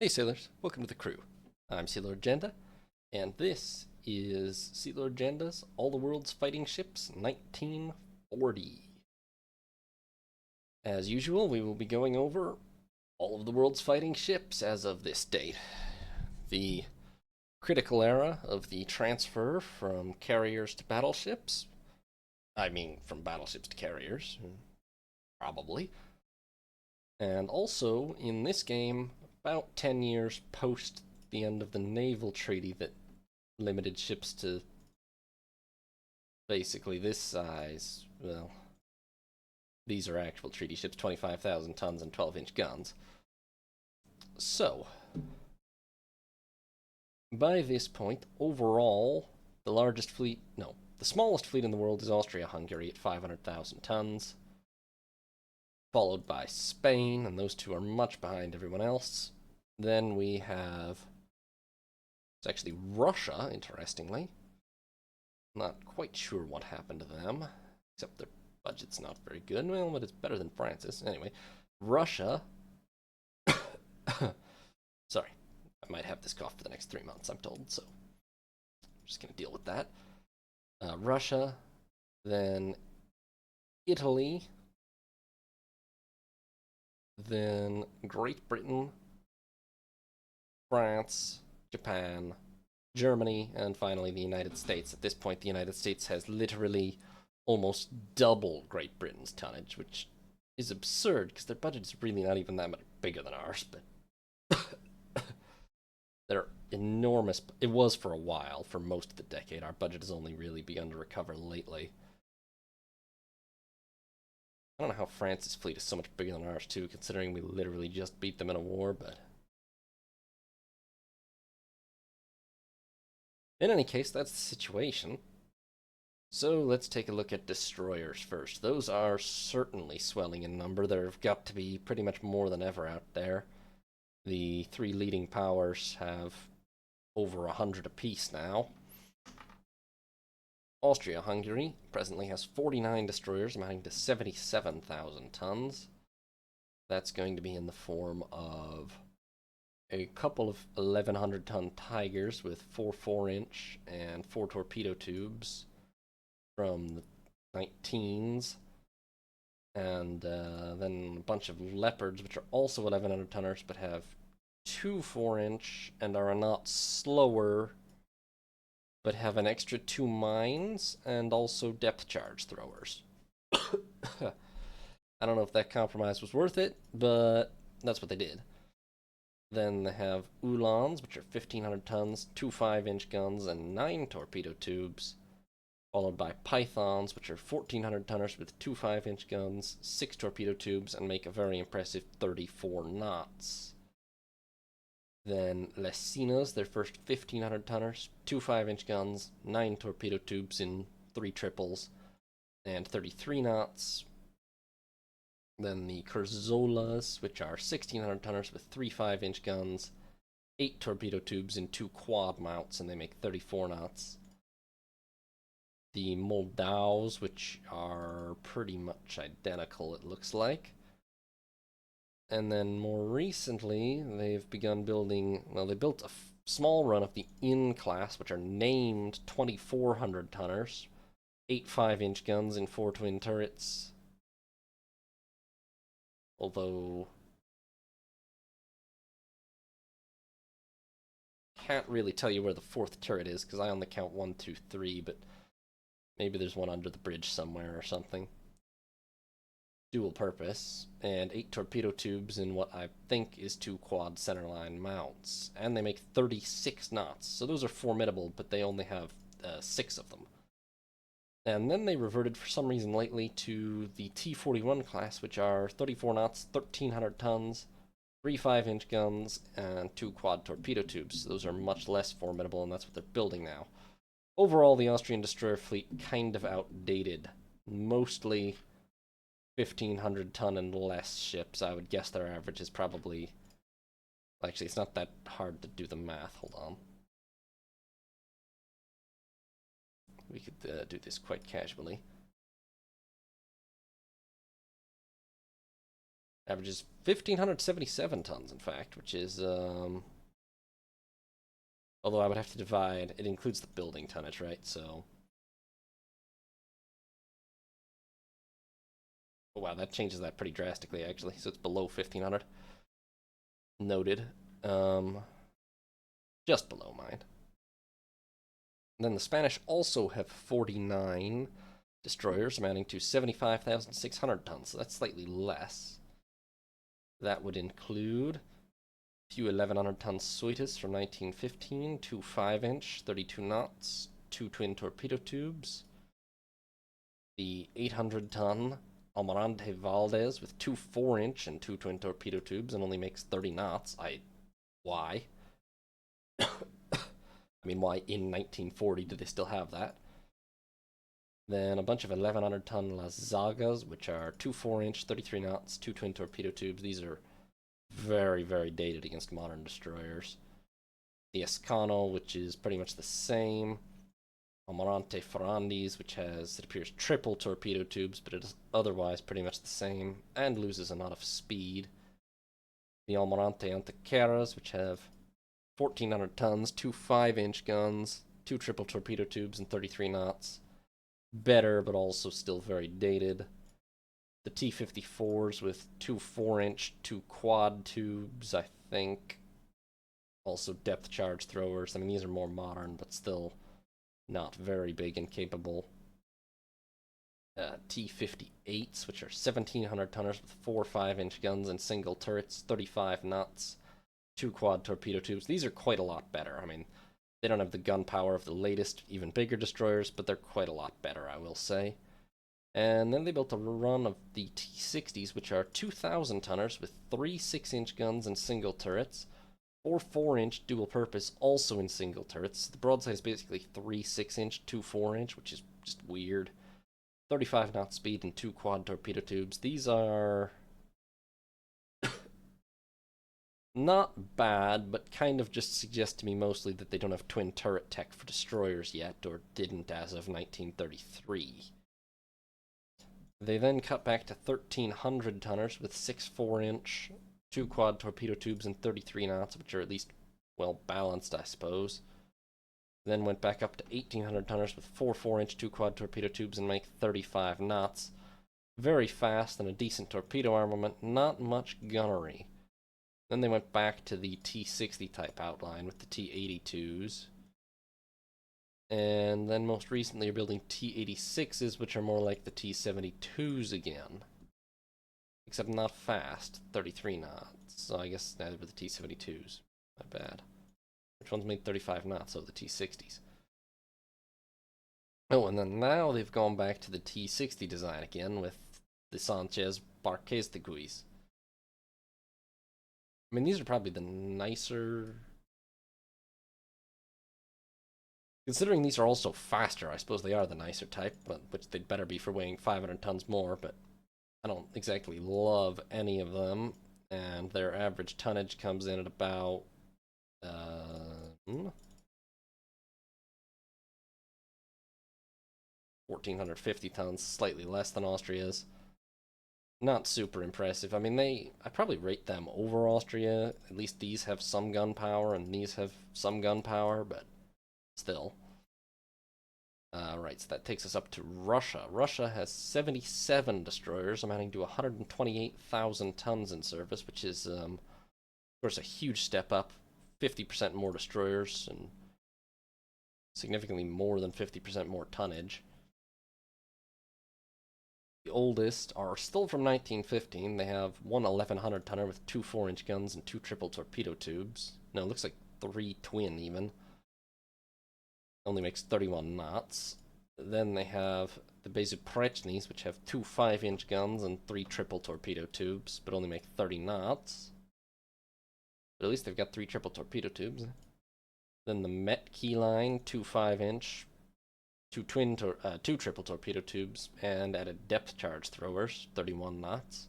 Hey sailors, welcome to the crew. I'm Sea Lord Janda, and this is Sea Lord Janda's All the World's Fighting Ships 1940. As usual, we will be going over all of the world's fighting ships as of this date. The critical era of the transfer from carriers to battleships. I mean, from battleships to carriers, probably. And also, in this game, about 10 years post the end of the naval treaty that limited ships to basically this size. Well, these are actual treaty ships, 25,000 tons and 12-inch guns. So, by this point, overall, the largest fleet, no, the smallest fleet in the world is Austria-Hungary at 500,000 tons, followed by Spain, and those two are much behind everyone else. Then we have, it's actually Russia, interestingly. Not quite sure what happened to them, except their budget's not very good. Well, but it's better than France's. Anyway, Russia. Sorry, I might have this cough for the next 3 months, I'm told, so I'm just going to deal with that. Russia, then Italy, then Great Britain, France, Japan, Germany, and finally the United States. At this point, the United States has literally almost double Great Britain's tonnage, which is absurd because their budget is really not even that much bigger than ours, but they're enormous. It was for a while, for most of the decade. Our budget has only really begun to recover lately. I don't know how France's fleet is so much bigger than ours, too, considering we literally just beat them in a war, but in any case, that's the situation. So let's take a look at destroyers first. Those are certainly swelling in number. There have got to be pretty much more than ever out there. The three leading powers have over 100 apiece now. Austria-Hungary presently has 49 destroyers, amounting to 77,000 tons. That's going to be in the form of a couple of 1,100-ton Tigers with 4 4-inch and 4 torpedo tubes from the 19s, and then a bunch of Leopards, which are also 1,100-tonners, but have 2 4-inch and are a knot slower, but have an extra 2 mines and also depth charge throwers. I don't know if that compromise was worth it, but that's what they did. Then they have Uhlans, which are 1,500 tons, 2 5-inch guns, and 9 torpedo tubes, followed by Pythons, which are 1,400 tonners with 2 5-inch guns, 6 torpedo tubes, and make a very impressive 34 knots. Then Lesinas, their first 1,500 tonners, 2 5-inch guns, 9 torpedo tubes in 3 triples, and 33 knots. Then the Curzolas, which are 1,600 tonners with 3 5-inch guns, 8 torpedo tubes in 2 quad mounts, and they make 34 knots. The Moldaus, which are pretty much identical, it looks like. And then more recently, they've begun building, well, they built a small run of the In class, which are named 2,400 tonners, 8 5-inch guns in 4 twin turrets. Although, can't really tell you where the 4th turret is, because I only count 1, 2, 3, but maybe there's one under the bridge somewhere or something. Dual purpose, and 8 torpedo tubes in what I think is 2 quad centerline mounts. And they make 36 knots, so those are formidable, but they only have 6 of them. And then they reverted for some reason lately to the T-41 class, which are 34 knots, 1,300 tons, 3 5-inch guns, and 2 quad torpedo tubes. So those are much less formidable, and that's what they're building now. Overall, the Austrian destroyer fleet kind of outdated. Mostly 1,500-ton and less ships. I would guess their average is probably... Actually, it's not that hard to do the math. Hold on. We could do this quite casually. Averages 1,577 tons, in fact, which is, although I would have to divide, it includes the building tonnage, right? So, oh wow, that changes that pretty drastically, actually. So it's below 1,500. Noted. Just below mine. And then the Spanish also have 49 destroyers, amounting to 75,600 tons, so that's slightly less. That would include a few 1,100-ton Suites from 1915, two 5-inch, 32 knots, two twin torpedo tubes, the 800-ton Almirante Valdez with two 4-inch and two twin torpedo tubes and only makes 30 knots. Why? I mean, why in 1940 did they still have that? Then a bunch of 1,100-ton Las Zagas, which are two 4-inch, 33 knots, two twin torpedo tubes. These are very, very dated against modern destroyers. The Escano, which is pretty much the same. Almirante Ferrandis, which has, it appears, triple torpedo tubes, but it is otherwise pretty much the same, and loses a lot of speed. The Almirante Antequeras, which have 1,400 tons, two 5-inch guns, two triple torpedo tubes, and 33 knots. Better, but also still very dated. The T-54s with two 4-inch, two quad tubes, I think. Also depth charge throwers. I mean, these are more modern, but still not very big and capable. T-58s, which are 1,700 tonners with four 5-inch guns and single turrets, 35 knots, two quad torpedo tubes. These are quite a lot better. I mean, they don't have the gun power of the latest, even bigger destroyers, but they're quite a lot better, I will say. And then they built a run of the T-60s, which are 2,000 tonners with three 6-inch guns and single turrets, four 4-inch dual purpose, also in single turrets. The broadside is basically three 6-inch, two 4-inch, which is just weird. 35 knot speed and two quad torpedo tubes. These are not bad, but kind of just suggest to me mostly that they don't have twin turret tech for destroyers yet, or didn't as of 1933. They then cut back to 1,300 tonners with six 4-inch, two quad torpedo tubes, and 33 knots, which are at least well balanced, I suppose. Then went back up to 1,800 tonners with four 4-inch, two quad torpedo tubes, and make 35 knots. Very fast and a decent torpedo armament, not much gunnery. Then they went back to the T-60 type outline with the T-82s. And then most recently you're building T-86s, which are more like the T-72s again. Except not fast, 33 knots. So I guess neither were the T-72s. My bad. Which ones made 35 knots? Oh, the T-60s. Oh, and then now they've gone back to the T-60 design again with the Sanchez Barquez de Guise. I mean, these are probably the nicer... Considering these are also faster, I suppose they are the nicer type, but which they'd better be for weighing 500 tons more, but I don't exactly love any of them, and their average tonnage comes in at about 1,450 tons, slightly less than Austria's. Not super impressive. I mean, I probably rate them over Austria. At least these have some gun power, and these have some gun power, but still. Right, so that takes us up to Russia. Russia has 77 destroyers, amounting to 128,000 tons in service, which is, of course, a huge step up. 50% more destroyers, and significantly more than 50% more tonnage. The oldest are still from 1915. They have one 1,100 tonner with two 4-inch guns and two triple torpedo tubes. No, it looks like three twin even. Only makes 31 knots. Then they have the Bezuprechny's, which have two 5-inch guns and three triple torpedo tubes, but only make 30 knots. But at least they've got three triple torpedo tubes. Then the Met Key Line, two 5-inch, two triple torpedo tubes, and added depth charge throwers, 31 knots.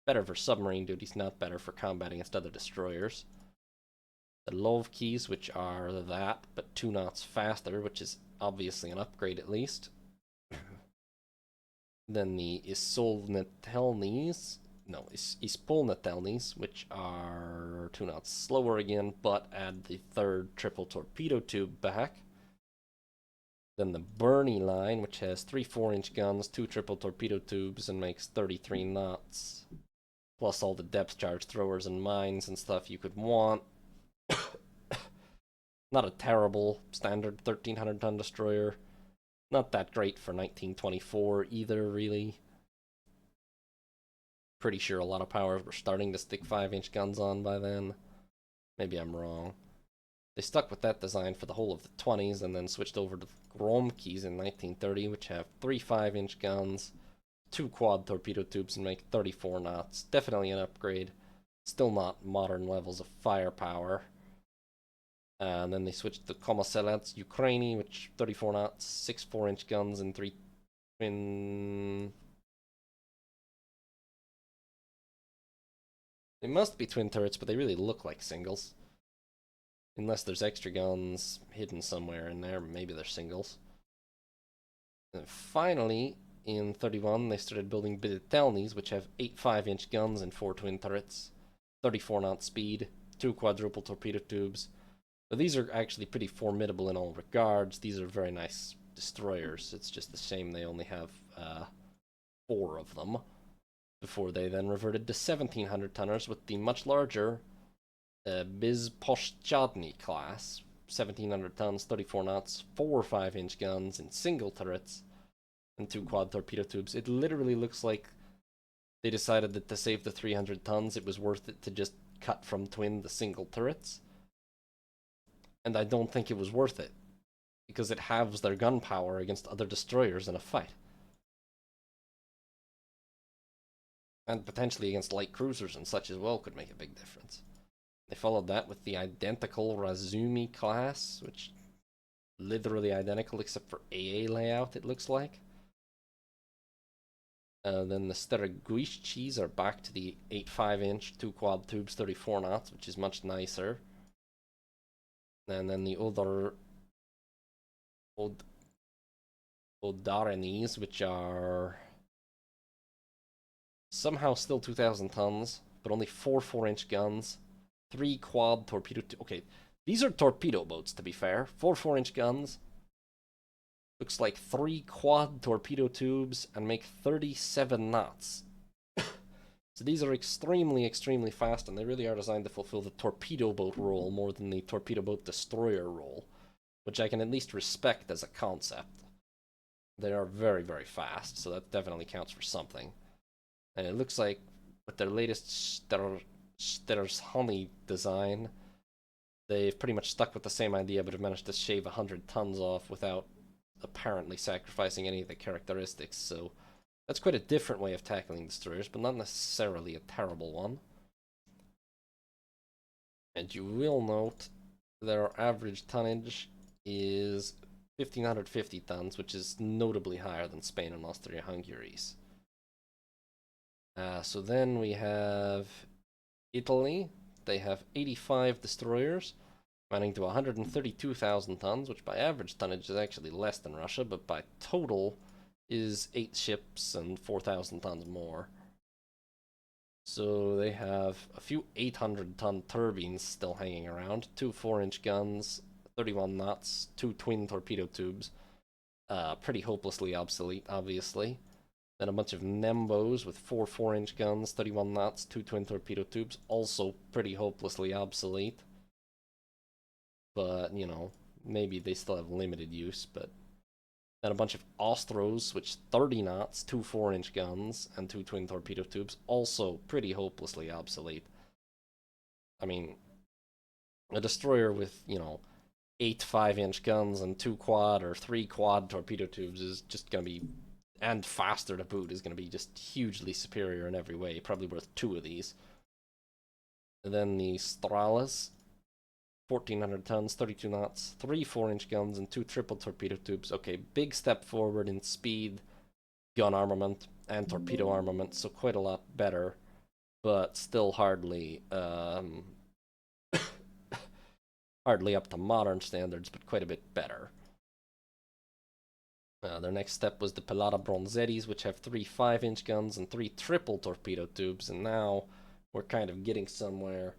Better for submarine duties, not better for combat against other destroyers. The Lovkis, which are that, but 2 knots faster, which is obviously an upgrade at least. Then the Isolnetelnis, no, Ispolnatelnis, which are 2 knots slower again, but add the third triple torpedo tube back. Then the Bernie line, which has 3 4-inch guns, 2 triple torpedo tubes, and makes 33 knots. Plus all the depth charge throwers and mines and stuff you could want. Not a terrible standard 1,300-ton destroyer. Not that great for 1924 either, really. Pretty sure a lot of powers were starting to stick 5-inch guns on by then. Maybe I'm wrong. They stuck with that design for the whole of the 20s and then switched over to Gromkis in 1930, which have 3 5-inch guns, 2 quad torpedo tubes, and make 34 knots. Definitely an upgrade. Still not modern levels of firepower. And then they switched to Komoselets Ukraini, which 34 knots, 6 4-inch guns, and 3 twin. They must be twin turrets, but they really look like singles. Unless there's extra guns hidden somewhere in there, maybe they're singles. And finally, in 31, they started building Biditelnis, which have 8 5-inch guns and 4 twin turrets, 34 knot speed, 2 quadruple torpedo tubes. But these are actually pretty formidable in all regards. These are very nice destroyers. It's just the shame they only have 4 of them, before they then reverted to 1,700-tonners with the much larger Bizposhchadny class, 1,700 tons, 34 knots, 4 5-inch guns, and single turrets, and 2 quad torpedo tubes. It literally looks like they decided that to save the 300 tons, it was worth it to just cut from twin the single turrets. And I don't think it was worth it, because it halves their gun power against other destroyers in a fight. And potentially against light cruisers and such as well could make a big difference. They followed that with the identical Razumi class, which literally identical except for AA layout, it looks like. Then the Steraguishchis are back to the 8 5-inch, 2 quad tubes, 34 knots, which is much nicer. And then the Odarenis, which are somehow still 2,000 tons, but only 4 4-inch guns, 3 quad torpedo. Okay, these are torpedo boats, to be fair. 4 4-inch guns. Looks like 3 quad torpedo tubes and make 37 knots. So these are extremely, extremely fast, and they really are designed to fulfill the torpedo boat role more than the torpedo boat destroyer role, which I can at least respect as a concept. They are very, very fast, so that definitely counts for something. And it looks like with their latest Ster's Honey design, they've pretty much stuck with the same idea, but have managed to shave 100 tons off without apparently sacrificing any of the characteristics, so that's quite a different way of tackling destroyers, but not necessarily a terrible one. And you will note their average tonnage is 1,550 tons, which is notably higher than Spain and Austria-Hungary's. So then we have Italy. They have 85 destroyers, amounting to 132,000 tons, which by average tonnage is actually less than Russia, but by total is 8 ships and 4,000 tons more. So they have a few 800-ton turbines still hanging around, 2 4-inch guns, 31 knots, 2 twin torpedo tubes, pretty hopelessly obsolete, obviously. Then a bunch of Nembos with 4 4-inch guns, 31 knots, 2 twin torpedo tubes, also pretty hopelessly obsolete. But, you know, maybe they still have limited use, but... Then a bunch of Ostros, which 30 knots, 2 4-inch guns, and 2 twin torpedo tubes, also pretty hopelessly obsolete. I mean, a destroyer with, you know, 8 5-inch guns and 2 quad or 3 quad torpedo tubes is just going to be, and faster to boot, is going to be just hugely superior in every way. Probably worth 2 of these. And then the Stralis, 1,400 tons, 32 knots, 3 4-inch guns, and 2 triple torpedo tubes. Okay, big step forward in speed, gun armament, and torpedo armament, so quite a lot better, but still hardly, hardly up to modern standards, but quite a bit better. Their next step was the Pelata Bronzettis, which have 3 5-inch guns and 3 triple torpedo tubes, and now we're kind of getting somewhere.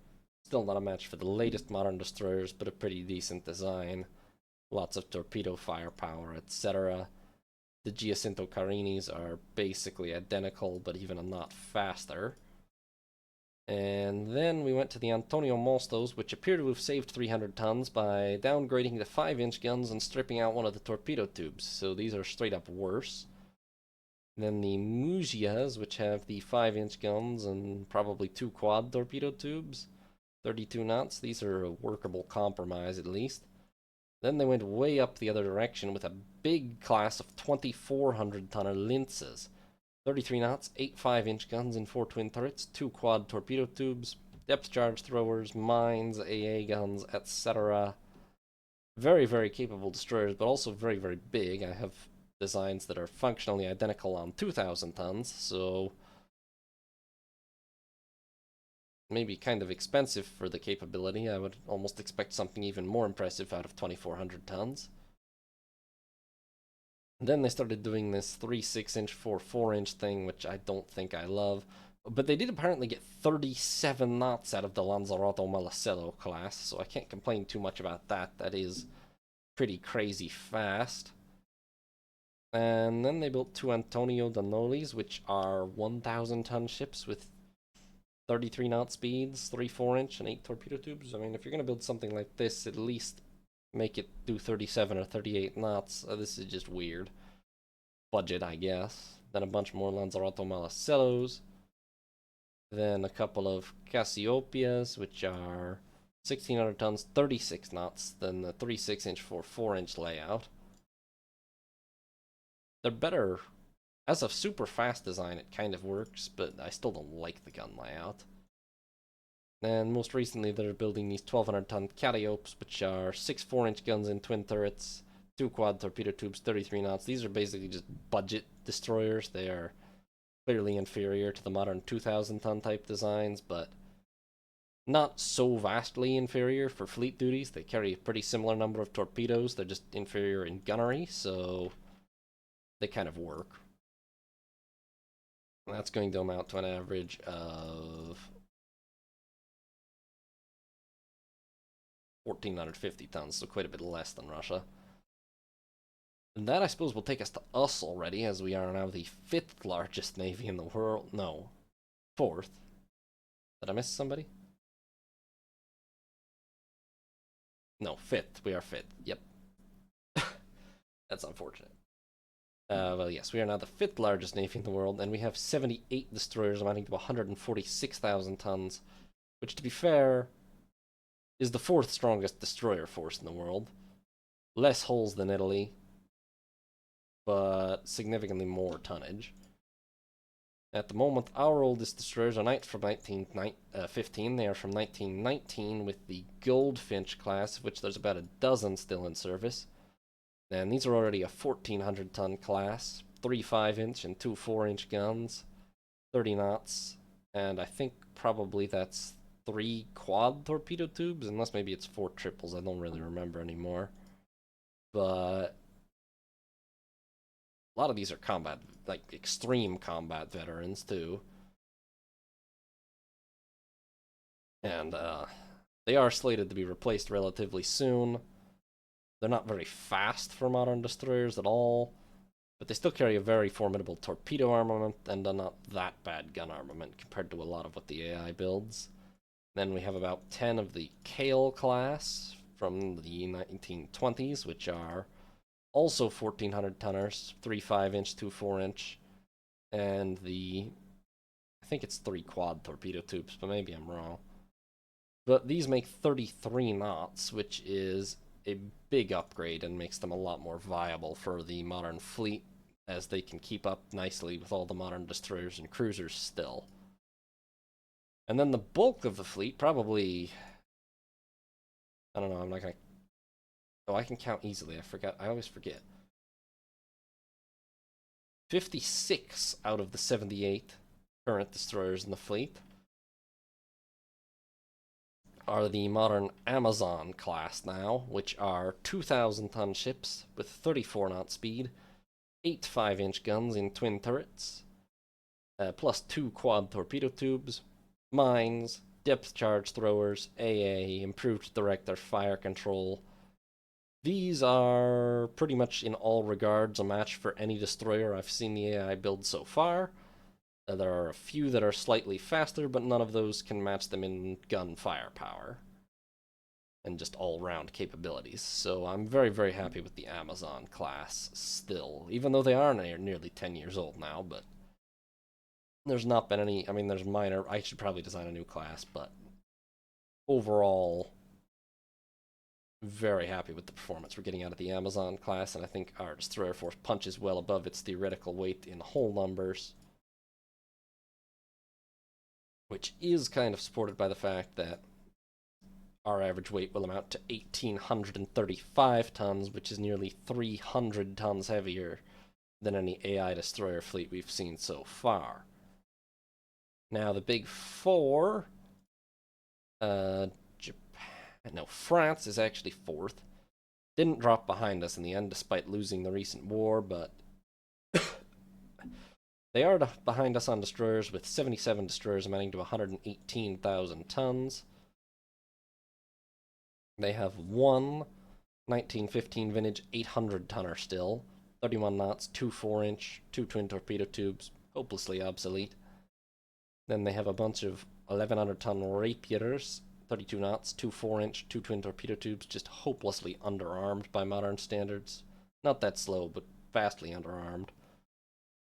Still not a match for the latest modern destroyers, but a pretty decent design. Lots of torpedo firepower, etc. The Giacinto Carinis are basically identical, but even a knot faster. And then we went to the Antonio Mostos, which appear to have saved 300 tons by downgrading the 5-inch guns and stripping out one of the torpedo tubes. So these are straight up worse. Then the Mugias, which have the 5-inch guns and probably 2 quad torpedo tubes, 32 knots. These are a workable compromise at least. Then they went way up the other direction with a big class of 2,400-tonner Linzes. 33 knots, 8 5-inch guns and 4 twin turrets, 2 quad torpedo tubes, depth charge throwers, mines, AA guns, etc. Very, very capable destroyers, but also very, very big. I have designs that are functionally identical on 2,000 tons, so maybe kind of expensive for the capability. I would almost expect something even more impressive out of 2,400 tons. Then they started doing this 3 6-inch, 4 4-inch thing, which I don't think I love. But they did apparently get 37 knots out of the Lanzarote Malacello class, so I can't complain too much about that. That is pretty crazy fast. And then they built 2 Antonio Danolis, which are 1,000-ton ships with 33 knot speeds, 3 4-inch, and 8 torpedo tubes. I mean, if you're going to build something like this, at least make it do 37 or 38 knots. This is just weird. Budget, I guess. Then a bunch more Lanzarote Malacellos. Then a couple of Cassiopeias, which are 1,600 tons, 36 knots. Then the 3 6-inch, 4 4-inch layout. They're better. As a super fast design, it kind of works, but I still don't like the gun layout. And most recently, they're building these 1,200-ton Catiopes, which are 6 4-inch guns and twin turrets, 2 quad torpedo tubes, 33 knots. These are basically just budget destroyers. They are clearly inferior to the modern 2,000-ton type designs, but not so vastly inferior for fleet duties. They carry a pretty similar number of torpedoes. They're just inferior in gunnery, so they kind of work. And that's going to amount to an average of 1,450 tons, so quite a bit less than Russia. And that, I suppose, will take us to us already, as we are now the 5th largest navy in the world. No, 4th. Did I miss somebody? No, 5th. We are 5th. Yep. That's unfortunate. Well, yes, we are now the 5th largest navy in the world, and we have 78 destroyers amounting to 146,000 tons, which, to be fair, is the 4th strongest destroyer force in the world. Less hulls than Italy, but significantly more tonnage. At the moment, our oldest destroyers are not from 1915. They are from 1919 with the Goldfinch class, of which there's about a dozen still in service. And these are already a 1,400-ton class, 3 5-inch and 2 4-inch guns, 30 knots, and I think probably that's 3 quad torpedo tubes, unless maybe it's 4 triples. I don't really remember anymore. But a lot of these are combat, like extreme combat veterans too. And they are slated to be replaced relatively soon. They're not very fast for modern destroyers at all, but they still carry a very formidable torpedo armament and a not that bad gun armament compared to a lot of what the AI builds. Then we have about 10 of the Kale class from the 1920s, which are also 1,400 tonners, 3 5-inch, 2 4-inch, and I think it's 3 quad torpedo tubes, but maybe I'm wrong. But these make 33 knots, which is a big upgrade and makes them a lot more viable for the modern fleet, as they can keep up nicely with all the modern destroyers and cruisers still. And then the bulk of the fleet, probably, I don't know, I'm not gonna, oh, I can count easily, I always forget. 56 out of the 78 current destroyers in the fleet are the modern Amazon class now, which are 2,000-ton ships with 34 knot speed, 8 5-inch guns in twin turrets, plus 2 quad torpedo tubes, mines, depth charge throwers, AA, improved direct fire control. These are pretty much in all regards a match for any destroyer I've seen the AI build so far. There are a few that are slightly faster, but none of those can match them in gun firepower and just all-round capabilities. So I'm very, very happy with the Amazon class still, even though they are nearly 10 years old now, but there's not been any, I mean, there's minor, I should probably design a new class, but overall, very happy with the performance we're getting out of the Amazon class, and I think our Destroyer Force punches well above its theoretical weight in whole numbers, which is kind of supported by the fact that our average weight will amount to 1,835 tons, which is nearly 300 tons heavier than any AI destroyer fleet we've seen so far. Now, the big four, France is actually fourth. Didn't drop behind us in the end, despite losing the recent war, but they are behind us on destroyers, with 77 destroyers amounting to 118,000 tons. They have one 1915 vintage 800-tonner still, 31 knots, 2 4-inch, 2 twin torpedo tubes, hopelessly obsolete. Then they have a bunch of 1100-ton Rapiers, 32 knots, 2 4-inch, 2 twin torpedo tubes, just hopelessly underarmed by modern standards. Not that slow, but vastly underarmed.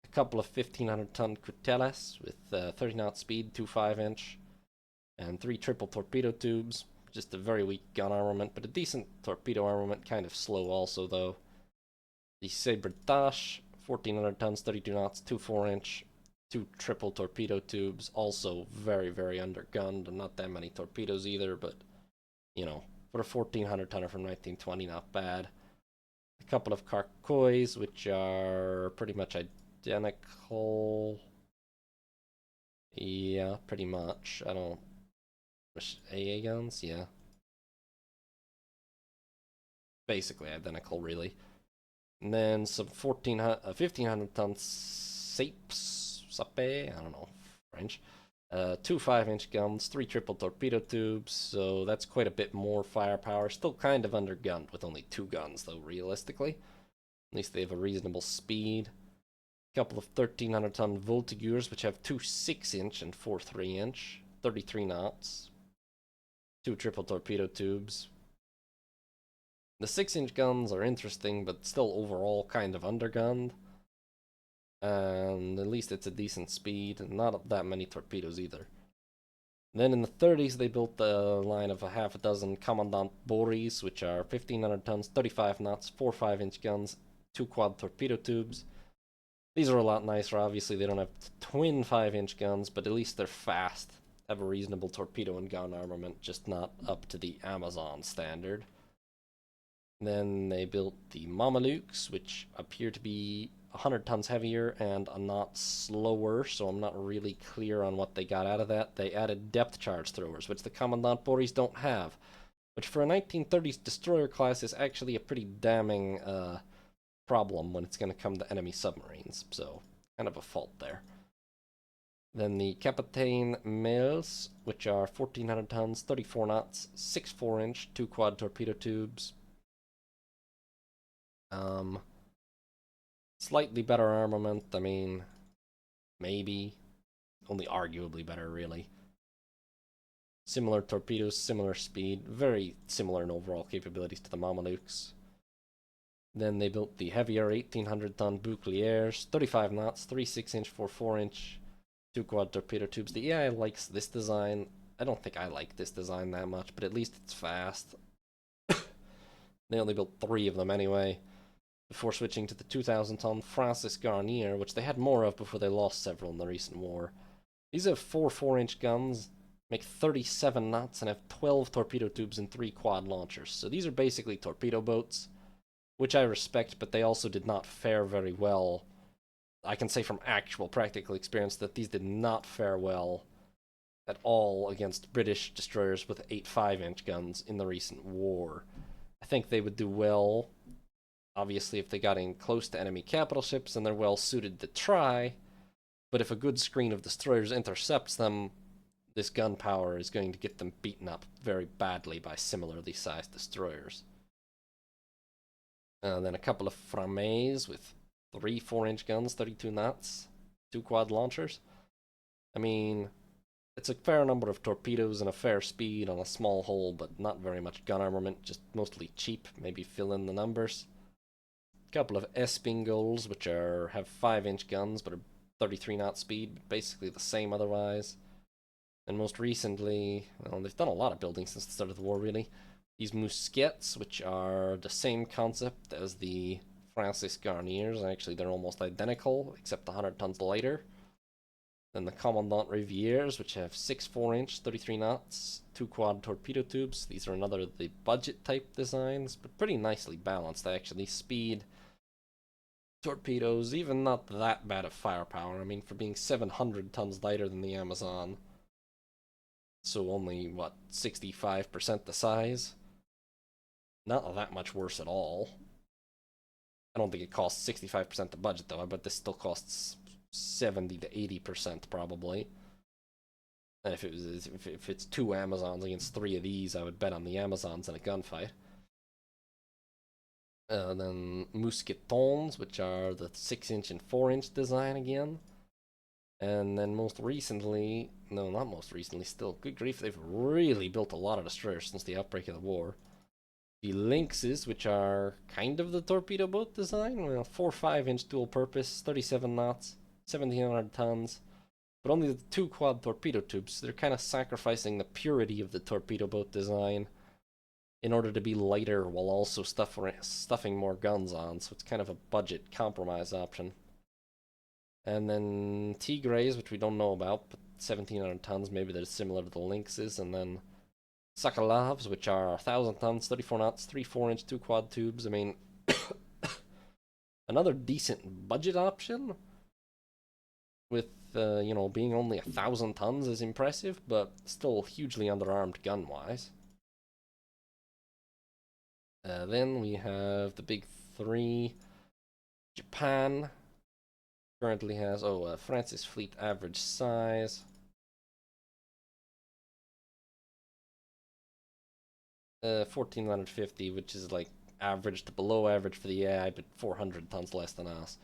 A couple of 1500-ton Cutelas with 30 knot speed, 2 5-inch, and 3 triple torpedo tubes. Just a very weak gun armament, but a decent torpedo armament, kind of slow also, though. The Sabre-Tache, 1400 tons, 32 knots, 2 4-inch, 2 triple torpedo tubes, also very, very undergunned, and not that many torpedoes either, but, you know, for a 1400-tonner from 1920, not bad. A couple of Carquois, which are pretty much identical. Yeah, pretty much. I don't... AA guns? Yeah. Basically identical, really. And then some 1500-ton Sapes, I don't know, French. 2 5-inch guns, 3 triple torpedo tubes, so that's quite a bit more firepower. Still kind of undergunned with only 2 guns, though, realistically. At least they have a reasonable speed. A couple of 1300-ton Voltigeurs, which have 2 6-inch and 4 3-inch, 33 knots. 2 triple torpedo tubes. The 6-inch guns are interesting, but still overall kind of undergunned. And at least it's a decent speed, and not that many torpedoes either. Then in the 30s, they built a line of a half a dozen Commandant Boris, which are 1500 tons, 35 knots, 4 5-inch guns, 2 quad torpedo tubes. These are a lot nicer. Obviously, they don't have twin 5-inch guns, but at least they're fast. Have a reasonable torpedo and gun armament, just not up to the Amazon standard. Then they built the Mamelukes, which appear to be 100 tons heavier and a knot slower, so I'm not really clear on what they got out of that. They added depth charge throwers, which the Commandant Boris don't have, which for a 1930s destroyer class is actually a pretty damning problem when it's going to come to enemy submarines, so kind of a fault there. Then the Capitaine Males, which are 1400 tons, 34 knots, 6 4-inch, 2 quad torpedo tubes. Slightly better armament, I mean, maybe. Only arguably better, really. Similar torpedoes, similar speed, very similar in overall capabilities to the Mamelukes. Then they built the heavier 1800-ton Boucliers, 35 knots, 3 6-inch, 4 4-inch, 2 quad torpedo tubes. The AI likes this design. I don't think I like this design that much, but at least it's fast. They only built 3 of them anyway, before switching to the 2,000-ton Francis Garnier, which they had more of before they lost several in the recent war. These have 4 4-inch guns, make 37 knots, and have 12 torpedo tubes and 3 quad launchers. So these are basically torpedo boats, which I respect, but they also did not fare very well. I can say from actual practical experience that these did not fare well at all against British destroyers with 8 5-inch guns in the recent war. I think they would do well Obviously, if they got in close to enemy capital ships, then they're well suited to try. But if a good screen of destroyers intercepts them, this gun power is going to get them beaten up very badly by similarly sized destroyers. Then a couple of Frames with 3 4-inch guns, 32 knots, 2 quad launchers. I mean, it's a fair number of torpedoes and a fair speed on a small hull, but not very much gun armament, just mostly cheap, maybe fill in the numbers. A couple of Espingols, which have 5-inch guns, but are 33 knot speed, basically the same otherwise. And most recently, well, they've done a lot of building since the start of the war, really. These Mousquets, which are the same concept as the Francis Garniers. Actually, they're almost identical, except 100 tons lighter. Then the Commandant Rivières, which have 6 4-inch, 33 knots, 2 quad torpedo tubes. These are another of the budget type designs, but pretty nicely balanced, actually. Speed, torpedoes, even not that bad of firepower. I mean, for being 700 tons lighter than the Amazon, so only, what, 65% the size? Not that much worse at all. I don't think it costs 65% the budget, though. I bet this still costs 70 to 80% probably. And if it's 2 Amazons against 3 of these, I would bet on the Amazons in a gunfight. Then Mousquetons, which are the 6-inch and 4-inch design again. And then most recently, no, not most recently, still, good grief, they've really built a lot of destroyers since the outbreak of the war. The Lynxes, which are kind of the torpedo boat design, well, 4 5-inch dual purpose, 37 knots, 1700 tons, but only the 2 quad torpedo tubes. They're kind of sacrificing the purity of the torpedo boat design in order to be lighter while also stuffing more guns on, so it's kind of a budget compromise option. And then Tigres, which we don't know about, but 1700 tons, maybe they're similar to the Lynxes. And then Sokolovs, which are 1000 tons, 34 knots, 3 4-inch, 2 quad tubes. I mean, another decent budget option with, being only 1000 tons is impressive, but still hugely underarmed gun-wise. Then we have the big 3. Japan currently has, Francis fleet average size. 1450, which is like average to below average for the AI, but 400 tons less than us.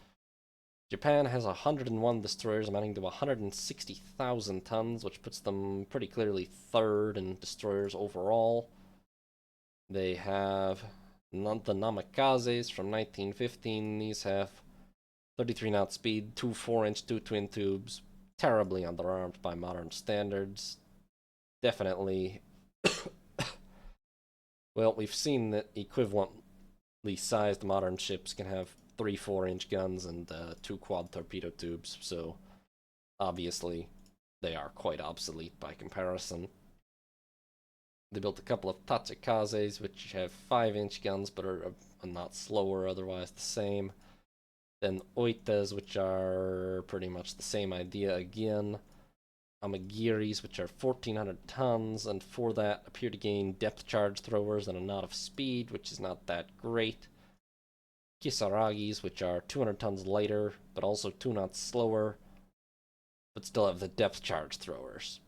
Japan has 101 destroyers amounting to 160,000 tons, which puts them pretty clearly third in destroyers overall. They have the Namikazes from 1915. These have 33 knot speed, 2 4-inch, 2 twin tubes, terribly underarmed by modern standards. Definitely. Well, we've seen that equivalently sized modern ships can have 3 4-inch guns and 2 quad torpedo tubes, so obviously they are quite obsolete by comparison. They built a couple of Tachikazes, which have 5-inch guns but are a knot slower, otherwise the same. Then Oitas, which are pretty much the same idea again. Amagiris, which are 1400 tons, and for that appear to gain depth charge throwers and a knot of speed, which is not that great. Kisaragis, which are 200 tons lighter, but also 2 knots slower, but still have the depth charge throwers.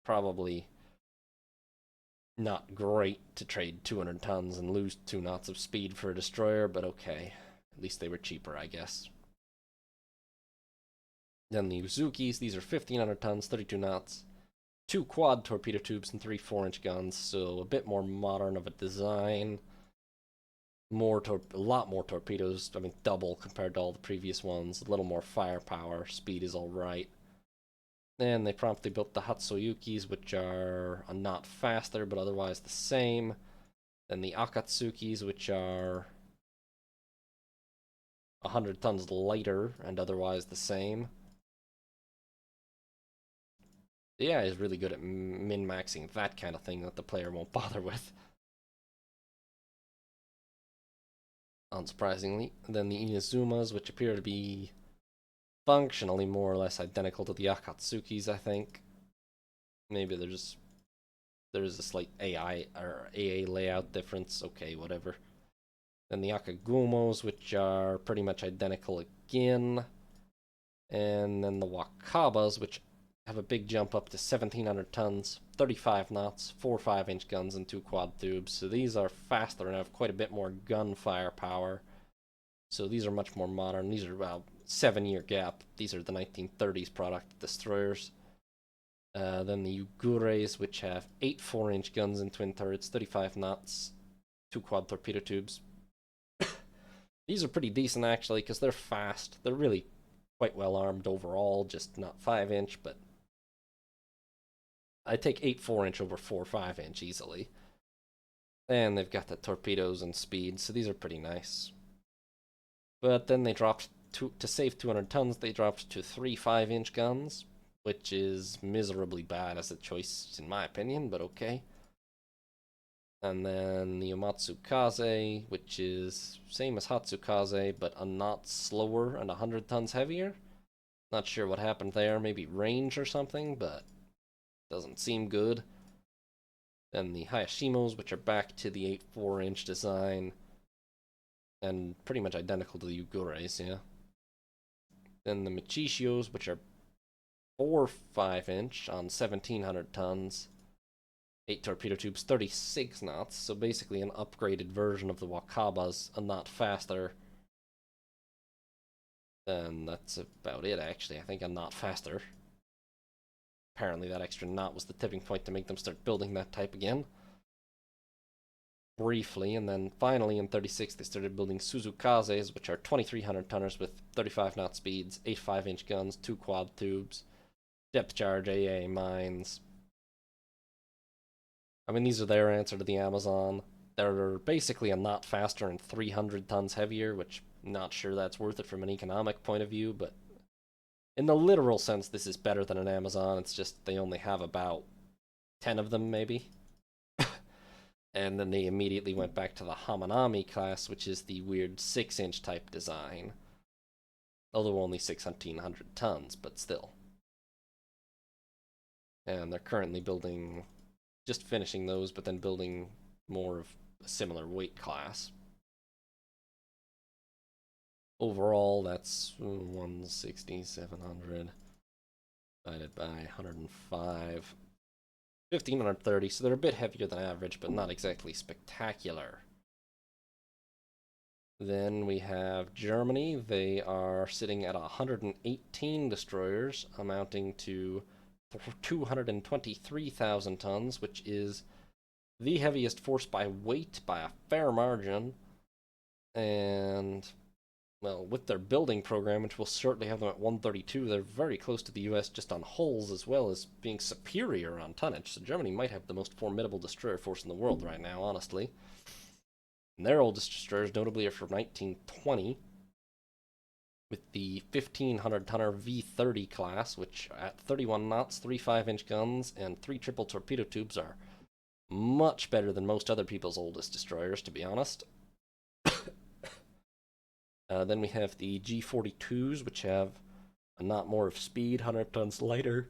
Probably not great to trade 200 tons and lose 2 knots of speed for a destroyer, but okay. At least they were cheaper, I guess. Then the Uzukis, these are 1500 tons, 32 knots, 2 quad torpedo tubes and 3 4-inch guns, so a bit more modern of a design. A lot more torpedoes, I mean double compared to all the previous ones, a little more firepower, speed is alright. Then they promptly built the Hatsuyukis, which are a knot faster, but otherwise the same. Then the Akatsukis, which are 100 tons lighter and otherwise the same. The AI is really good at min-maxing that kind of thing that the player won't bother with. Unsurprisingly. Then the Inazumas, which appear to be functionally more or less identical to the Akatsukis, I think. Maybe there's a slight AI or AA layout difference. Okay, whatever. Then the Akagumos, which are pretty much identical again. And then the Wakabas, which have a big jump up to 1,700 tons, 35 knots, 4 5-inch guns, and 2 quad tubes. So these are faster and have quite a bit more gun firepower. So these are much more modern. These are about 7-year gap. These are the 1930s product destroyers. Then the Yugures, which have 8 4-inch guns and twin turrets, 35 knots, 2 quad torpedo tubes. These are pretty decent actually because they're fast. They're really quite well armed overall, just not 5-inch, but I take 8 4-inch over 4 5-inch easily. And they've got the torpedoes and speed, so these are pretty nice. But then they dropped to save 200 tons, they dropped to 3 5-inch guns, which is miserably bad as a choice in my opinion, but okay. And then the Umatsukaze, which is same as Hatsukaze, but a knot slower and 100 tons heavier. Not sure what happened there, maybe range or something, but doesn't seem good. Then the Hayashimos, which are back to the 8 4-inch design, and pretty much identical to the Yugures, yeah. Then the Michishios, which are 4 5-inch on 1,700 tons. 8 torpedo tubes, 36 knots, so basically an upgraded version of the Wakabas, a knot faster. And that's about it, actually. I think a knot faster. Apparently that extra knot was the tipping point to make them start building that type again. Briefly, and then finally in 36 they started building Suzukazes, which are 2,300 tonners with 35 knot speeds, 8 5-inch guns, 2 quad tubes, depth charge AA mines. I mean, these are their answer to the Amazon. They're basically a knot faster and 300 tons heavier, which I'm not sure that's worth it from an economic point of view, but in the literal sense, this is better than an Amazon. It's just they only have about 10 of them, maybe. And then they immediately went back to the Hamanami class, which is the weird 6-inch type design. Although only 1,600 tons, but still. And they're currently building, just finishing those, but then building more of a similar weight class. Overall, that's 160, 700 divided by 105. 1,530, so they're a bit heavier than average, but not exactly spectacular. Then we have Germany. They are sitting at 118 destroyers, amounting to 223,000 tons, which is the heaviest force by weight by a fair margin. And, well, with their building program, which will certainly have them at 132, they're very close to the US just on hulls as well as being superior on tonnage. So Germany might have the most formidable destroyer force in the world right now, honestly. And their oldest destroyers notably are from 1920, with the 1,500 tonner V30 class, which at 31 knots, 3 5-inch guns, and 3 triple torpedo tubes are much better than most other people's oldest destroyers, to be honest. Then we have the G42s, which have a knot more of speed, 100 tons lighter,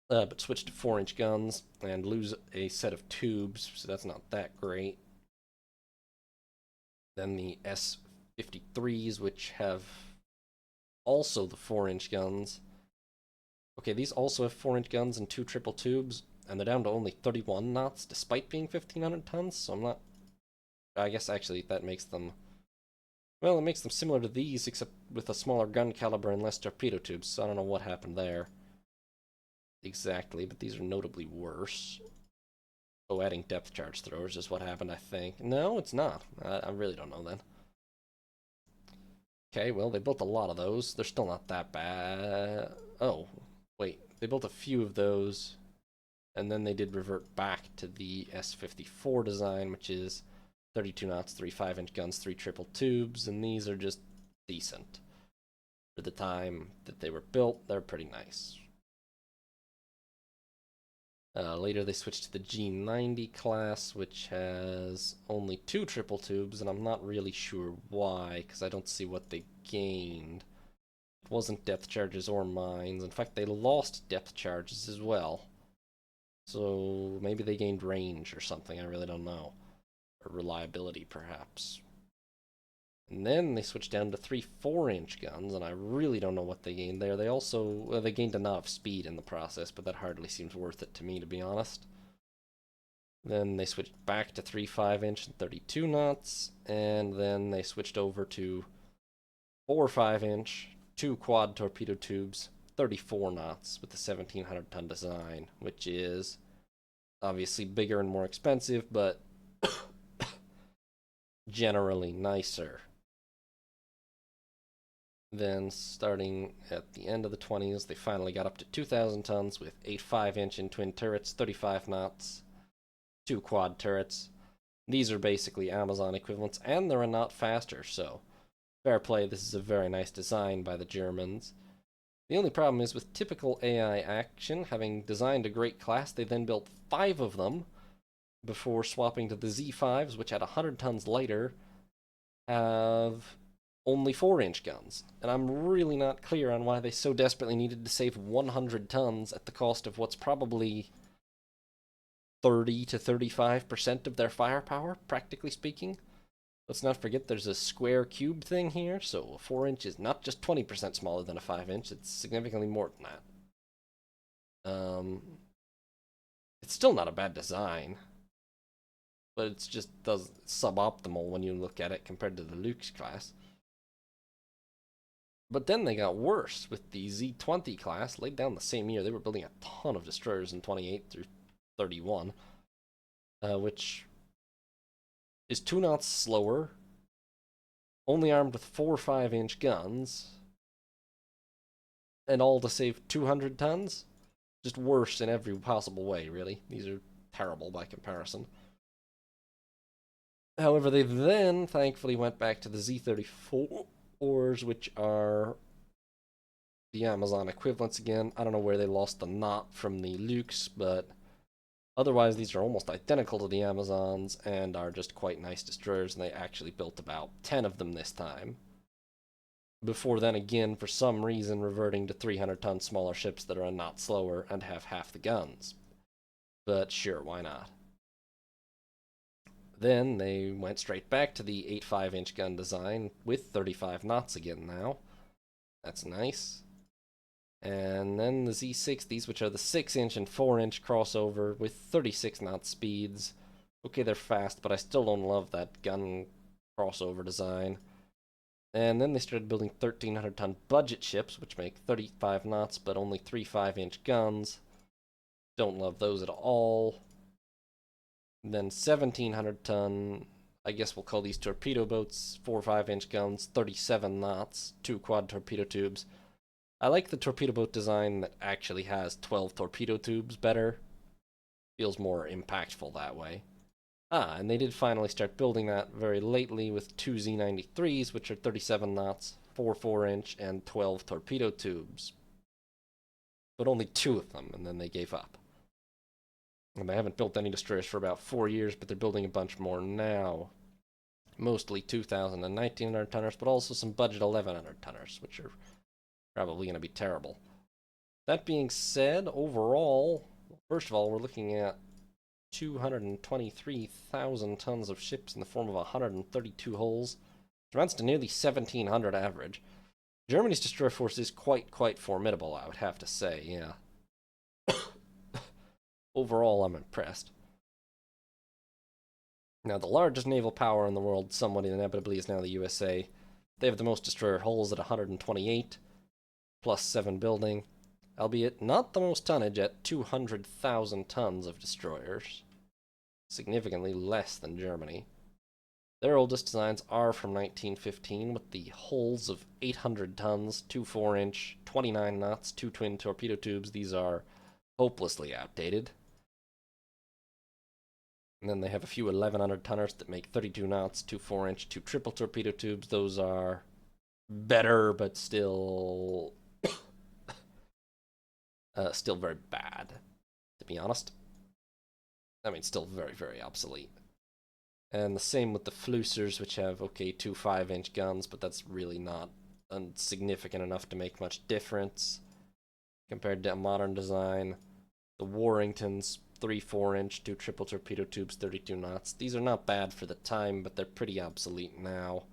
but switch to 4-inch guns and lose a set of tubes, so that's not that great. Then the S53s, which have also the 4-inch guns. Okay, these also have 4-inch guns and 2 triple tubes, and they're down to only 31 knots despite being 1,500 tons, so I'm not... I guess actually that makes them... Well, it makes them similar to these, except with a smaller gun caliber and less torpedo tubes, so I don't know what happened there exactly, but these are notably worse. Oh, adding depth charge throwers is what happened, I think. No, it's not. I really don't know then. Okay, well, they built a lot of those. They're still not that bad. Oh, wait. They built a few of those, and then they did revert back to the S54 design, which is 32 knots, 3 5-inch guns, 3 triple tubes, and these are just decent. For the time that they were built, they're pretty nice. Later they switched to the G90 class, which has only 2 triple tubes, and I'm not really sure why, because I don't see what they gained. It wasn't depth charges or mines. In fact, they lost depth charges as well. So maybe they gained range or something, I really don't know. or reliability, perhaps. And then they switched down to 3 4-inch guns, and I really don't know what they gained there. They also, well, they gained enough speed in the process, but that hardly seems worth it to me, to be honest. Then they switched back to 3 5-inch and 32 knots, and then they switched over to 4 5-inch, 2 quad torpedo tubes, 34 knots with the 1700-ton design, which is obviously bigger and more expensive, but generally nicer. Then, starting at the end of the 20s, they finally got up to 2,000 tons with 8 5-inch and twin turrets, 35 knots, 2 quad turrets. These are basically Amazon equivalents, and they're a knot faster, so fair play, this is a very nice design by the Germans. The only problem is with typical AI action, having designed a great class, they then built 5 of them before swapping to the Z5s, which at 100 tons lighter have only 4-inch guns. And I'm really not clear on why they so desperately needed to save 100 tons at the cost of what's probably 30 to 35% of their firepower, practically speaking. Let's not forget there's a square cube thing here, so a 4-inch is not just 20% smaller than a 5-inch, it's significantly more than that. It's still not a bad design, but it's just suboptimal when you look at it compared to the Luke's class. But then they got worse with the Z20 class, laid down the same year. They were building a ton of destroyers in 28 through 31, which is 2 knots slower, only armed with 4 5-inch guns, and all to save 200 tons? Just worse in every possible way, really. These are terrible by comparison. However, they then thankfully went back to the Z34s, which are the Amazon equivalents again. I don't know where they lost the knot from the Lukes, but otherwise these are almost identical to the Amazons and are just quite nice destroyers, and they actually built about 10 of them this time. Before then again, for some reason, reverting to 300-ton smaller ships that are a knot slower and have half the guns. But sure, why not? Then they went straight back to the 8 5-inch gun design with 35 knots again now. That's nice. And then the Z60s, which are the 6-inch and 4-inch crossover with 36 knot speeds. Okay, they're fast, but I still don't love that gun crossover design. And then they started building 1,300-ton budget ships, which make 35 knots, but only 3 5-inch guns. Don't love those at all. And then 1,700-ton, I guess we'll call these torpedo boats, 4 5-inch guns, 37 knots, 2 quad torpedo tubes. I like the torpedo boat design that actually has 12 torpedo tubes better. Feels more impactful that way. And they did finally start building that very lately with 2 Z93s, which are 37 knots, 4 4-inch, and 12 torpedo tubes. But only 2 of them, and then they gave up. And they haven't built any destroyers for about 4 years, but they're building a bunch more now. Mostly 2,000 and 1,900 tonners, but also some budget 1,100 tonners, which are probably going to be terrible. That being said, overall, first of all, we're looking at 223,000 tons of ships in the form of 132 hulls, which amounts to nearly 1,700 average. Germany's destroyer force is quite formidable, I would have to say, yeah. Overall, I'm impressed. Now, the largest naval power in the world, somewhat inevitably, is now the USA. They have the most destroyer hulls at 128, plus 7 building, albeit not the most tonnage at 200,000 tons of destroyers. Significantly less than Germany. Their oldest designs are from 1915, with the hulls of 800 tons, 2 4-inch, 29 knots, 2 twin torpedo tubes. These are hopelessly outdated. And then they have a few 1,100 tonners that make 32 knots, 2 4-inch, 2 triple torpedo tubes. Those are better, but still still very bad, to be honest. I mean, still very obsolete. And the same with the Flusers, which have, okay, 2 5-inch guns, but that's really not significant enough to make much difference compared to a modern design. The Warringtons, 3 4-inch, 2 triple torpedo tubes, 32 knots. These are not bad for the time, but they're pretty obsolete now.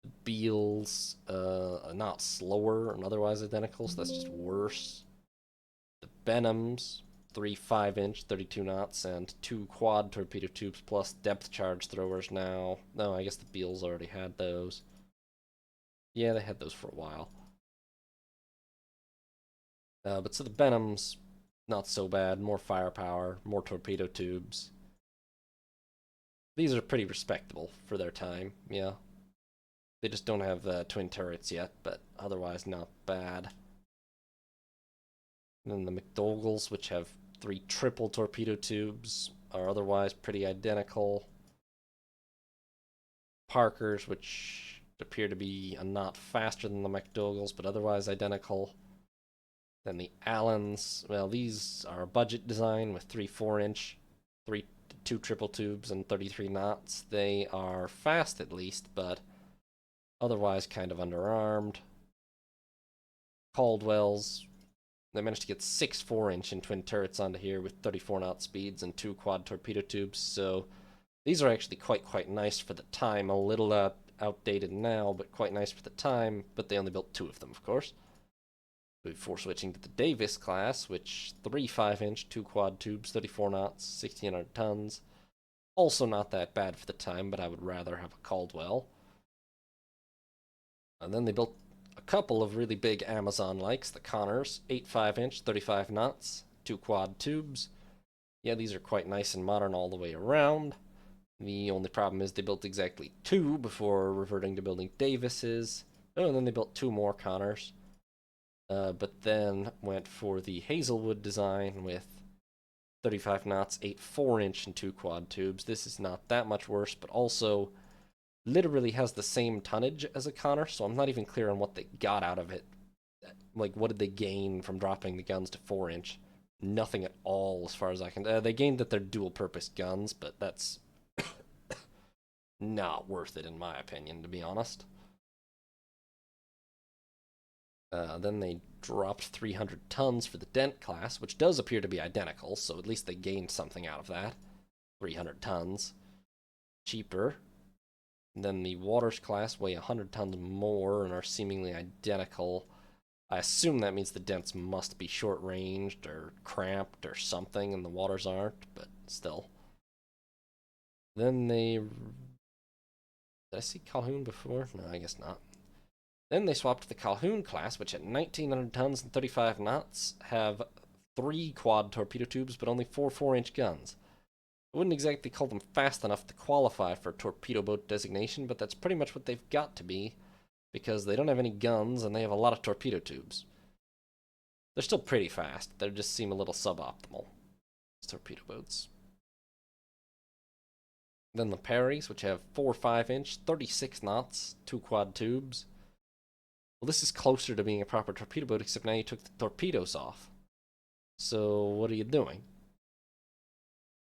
The Beals, not slower and otherwise identical, so that's just worse. The Benhams, 3 5-inch, 32 knots, and 2 quad torpedo tubes plus depth charge throwers now. No, I guess the Beals already had those. Yeah, they had those for a while. But so the Benhams, not so bad. More firepower, more torpedo tubes. These are pretty respectable for their time, yeah. They just don't have twin turrets yet, but otherwise not bad. And then the McDougals, which have 3 triple torpedo tubes, are otherwise pretty identical. Parkers, which appear to be a knot faster than the McDougals, but otherwise identical. Then the Allens, well, these are a budget design with 3 4-inch, 2 triple tubes, and 33 knots. They are fast at least, but otherwise kind of underarmed. Caldwells, they managed to get 6 4-inch and twin turrets onto here with 34 knot speeds and 2 quad torpedo tubes, so these are actually quite nice for the time. A little outdated now, but quite nice for the time, but they only built 2 of them, of course. Before switching to the Davis class, which 3 5-inch, 2 quad tubes, 34 knots, 1,600 tons. Also not that bad for the time, but I would rather have a Caldwell. And then they built a couple of really big Amazon likes, the Connors, 8 5-inch, 35 knots, 2 quad tubes. Yeah, these are quite nice and modern all the way around. The only problem is they built exactly 2 before reverting to building Davises. Oh, and then they built 2 more Connors. But then went for the Hazelwood design with 35 knots, 8 4-inch, and 2 quad tubes. This is not that much worse, but also literally has the same tonnage as a Connor, so I'm not even clear on what they got out of it. Like, what did they gain from dropping the guns to 4-inch? Nothing at all, as far as I can. They gained that they're dual-purpose guns, but that's not worth it, in my opinion, to be honest. Then they dropped 300 tons for the Dent class, which does appear to be identical, so at least they gained something out of that. 300 tons. Cheaper. Then the Waters class weigh 100 tons more and are seemingly identical. I assume that means the Dents must be short-ranged or cramped or something, and the Waters aren't, but still. Then they... Did I see Calhoun before? No, I guess not. Then they swapped to the Calhoun class, which at 1,900 tons and 35 knots have 3 quad torpedo tubes, but only 4 4-inch guns. I wouldn't exactly call them fast enough to qualify for torpedo boat designation, but that's pretty much what they've got to be, because they don't have any guns and they have a lot of torpedo tubes. They're still pretty fast, they just seem a little suboptimal. These torpedo boats. Then the Perrys, which have 4 5-inch, 36 knots, 2 quad tubes. Well, this is closer to being a proper torpedo boat, except now you took the torpedoes off. So, what are you doing?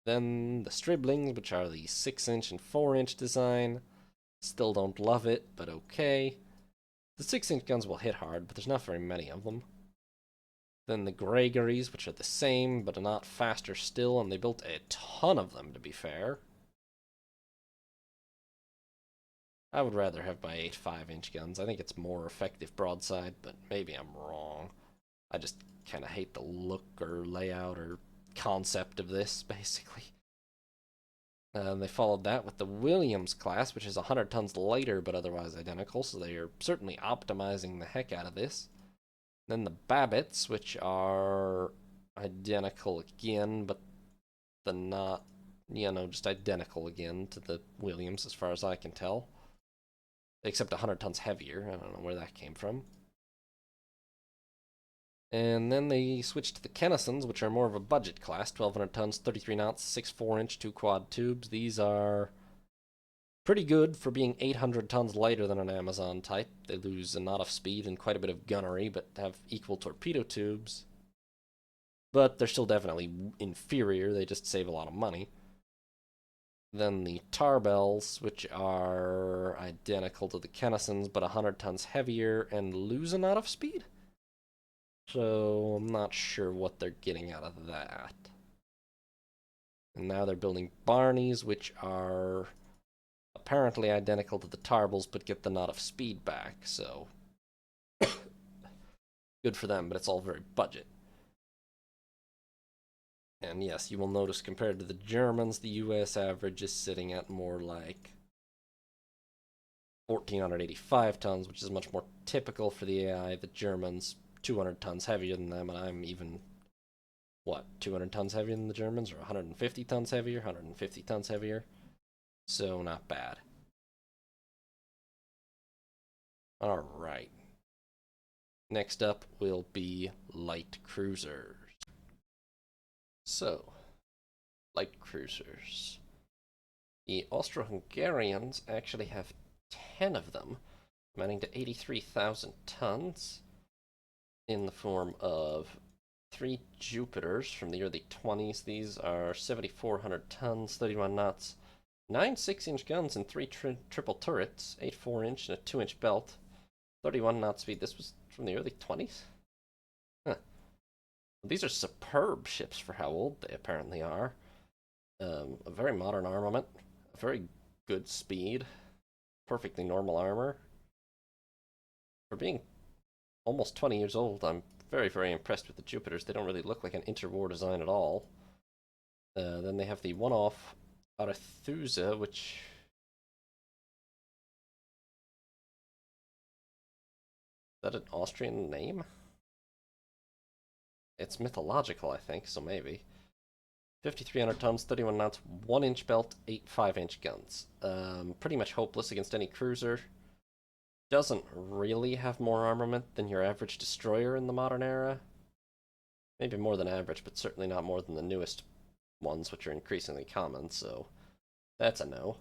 Then the Striblings, which are the 6-inch and 4-inch design. Still don't love it, but okay. The 6-inch guns will hit hard, but there's not very many of them. Then the Gregories, which are the same, but are not faster still, and they built a ton of them, to be fair. I would rather have my 8 5-inch guns. I think it's more effective broadside, but maybe I'm wrong. I just kind of hate the look or layout or concept of this, basically. They followed that with the Williams class, which is 100 tons lighter but otherwise identical, so they are certainly optimizing the heck out of this. Then the Babbitts, which are identical again, but the not, just identical again to the Williams as far as I can tell. Except 100 tons heavier. I don't know where that came from. And then they switched to the Kennisons, which are more of a budget class. 1,200 tons, 33 knots, 6 4-inch, 2 quad tubes. These are pretty good for being 800 tons lighter than an Amazon type. They lose a knot of speed and quite a bit of gunnery, but have equal torpedo tubes. But they're still definitely inferior. They just save a lot of money. Then the Tarbells, which are identical to the Kennisons, but 100 tons heavier and lose a knot of speed? So I'm not sure what they're getting out of that. And now they're building Barneys, which are apparently identical to the Tarbles, but get the knot of speed back, so good for them, but it's all very budget. And yes, you will notice compared to the Germans, the US average is sitting at more like 1,485 tons, which is much more typical for the AI. The Germans, 200 tons heavier than them, and I'm even, what, 200 tons heavier than the Germans, or 150 tons heavier, 150 tons heavier. So, not bad. Alright. Next up will be light cruisers. So, light cruisers. The Austro-Hungarians actually have 10 of them, amounting to 83,000 tons, in the form of 3 Jupiters from the early 20s. These are 7,400 tons, 31 knots, 9 6-inch guns and 3 triple turrets, 8 4-inch and a 2-inch belt, 31 knot speed. This was from the early 20s? Huh. These are superb ships for how old they apparently are. A very modern armament, a very good speed, perfectly normal armor. For being almost 20 years old, I'm very, very impressed with the Jupiters. They don't really look like an interwar design at all. Then they have the one-off Arethusa, which... Is that an Austrian name? It's mythological, I think, so maybe. 5,300 tons, 31 knots, 1-inch belt, 8 5-inch guns. Pretty much hopeless against any cruiser. Doesn't really have more armament than your average destroyer in the modern era. Maybe more than average, but certainly not more than the newest ones, which are increasingly common, so that's a no.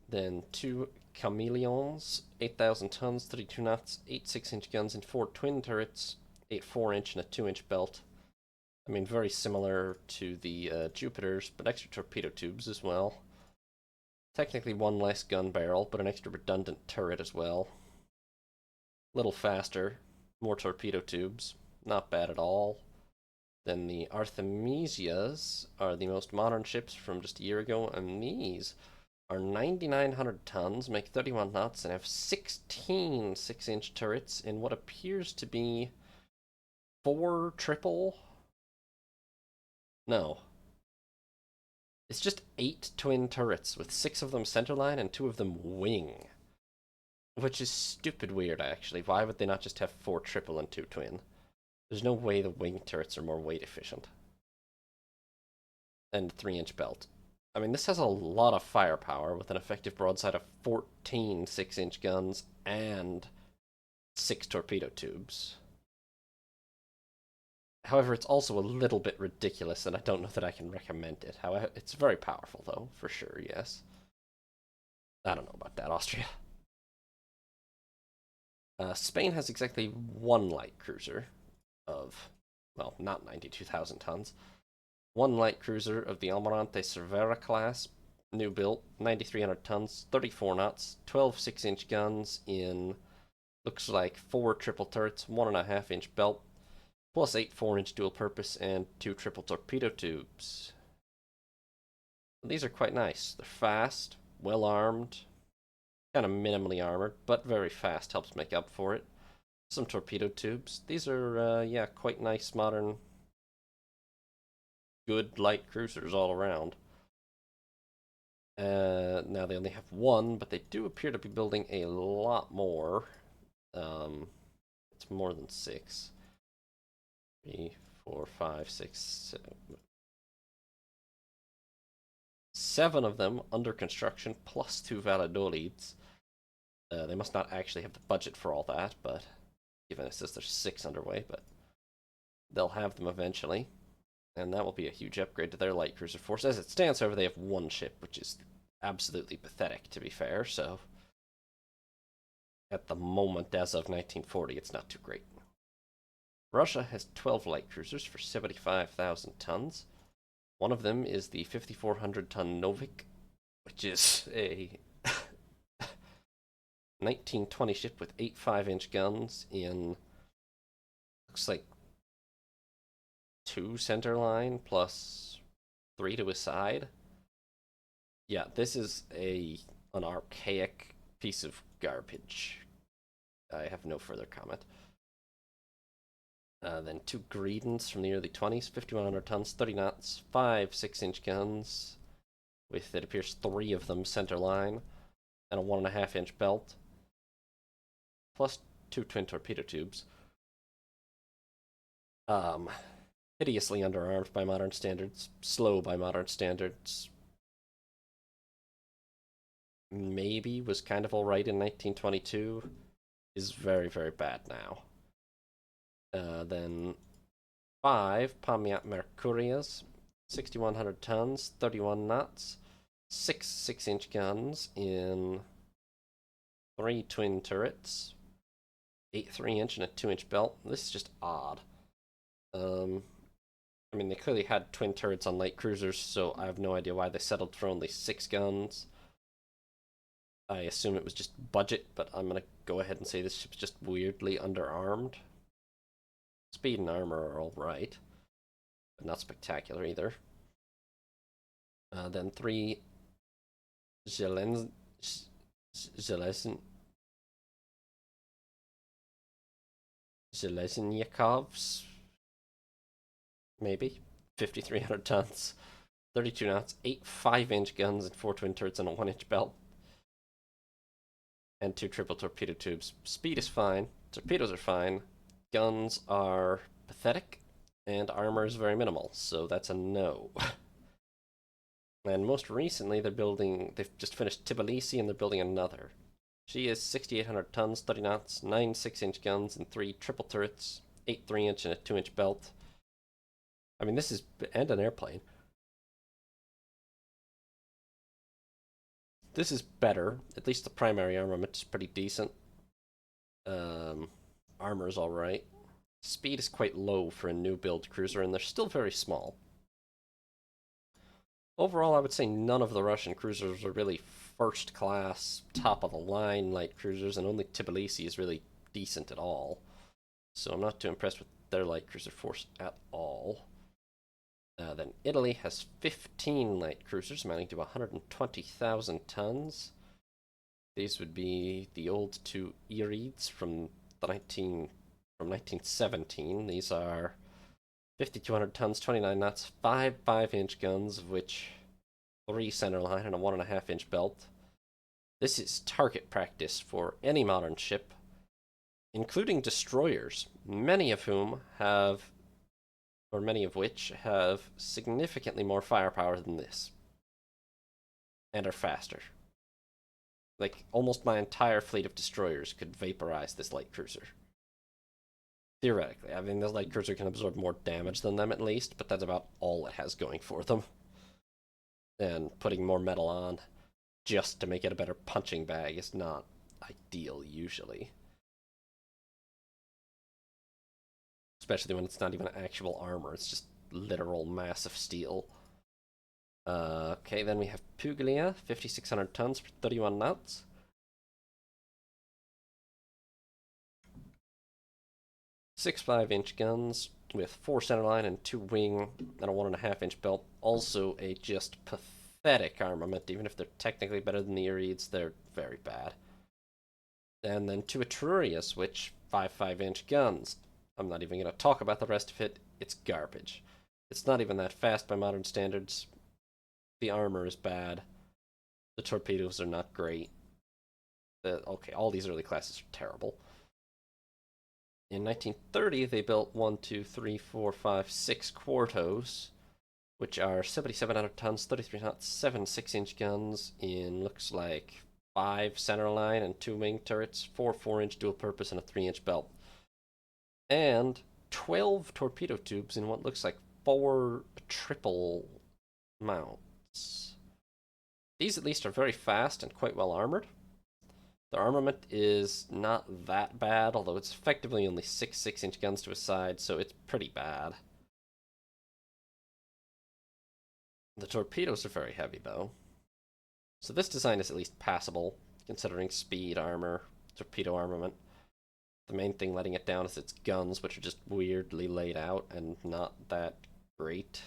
Then 2 Chameleons, 8,000 tons, 32 knots, 8 6-inch guns, and 4 twin turrets, 8 4-inch and a 2-inch belt. I mean, very similar to the Jupiters, but extra torpedo tubes as well. Technically 1 less gun barrel, but an extra redundant turret as well. Little faster, more torpedo tubes, not bad at all. Then the Artemisias are the most modern ships from just a year ago, and these are 9,900 tons, make 31 knots, and have 16 6-inch turrets in what appears to be 4 triple. No. It's just 8 twin turrets, with 6 of them centerline and 2 of them wing. Which is stupid weird, actually. Why would they not just have 4 triple and 2 twin? There's no way the wing turrets are more weight efficient. And 3-inch belt. I mean, this has a lot of firepower with an effective broadside of 14 6-inch guns and 6 torpedo tubes. However, it's also a little bit ridiculous, and I don't know that I can recommend it. However, it's very powerful, though, for sure, yes. I don't know about that, Austria. Spain has exactly 1 light cruiser of, well, not 92,000 tons. 1 light cruiser of the Almirante Cervera class, new built, 9,300 tons, 34 knots, 12 6-inch guns in, looks like 4 triple turrets, 1.5-inch belt, plus 8 4-inch dual purpose, and 2 triple torpedo tubes. These are quite nice. They're fast, well armed, kind of minimally armored, but very fast, helps make up for it. Some torpedo tubes. These are, yeah, quite nice, modern, good light cruisers all around. Now they only have 1, but they do appear to be building a lot more. It's more than 6. 3, 4, 5, 6, 7. 7 of them under construction, plus 2 Valladolids. They must not actually have the budget for all that, but given it says there's 6 underway, but they'll have them eventually. And that will be a huge upgrade to their light cruiser force. As it stands, however, they have 1 ship, which is absolutely pathetic, to be fair, so at the moment, as of 1940, it's not too great. Russia has 12 light cruisers for 75,000 tons. One of them is the 5,400-ton Novik, which is a 1920 ship with 8 5-inch guns in, looks like 2 center line plus 3 to his side. Yeah, this is an archaic piece of garbage. I have no further comment. Then 2 Greedents from the early 20s, 5,100 tons, 30 knots, 5 6-inch guns, with, it appears, 3 of them center line, and a 1.5-inch belt, plus 2 twin torpedo tubes. Hideously underarmed by modern standards, slow by modern standards. Maybe was kind of alright in 1922, is very, very bad now. Then 5 Pomiat Mercurias, 6,100 tons, 31 knots, 6 6-inch guns in 3 twin turrets, 8 3-inch and a 2-inch belt. This is just odd. I mean, they clearly had twin turrets on light cruisers, so I have no idea why they settled for only 6 guns. I assume it was just budget, but I'm going to go ahead and say this ship's just weirdly underarmed. Speed and armor are alright, but not spectacular either. Then 3 Zhelezniakovs, maybe, 5,300 tons, 32 knots, 8 5-inch guns and 4 twin turrets and a 1-inch belt, and 2 triple torpedo tubes. Speed is fine, torpedoes are fine, guns are pathetic, and armor is very minimal, so that's a no. And most recently, they've just finished Tbilisi, and they're building another. She is 6,800 tons, 30 knots, 9 6-inch guns, and 3 triple turrets, 8 3-inch and a 2-inch belt. I mean, this is, and an airplane. This is better. At least the primary armament is pretty decent. Armor's alright. Speed is quite low for a new build cruiser, and they're still very small. Overall, I would say none of the Russian cruisers are really first-class, top-of-the-line light cruisers, and only Tbilisi is really decent at all. So I'm not too impressed with their light cruiser force at all. Then Italy has 15 light cruisers, amounting to 120,000 tons. These would be the old 2 Irids from 1917. These are 5,200 tons, 29 knots, 5 5-inch guns, of which 3 centerline and a 1.5-inch belt. This is target practice for any modern ship, including destroyers, many of which have significantly more firepower than this, and are faster. Like, almost my entire fleet of destroyers could vaporize this light cruiser. Theoretically. I mean, this light cruiser can absorb more damage than them at least, but that's about all it has going for them. And putting more metal on just to make it a better punching bag is not ideal, usually. Especially when it's not even actual armor, it's just literal massive steel. Okay, then we have Puglia, 5,600 tons for 31 knots. Six 5-inch guns with 4 centerline and 2 wing and a 1.5-inch belt. Also a just pathetic armament. Even if they're technically better than the Irids, they're very bad. And then 2 Etrurias, which 5 5-inch guns. I'm not even going to talk about the rest of it. It's garbage. It's not even that fast by modern standards. The armor is bad. The torpedoes are not great. Okay, all these early classes are terrible. In 1930, they built 6 Quartos, which are 7,700 tons, 33 knots, 7 6-inch guns in, looks like, 5 centerline and 2 wing turrets, 4 4-inch dual purpose, and a 3-inch belt. And 12 torpedo tubes in what looks like 4 triple mounts. These at least are very fast and quite well armored. The armament is not that bad, although it's effectively only 6 6-inch guns to a side, so it's pretty bad. The torpedoes are very heavy, though. So this design is at least passable, considering speed, armor, torpedo armament. The main thing letting it down is its guns, which are just weirdly laid out and not that great.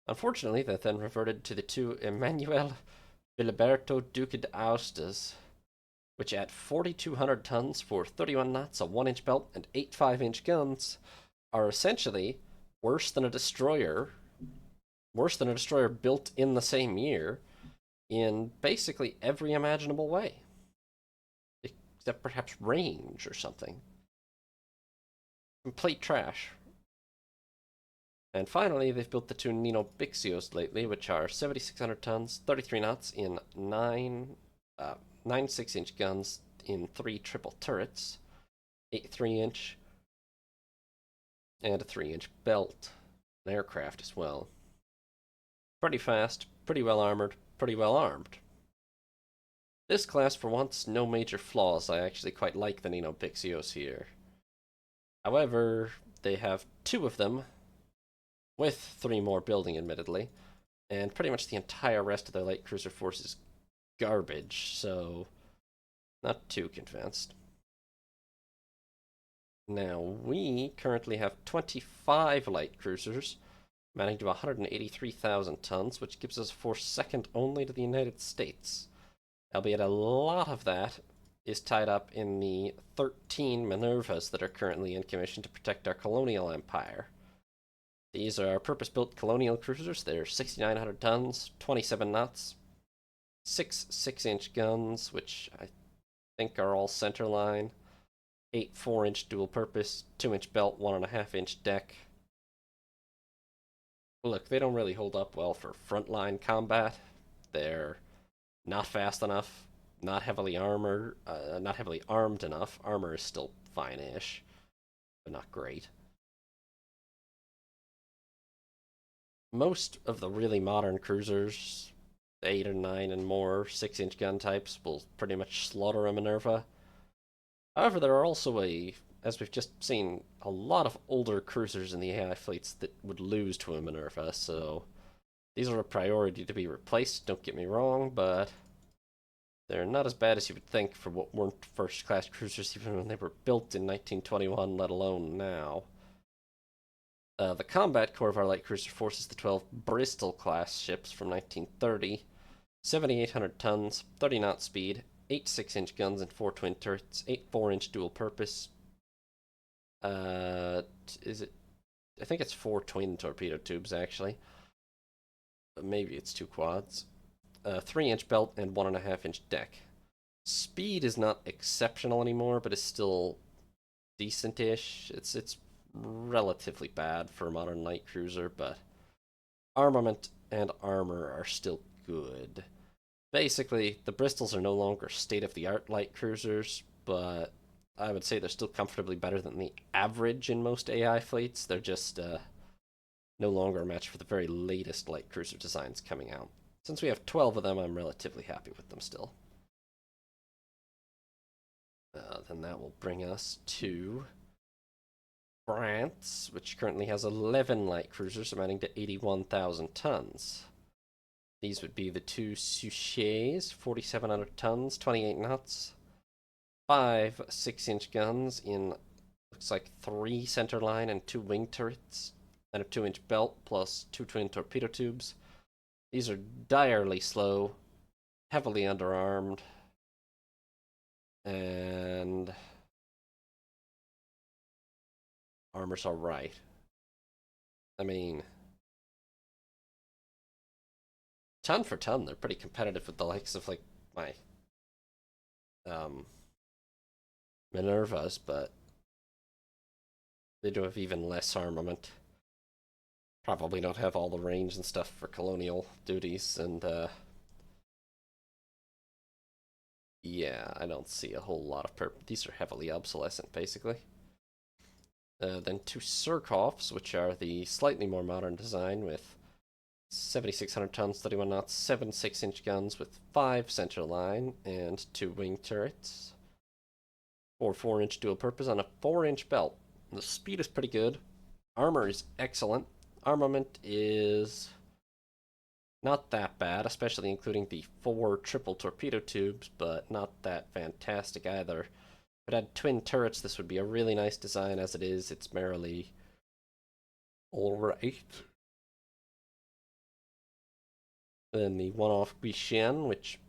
Unfortunately, they then reverted to the two Emmanuel Filiberto Duque de Austas, which at 4,200 tons for 31 knots, a 1-inch belt, and 8 5-inch guns, are essentially worse than a destroyer built in the same year in basically every imaginable way. Except perhaps range or something. Complete trash. And finally, they've built the two Nino Bixios lately, which are 7,600 tons, 33 knots in 9 6-inch guns in 3 triple turrets, 8 3-inch, and a 3-inch belt. An aircraft as well. Pretty fast, pretty well armored, pretty well armed. This class, for once, no major flaws. I actually quite like the Nino Bixios here. However, they have 2 of them, with 3 more building, admittedly, and pretty much the entire rest of their light cruiser force is garbage, so not too convinced. Now, we currently have 25 light cruisers, amounting to 183,000 tons, which gives us a force second only to the United States. Albeit a lot of that is tied up in the 13 Minervas that are currently in commission to protect our colonial empire. These are purpose-built colonial cruisers. They're 6,900 tons, 27 knots, 6 6-inch guns, which I think are all centerline, 8 4-inch dual-purpose, 2-inch belt, 1.5-inch deck. Look, they don't really hold up well for frontline combat. They're not fast enough, not heavily armored, not heavily armed enough. Armor is still fine-ish, but not great. Most of the really modern cruisers, 8 or 9 and more 6-inch gun types, will pretty much slaughter a Minerva. However, there are also as we've just seen, a lot of older cruisers in the AI fleets that would lose to a Minerva, so these are a priority to be replaced, don't get me wrong, but they're not as bad as you would think for what weren't first-class cruisers even when they were built in 1921, let alone now. The combat core of our light cruiser force is the 12 Bristol-class ships from 1930, 7,800 tons, 30 knot speed, 8 6-inch guns and 4 twin turrets, 8 4-inch dual-purpose. Is it? I think it's 4 twin torpedo tubes, actually. But maybe it's 2 quads. 3-inch belt and 1.5-inch deck. Speed is not exceptional anymore, but is still decent-ish. It's relatively bad for a modern light cruiser, but armament and armor are still good. Basically, the Bristols are no longer state-of-the-art light cruisers, but I would say they're still comfortably better than the average in most AI fleets. They're just no longer a match for the very latest light cruiser designs coming out. Since we have 12 of them, I'm relatively happy with them still. Then that will bring us to France, which currently has 11 light cruisers amounting to 81,000 tons. These would be the 2 Suchets, 4,700 tons, 28 knots, 5 6-inch guns in, looks like 3 centerline and 2 wing turrets, and a 2-inch belt plus 2 twin torpedo tubes. These are direly slow, heavily underarmed, and armor's alright. I mean, ton for ton, they're pretty competitive with the likes of, like, my Minervas, but they do have even less armament. Probably don't have all the range and stuff for colonial duties, and yeah, I don't see a whole lot of these are heavily obsolescent, basically. Then 2 Surkovs, which are the slightly more modern design with 7,600 tons, 31 knots, 7 6-inch guns with 5 centerline and 2 wing turrets. 4 4-inch dual purpose on a 4-inch belt. The speed is pretty good. Armor is excellent. Armament is not that bad, especially including the 4 triple torpedo tubes, but not that fantastic either, it had twin turrets, this would be a really nice design. As it is, it's merely alright. Then the one-off Guishan, which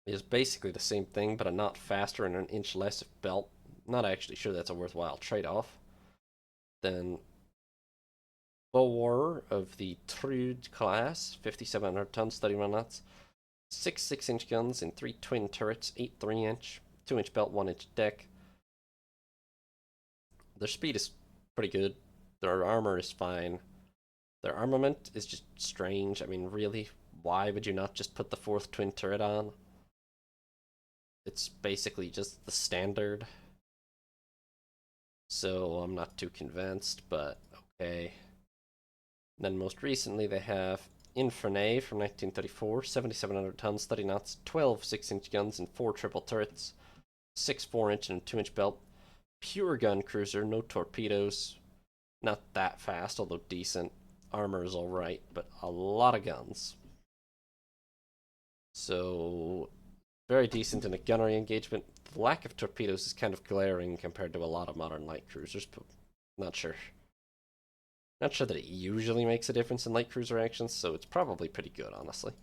is basically the same thing, but a knot faster and an inch less of belt. Not actually sure that's a worthwhile trade-off. Then Bulwark of the Trude class, 5,700 tons, 31 knots. 6 6-inch guns and 3 twin turrets, 8 3-inch, 2-inch belt, 1-inch deck. Their speed is pretty good. Their armor is fine. Their armament is just strange. I mean, really, why would you not just put the 4th twin turret on? It's basically just the standard. So I'm not too convinced, but okay. Then most recently they have Infernay from 1934, 7,700 tons, 30 knots, 12 6-inch guns and 4 triple turrets, 6 4-inch and 2-inch belt. Pure gun cruiser, no torpedoes. Not that fast, although decent. Armor is alright, but a lot of guns. So, very decent in a gunnery engagement. The lack of torpedoes is kind of glaring compared to a lot of modern light cruisers, but not sure. Not sure that it usually makes a difference in light cruiser actions, so it's probably pretty good, honestly.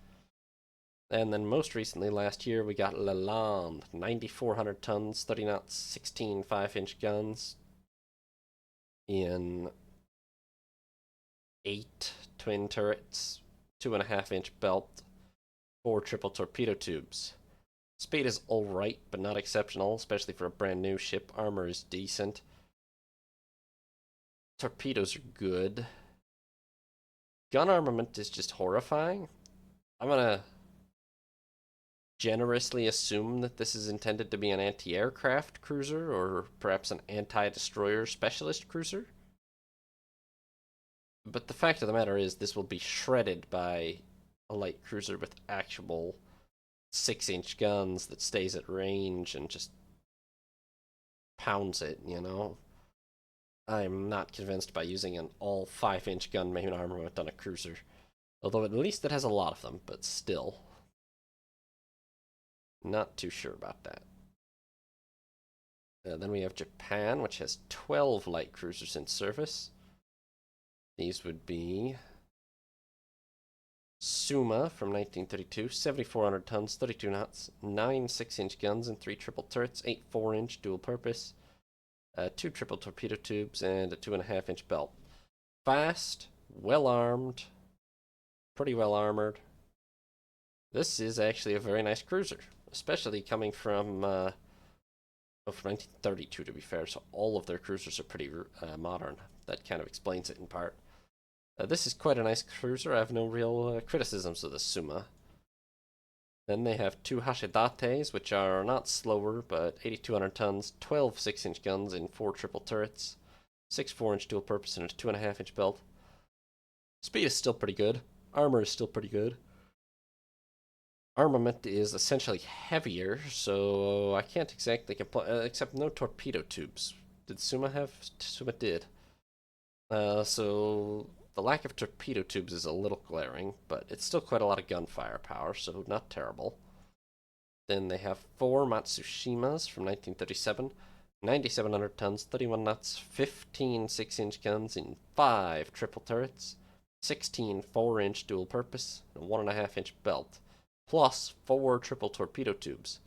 And then most recently, last year, we got Lalande, 9,400 tons, 30 knots, 16 5-inch guns in 8 twin turrets, 2.5-inch belt, 4 triple torpedo tubes. Speed is alright, but not exceptional, especially for a brand new ship. Armor is decent. Torpedoes are good. Gun armament is just horrifying. I'm gonna generously assume that this is intended to be an anti-aircraft cruiser or perhaps an anti-destroyer specialist cruiser. But the fact of the matter is this will be shredded by a light cruiser with actual 6-inch guns that stays at range and just pounds it, you know? I'm not convinced by using an all 5-inch gun main armament on a cruiser. Although at least it has a lot of them, but still. Not too sure about that. Then we have Japan, which has 12 light cruisers in service. These would be Suma from 1932, 7,400 tons, 32 knots, 9 6-inch guns and 3 triple turrets, 8 4-inch dual purpose, 2 triple torpedo tubes, and a 2.5-inch belt. Fast, well armed, pretty well armored. This is actually a very nice cruiser, especially coming from 1932 to be fair, so all of their cruisers are pretty modern. That kind of explains it in part. This is quite a nice cruiser. I have no real criticisms of the Suma. Then they have 2 Hashidates, which are not slower, but 8,200 tons, 12 6-inch guns and 4 triple turrets, 6 4-inch dual purpose, and a 2.5-inch belt. Speed is still pretty good. Armor is still pretty good. Armament is essentially heavier, so I can't exactly complain, except no torpedo tubes. Did Suma have? Suma did. So the lack of torpedo tubes is a little glaring, but it's still quite a lot of gunfire power, so not terrible. Then they have 4 Matsushimas from 1937, 9,700 tons, 31 knots, 15 6-inch guns and 5 triple turrets, 16 4-inch dual purpose, and a 1.5-inch belt, plus 4 triple torpedo tubes.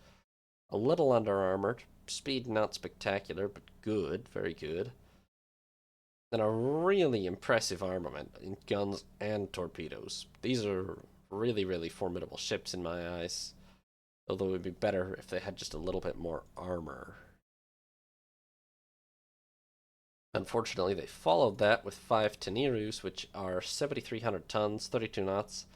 A little under-armored, speed not spectacular, but good, very good. And a really impressive armament in guns and torpedoes. These are really, really formidable ships in my eyes. Although it would be better if they had just a little bit more armor. Unfortunately, they followed that with 5 Tenirus, which are 7,300 tons, 32 knots,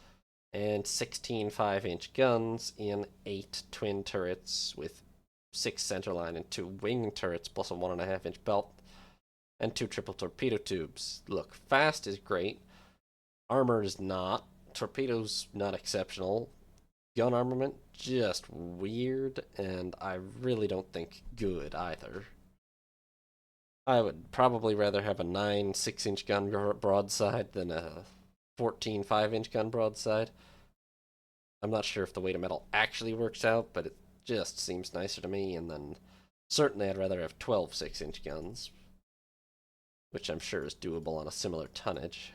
and 16 5-inch guns in 8 twin turrets with 6 centerline and 2 wing turrets plus a 1.5-inch belt and 2 triple torpedo tubes. Look, fast is great. Armor is not. Torpedoes not exceptional. Gun armament just weird, and I really don't think good either. I would probably rather have a 9 6-inch gun broadside than a 14 5-inch gun broadside. I'm not sure if the weight of metal actually works out, but it just seems nicer to me. And then Certainly, I'd rather have 12 6-inch guns, which I'm sure is doable on a similar tonnage.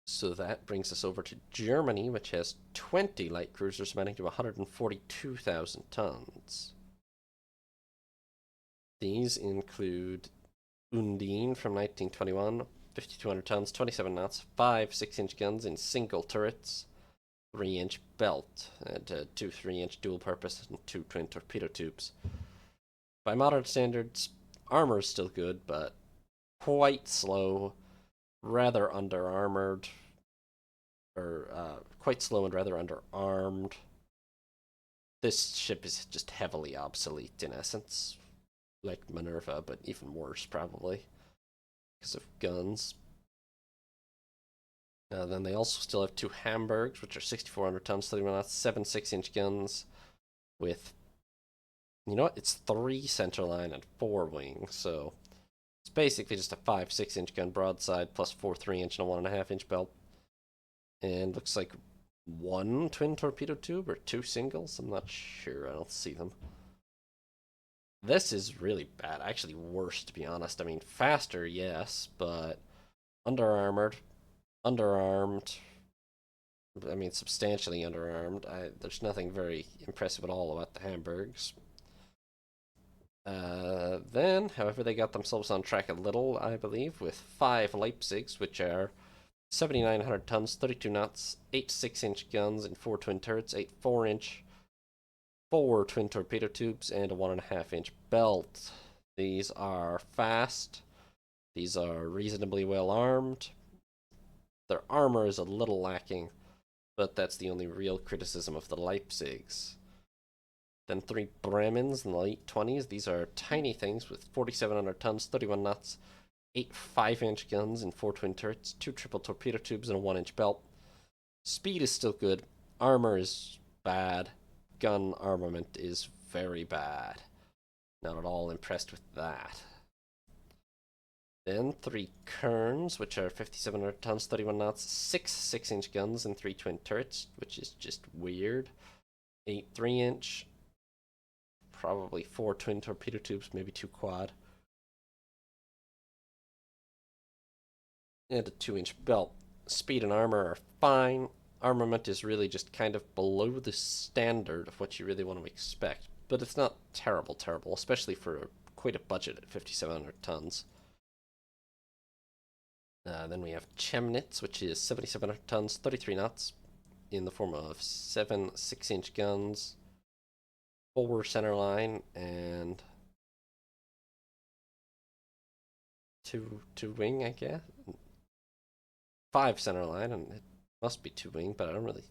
So that brings us over to Germany, which has 20 light cruisers amounting to 142,000 tons. These include Undine from 1921, 5,200 tons, 27 knots, 5 6-inch guns in single turrets, 3-inch belt, and 2 3-inch dual purpose, and 2 twin torpedo tubes. By modern standards, armor is still good, but quite slow, rather under armored, or quite slow and rather underarmed. This ship is just heavily obsolete in essence, like Minerva, but even worse probably because of guns. Then they also still have 2 Hamburgs, which are 6,400 tons, 31 knots, 7 6-inch guns with, you know what, it's 3 centerline and 4 wings, so it's basically just a 5 6-inch gun broadside plus 4 3-inch and a 1.5-inch belt. And looks like 1 twin torpedo tube or 2 singles. I'm not sure. I don't see them. This is really bad. Actually, worse, to be honest. I mean, faster, yes, but under-armored, underarmed. I mean, substantially underarmed. There's nothing very impressive at all about the Hamburgs. Then, however, they got themselves on track a little, I believe, with 5 Leipzigs, which are 7,900 tons, 32 knots, 8 6-inch guns and 4 twin turrets, 8 4-inch, 4 twin torpedo tubes, and a 1.5-inch belt. These are fast. These are reasonably well armed. Their armor is a little lacking, but that's the only real criticism of the Leipzigs. Then 3 Bremens in the late 20s. These are tiny things with 4,700 tons, 31 knots, 8 5-inch guns and 4 twin turrets, 2 triple torpedo tubes, and a 1-inch belt. Speed is still good. Armor is bad. Gun armament is very bad. Not at all impressed with that. Then 3 Kerns, which are 5,700 tons, 31 knots, 6 6-inch guns and 3 twin turrets, which is just weird. 8 3-inch, probably 4 twin torpedo tubes, maybe 2 quad. And a 2-inch belt. Speed and armor are fine. Armament is really just kind of below the standard of what you really want to expect, but it's not terrible, especially for quite a budget at 5,700 tons. Then we have Chemnitz, which is 7,700 tons, 33 knots, in the form of 7 6-inch guns, 4 centerline, and 2 wing, I guess. 5 centerline, and it must be 2 wing, but I don't really.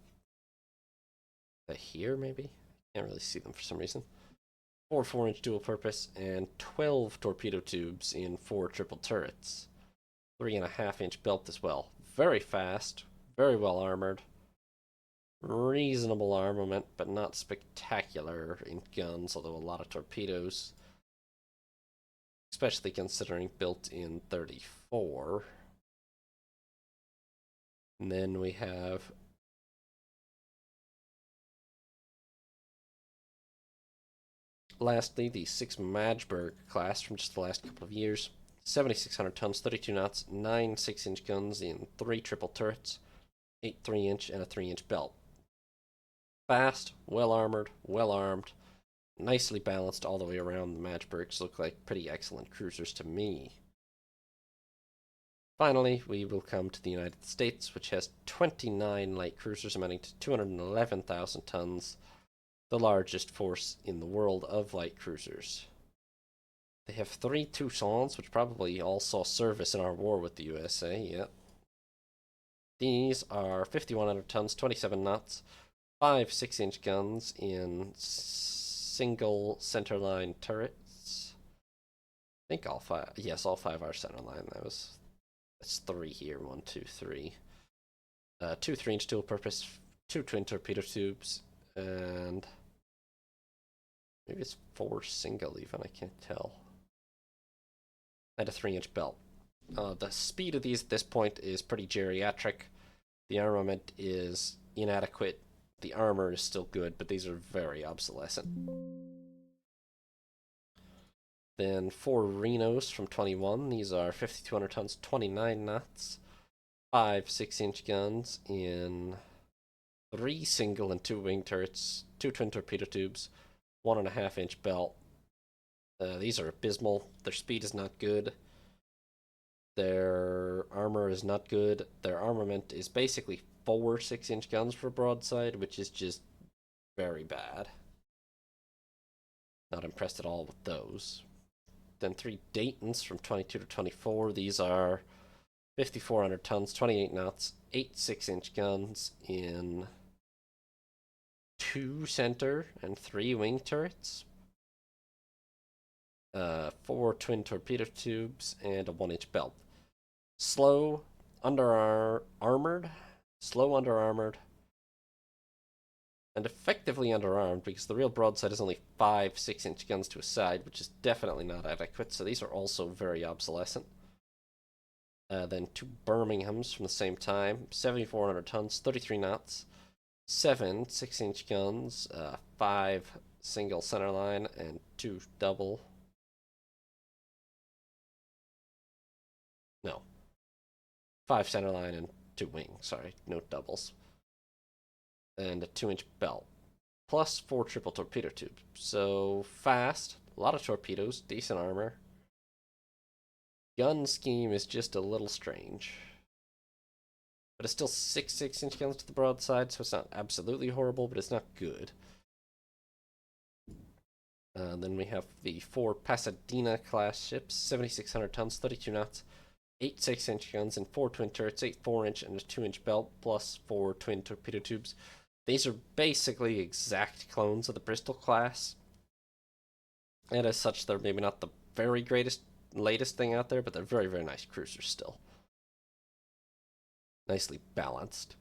Here, maybe? Can't really see them for some reason. 4 4-inch dual purpose, and 12 torpedo tubes in 4 triple turrets. 3.5-inch belt as well. Very fast, very well armored. Reasonable armament, but not spectacular in guns, although a lot of torpedoes. Especially considering built in 34. And then we have lastly the 6 Magdeburg class from just the last couple of years. 7,600 tons, 32 knots, 9 6-inch guns in 3 triple turrets, 8 3-inch, and a 3-inch belt. Fast, well armored, well armed, nicely balanced all the way around. The Magdeburgs look like pretty excellent cruisers to me. Finally, we will come to the United States, which has 29 light cruisers amounting to 211,000 tons, the largest force in the world of light cruisers. They have 3 Toussaints, which probably all saw service in our war with the USA, yep. These are 5,100 tons, 27 knots, 5 6-inch guns in single centerline turrets. I think all 5, yes, all 5 are centerline. That's 3 here, 1, 2, 3. 2 3-inch dual purpose, 2 twin torpedo tubes, and maybe it's 4 single even, I can't tell. And a 3-inch belt. The speed of these at this point is pretty geriatric. The armament is inadequate. The armor is still good, but these are very obsolescent. Then 4 Rhinos from 21. These are 5,200 tons, 29 knots. 5 6-inch guns in 3 single and 2 wing turrets, 2 twin torpedo tubes, 1.5-inch belt. These are abysmal. Their speed is not good. Their armor is not good. Their armament is basically 4 6-inch guns for broadside, which is just very bad. Not impressed at all with those. Then 3 Daytons from 22 to 24. These are 5,400 tons, 28 knots, 8 6-inch guns in 2 center and 3 wing turrets. 4 twin torpedo tubes and a 1-inch belt. Slow, armored, and effectively underarmed because the real broadside is only 5 6-inch guns to a side, which is definitely not adequate, so these are also very obsolescent. Then 2 Birminghams from the same time, 7,400 tons, 33 knots, 7 6-inch guns, 5 single centerline, and 2 double. No. 5 centerline and 2 wing, sorry, no doubles. And a 2-inch belt. Plus 4 triple torpedo tubes. So fast, a lot of torpedoes, decent armor. Gun scheme is just a little strange. But it's still 6 6-inch guns to the broadside, so it's not absolutely horrible, but it's not good. Then we have the 4 Pasadena class ships, 7,600 tons, 32 knots, 8 6-inch guns and 4 twin turrets, 8 4-inch and a 2-inch belt, plus 4 twin torpedo tubes. These are basically exact clones of the Bristol class. And as such, they're maybe not the very latest thing out there, but they're very, very nice cruisers still. Nicely balanced.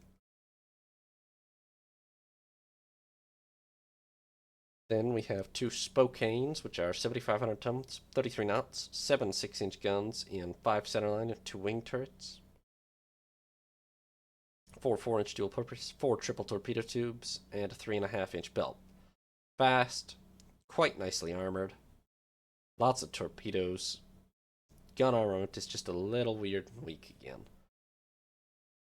Then we have 2 Spokanes, which are 7,500 tons, 33 knots, 7 6-inch guns in 5 centerline and 2 wing turrets. 4 4-inch dual purpose, 4 triple torpedo tubes, and a 3.5-inch belt. Fast, quite nicely armored, lots of torpedoes. Gun armament is just a little weird and weak again.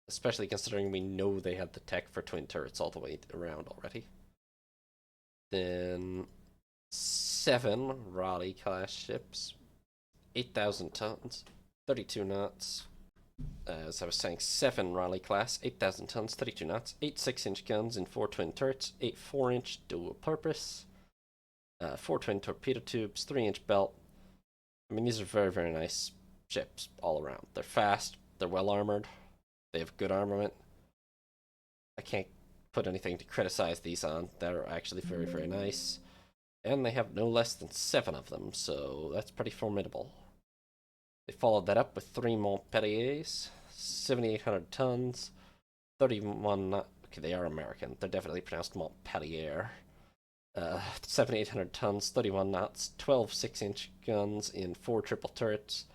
Especially considering we know they had the tech for twin turrets all the way around already. Then 7 Raleigh class ships, 8,000 tons, 32 knots. As I was saying, 7 Raleigh class, 8,000 tons, 32 knots, 8 6-inch guns in 4 twin turrets, 8 4-inch dual purpose, 4 twin torpedo tubes, 3-inch belt. I mean, these are very, very nice ships all around. They're fast, they're well armored, they have good armament. I can't put anything to criticize these on. They're actually very, very nice. And they have no less than 7 of them, so that's pretty formidable. They followed that up with 3 Montpelliers, 7,800 tons, 31 okay, they are American. They're definitely pronounced Montpellier. 7,800 tons, 31 knots, 12 6-inch guns in 4 triple turrets,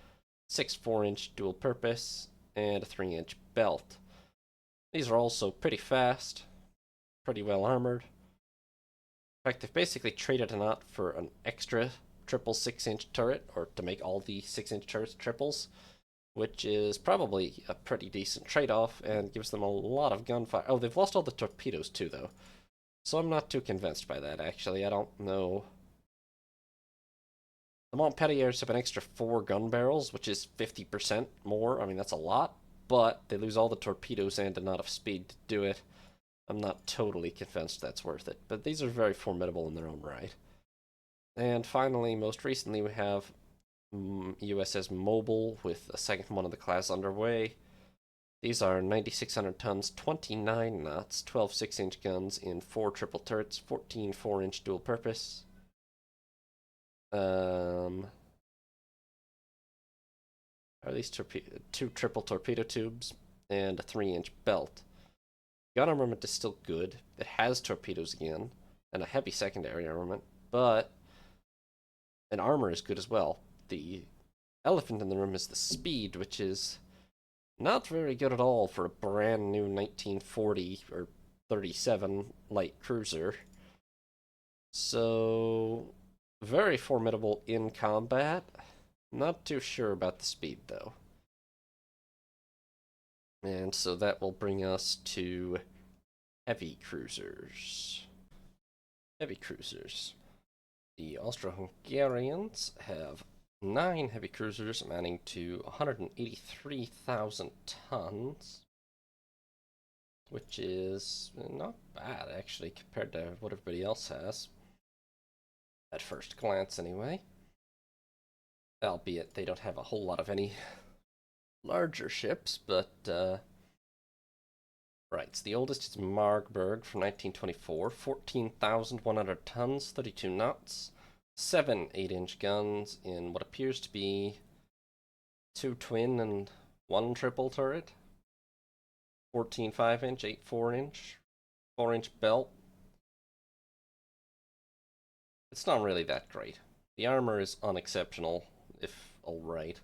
6 4-inch dual purpose, and a 3-inch belt. These are also pretty fast, pretty well armored. In fact, they've basically traded a knot for an extra triple 6-inch turret, or to make all the 6-inch turrets triples, which is probably a pretty decent trade-off and gives them a lot of gunfire. Oh, they've lost all the torpedoes too, though. So I'm not too convinced by that, actually. I don't know. The Montpelliers have an extra 4 gun barrels, which is 50% more. I mean, that's a lot, but they lose all the torpedoes and a knot of speed to do it. I'm not totally convinced that's worth it, but these are very formidable in their own right. And finally, most recently, we have USS Mobile with a second one of the class underway. These are 9,600 tons, 29 knots, 12 6-inch guns in 4 triple turrets, 14 4-inch dual purpose. Are these 2 triple torpedo tubes and a 3-inch belt. Gun armament is still good. It has torpedoes again and a heavy secondary armament, but an armor is good as well. The elephant in the room is the speed, which is Not very good at all for a brand new 1940 or 37 light cruiser. So, very formidable in combat. Not too sure about the speed, though. And so that will bring us to heavy cruisers. Heavy cruisers. The Austro-Hungarians have 9 heavy cruisers amounting to 183,000 tons, which is not bad, actually, compared to what everybody else has. At first glance, anyway. Albeit they don't have a whole lot of any larger ships, but, right, so the oldest is Marburg from 1924, 14,100 tons, 32 knots, 7 8-inch guns in what appears to be 2 twin and 1 triple turret, 14 5-inch, 8 4-inch, 4-inch belt. It's not really that great. The armor is unexceptional, if alright.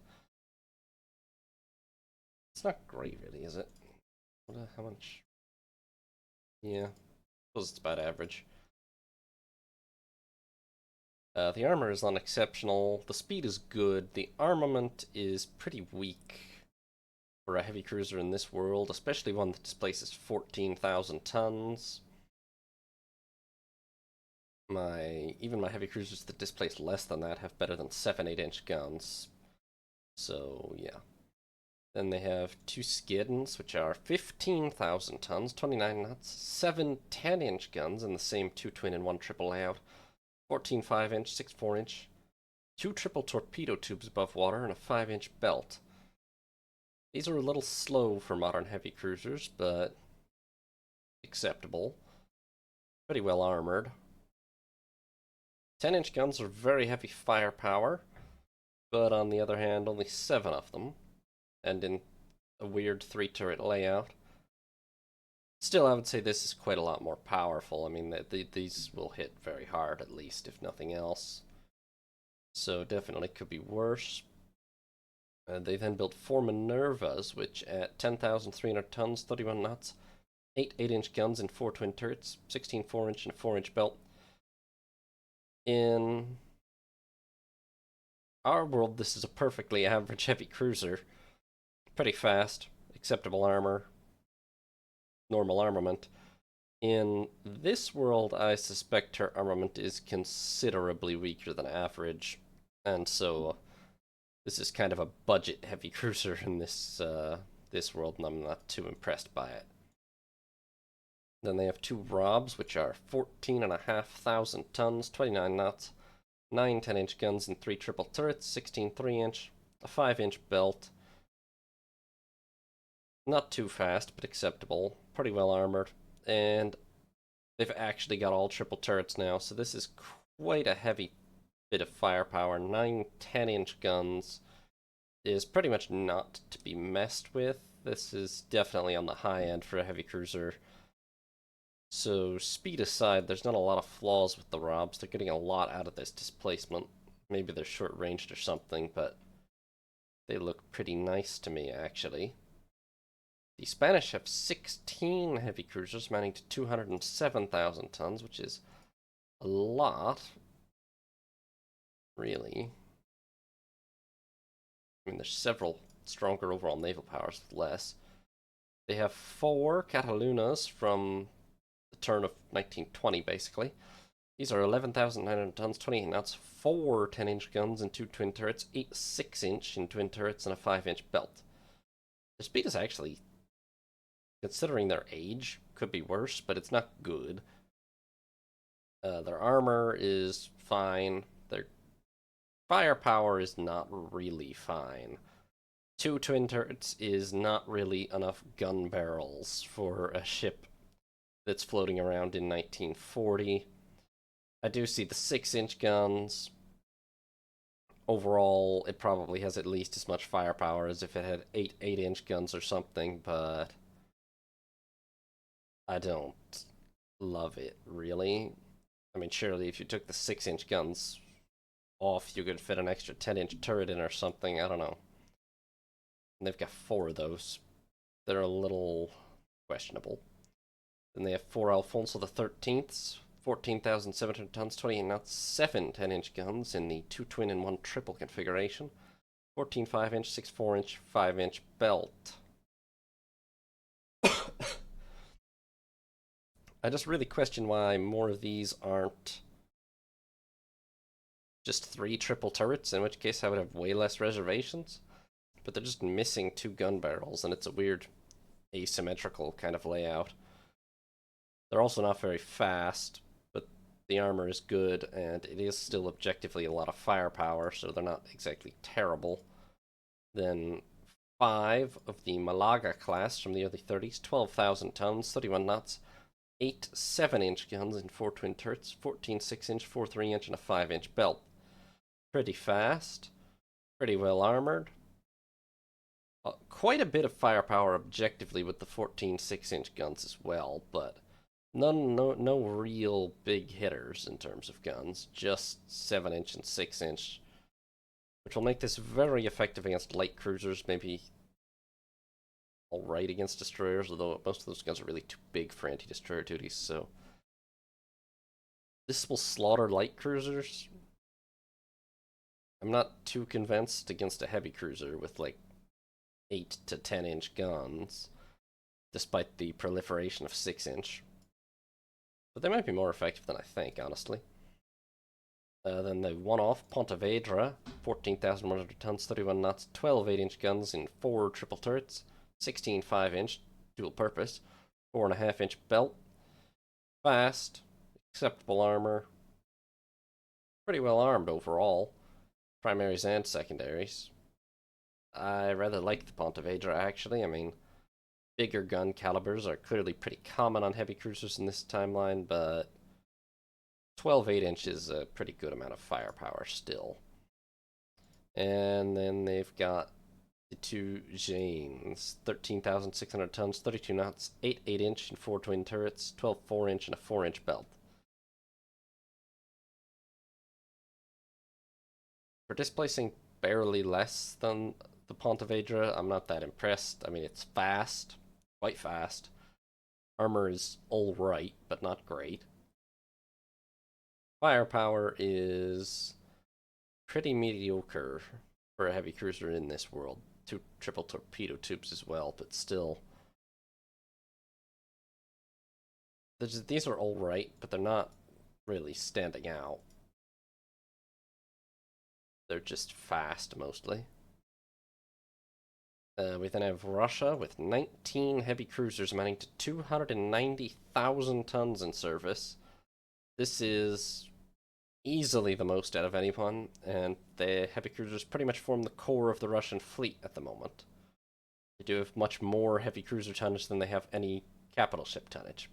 It's not great, really, is it? How much? Yeah, I suppose it's about average. The armor is unexceptional. The speed is good. The armament is pretty weak for a heavy cruiser in this world, especially one that displaces 14,000 tons. Even my heavy cruisers that displace less than that have better than 7 8-inch guns. So, yeah. Then they have 2 Skiddens, which are 15,000 tons, 29 knots, 7 10-inch guns in the same 2 twin and 1 triple layout, 14 5-inch, 6 4-inch, 2 triple torpedo tubes above water, and a 5-inch belt. These are a little slow for modern heavy cruisers, but acceptable. Pretty well armored. 10-inch guns are very heavy firepower, but on the other hand, only 7 of them, and in a weird 3-turret layout. Still, I would say this is quite a lot more powerful. I mean, these will hit very hard, at least, if nothing else. So definitely could be worse. They then built 4 Minervas, which at 10,300 tons, 31 knots, 8 8-inch guns and 4 twin turrets, 16 4-inch and a 4-inch belt. In our world, this is a perfectly average heavy cruiser. Pretty fast, acceptable armor, normal armament. In this world, I suspect her armament is considerably weaker than average, and so this is kind of a budget heavy cruiser in this world, and I'm not too impressed by it. Then they have 2 Robs, which are 14,500 tons, 29 knots, 9 10-inch guns and 3 triple turrets, 16 3-inch, a 5-inch belt. Not too fast, but acceptable. Pretty well armored. And they've actually got all triple turrets now, so this is quite a heavy bit of firepower. 9 10-inch guns is pretty much not to be messed with. This is definitely on the high end for a heavy cruiser. So, speed aside, there's not a lot of flaws with the Robs. They're getting a lot out of this displacement. Maybe they're short-ranged or something, but they look pretty nice to me, actually. The Spanish have 16 heavy cruisers, amounting to 207,000 tons, which is a lot, really. I mean, there's several stronger overall naval powers with less. They have 4 Catalunas from the turn of 1920, basically. These are 11,900 tons, 28 knots, 4 10-inch guns and 2 twin turrets, 8 6-inch in twin turrets, and a 5-inch belt. Their speed is actually, considering their age, could be worse, but it's not good. Their armor is fine. Their firepower is not really fine. 2 twin turrets is not really enough gun barrels for a ship that's floating around in 1940. I do see the 6-inch guns. Overall, it probably has at least as much firepower as if it had 8 8-inch guns or something, but I don't love it, really. I mean, surely if you took the 6-inch guns off, you could fit an extra 10-inch turret in or something. I don't know. And they've got 4 of those. They're a little questionable. Then they have 4 Alfonso the 13ths, 14,700 tons, 28 knots, 7 10-inch guns in the 2 twin and 1 triple configuration. 14 5-inch, 6 4-inch, 5-inch belt. I just really question why more of these aren't just 3 triple turrets, in which case I would have way less reservations. But they're just missing 2 gun barrels, and it's a weird asymmetrical kind of layout. They're also not very fast, but the armor is good, and it is still objectively a lot of firepower, so they're not exactly terrible. Then 5 of the Malaga class from the early 30s, 12,000 tons, 31 knots, 8 7-inch guns in 4 twin turrets, 14 6-inch, 4 3-inch, and a 5-inch belt. Pretty fast, pretty well armored. Quite a bit of firepower objectively with the 14 6-inch guns as well, but no real big hitters in terms of guns, just 7-inch and 6-inch, which will make this very effective against light cruisers, maybe alright against destroyers, although most of those guns are really too big for anti-destroyer duties, so this will slaughter light cruisers. I'm not too convinced against a heavy cruiser with like 8 to 10-inch guns, despite the proliferation of 6-inch. But they might be more effective than I think, honestly. Then the one-off Pontevedra, 14,100 tons, 31 knots, 12 8-inch guns in 4 triple turrets, 16 5-inch, dual purpose, 4.5-inch belt, fast, acceptable armor, pretty well armed overall, primaries and secondaries. I rather like the Pontevedra, actually. I mean, bigger gun calibers are clearly pretty common on heavy cruisers in this timeline, but 12 8-inch is a pretty good amount of firepower still. And then they've got the 2 Janes, 13,600 tons, 32 knots, 8 8-inch and 4 twin turrets, 12 4-inch and a 4-inch belt. For displacing barely less than the Pontevedra, I'm not that impressed. I mean, it's fast, quite fast. Armor is alright, but not great. Firepower is pretty mediocre for a heavy cruiser in this world. 2 triple torpedo tubes as well, but still. These are alright, but they're not really standing out. They're just fast, mostly. We then have Russia with 19 heavy cruisers amounting to 290,000 tons in service. This is easily the most out of anyone, and the heavy cruisers pretty much form the core of the Russian fleet at the moment. They do have much more heavy cruiser tonnage than they have any capital ship tonnage.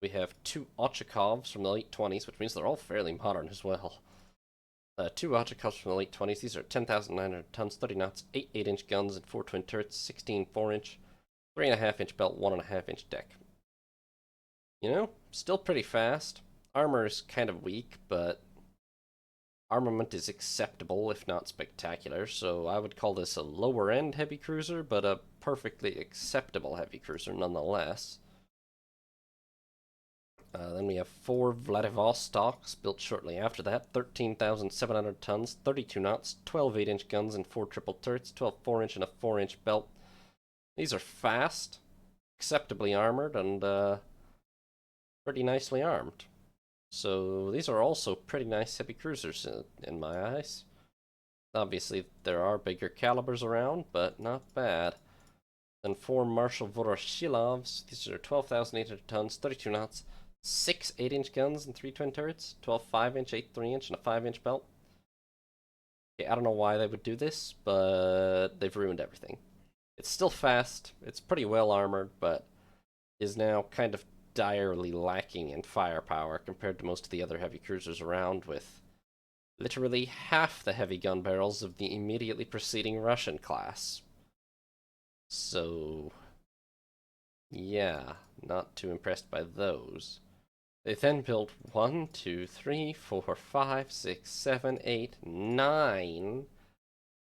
We have 2 Ochakovs from the late 20s, which means they're all fairly modern as well. 2 Ochakovs from the late 20s. These are 10,900 tons, 30 knots, 8 8-inch guns and 4 twin turrets, 16 4-inch, 3.5-inch belt, 1.5-inch deck. You know, still pretty fast. Armor is kind of weak, but armament is acceptable, if not spectacular, so I would call this a lower-end heavy cruiser, but a perfectly acceptable heavy cruiser nonetheless. Then we have 4 Vladivostoks, built shortly after that, 13,700 tons, 32 knots, 12 8-inch guns and 4 triple turrets, 12 4-inch and a 4-inch belt. These are fast, acceptably armored, and pretty nicely armed. So these are also pretty nice heavy cruisers in my eyes. Obviously, there are bigger calibers around, but not bad. Then 4 Marshal Voroshilovs. These are 12,800 tons, 32 knots, 6 8-inch guns and 3 twin turrets, 12 5-inch, 8 3-inch, and a 5-inch belt. Okay, I don't know why they would do this, but they've ruined everything. It's still fast, it's pretty well armored, but is now kind of direly lacking in firepower compared to most of the other heavy cruisers around, with literally half the heavy gun barrels of the immediately preceding Russian class. So, yeah, not too impressed by those. They then built 1, 2, 3, 4, 5, 6, 7, 8, 9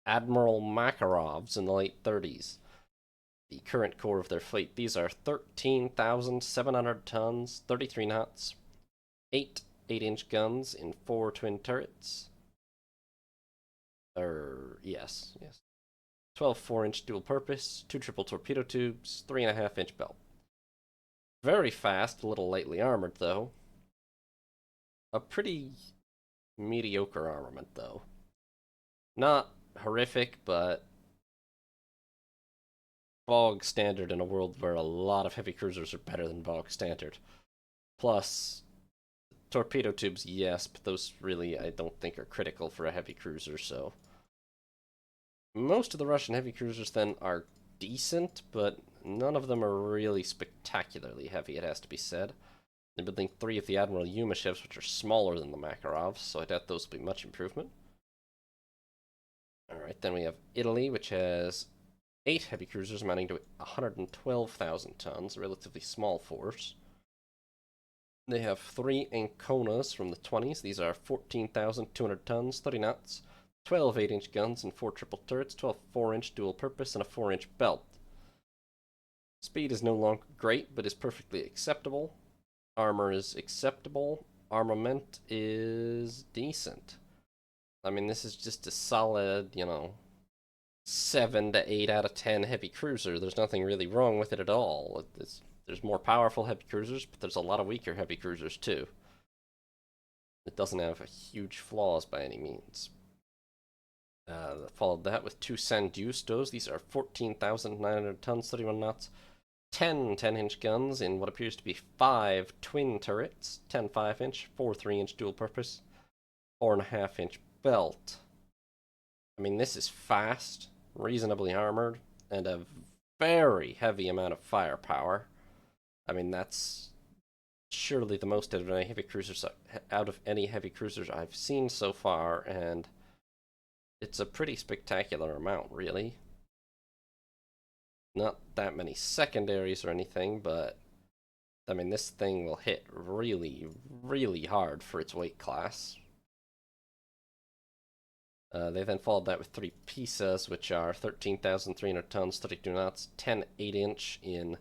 Admiral Makarovs in the late 30s. The current core of their fleet. These are 13,700 tons, 33 knots, 8 8-inch guns in 4 twin turrets. Yes. 12 4-inch dual purpose, 2 triple torpedo tubes, 3.5-inch belt. Very fast, a little lightly armored though. A pretty mediocre armament though. Not horrific, but bog standard in a world where a lot of heavy cruisers are better than bog standard. Plus, torpedo tubes, yes, but those really I don't think are critical for a heavy cruiser, so. Most of the Russian heavy cruisers then are decent, but none of them are really spectacularly heavy, it has to be said. They're building 3 of the Admiral Yuma ships, which are smaller than the Makarovs, so I doubt those will be much improvement. Alright, then we have Italy, which has 8 heavy cruisers amounting to 112,000 tons, a relatively small force. They have 3 Anconas from the 20s. These are 14,200 tons, 30 knots, 12 8-inch guns and 4 triple turrets, 12 4-inch dual purpose, and a 4-inch belt. Speed is no longer great, but is perfectly acceptable. Armor is acceptable. Armament is decent. I mean, this is just a solid, 7 to 8 out of 10 heavy cruiser. There's nothing really wrong with it at all. There's more powerful heavy cruisers, but there's a lot of weaker heavy cruisers too. It doesn't have huge flaws by any means. Followed that with 2 San Justos. These are 14,900 tons, 31 knots, 10 10-inch guns in what appears to be 5 twin turrets, 10 5-inch, 4 3-inch dual purpose, 4.5-inch belt. I mean, this is fast, reasonably armored, and a very heavy amount of firepower. I mean, that's surely the most out of any heavy cruisers I've seen so far, and it's a pretty spectacular amount, really. Not that many secondaries or anything, but I mean, this thing will hit really, really hard for its weight class. They then followed that with 3 Pisas, which are 13,300 tons, 32 knots, 10 8-inch in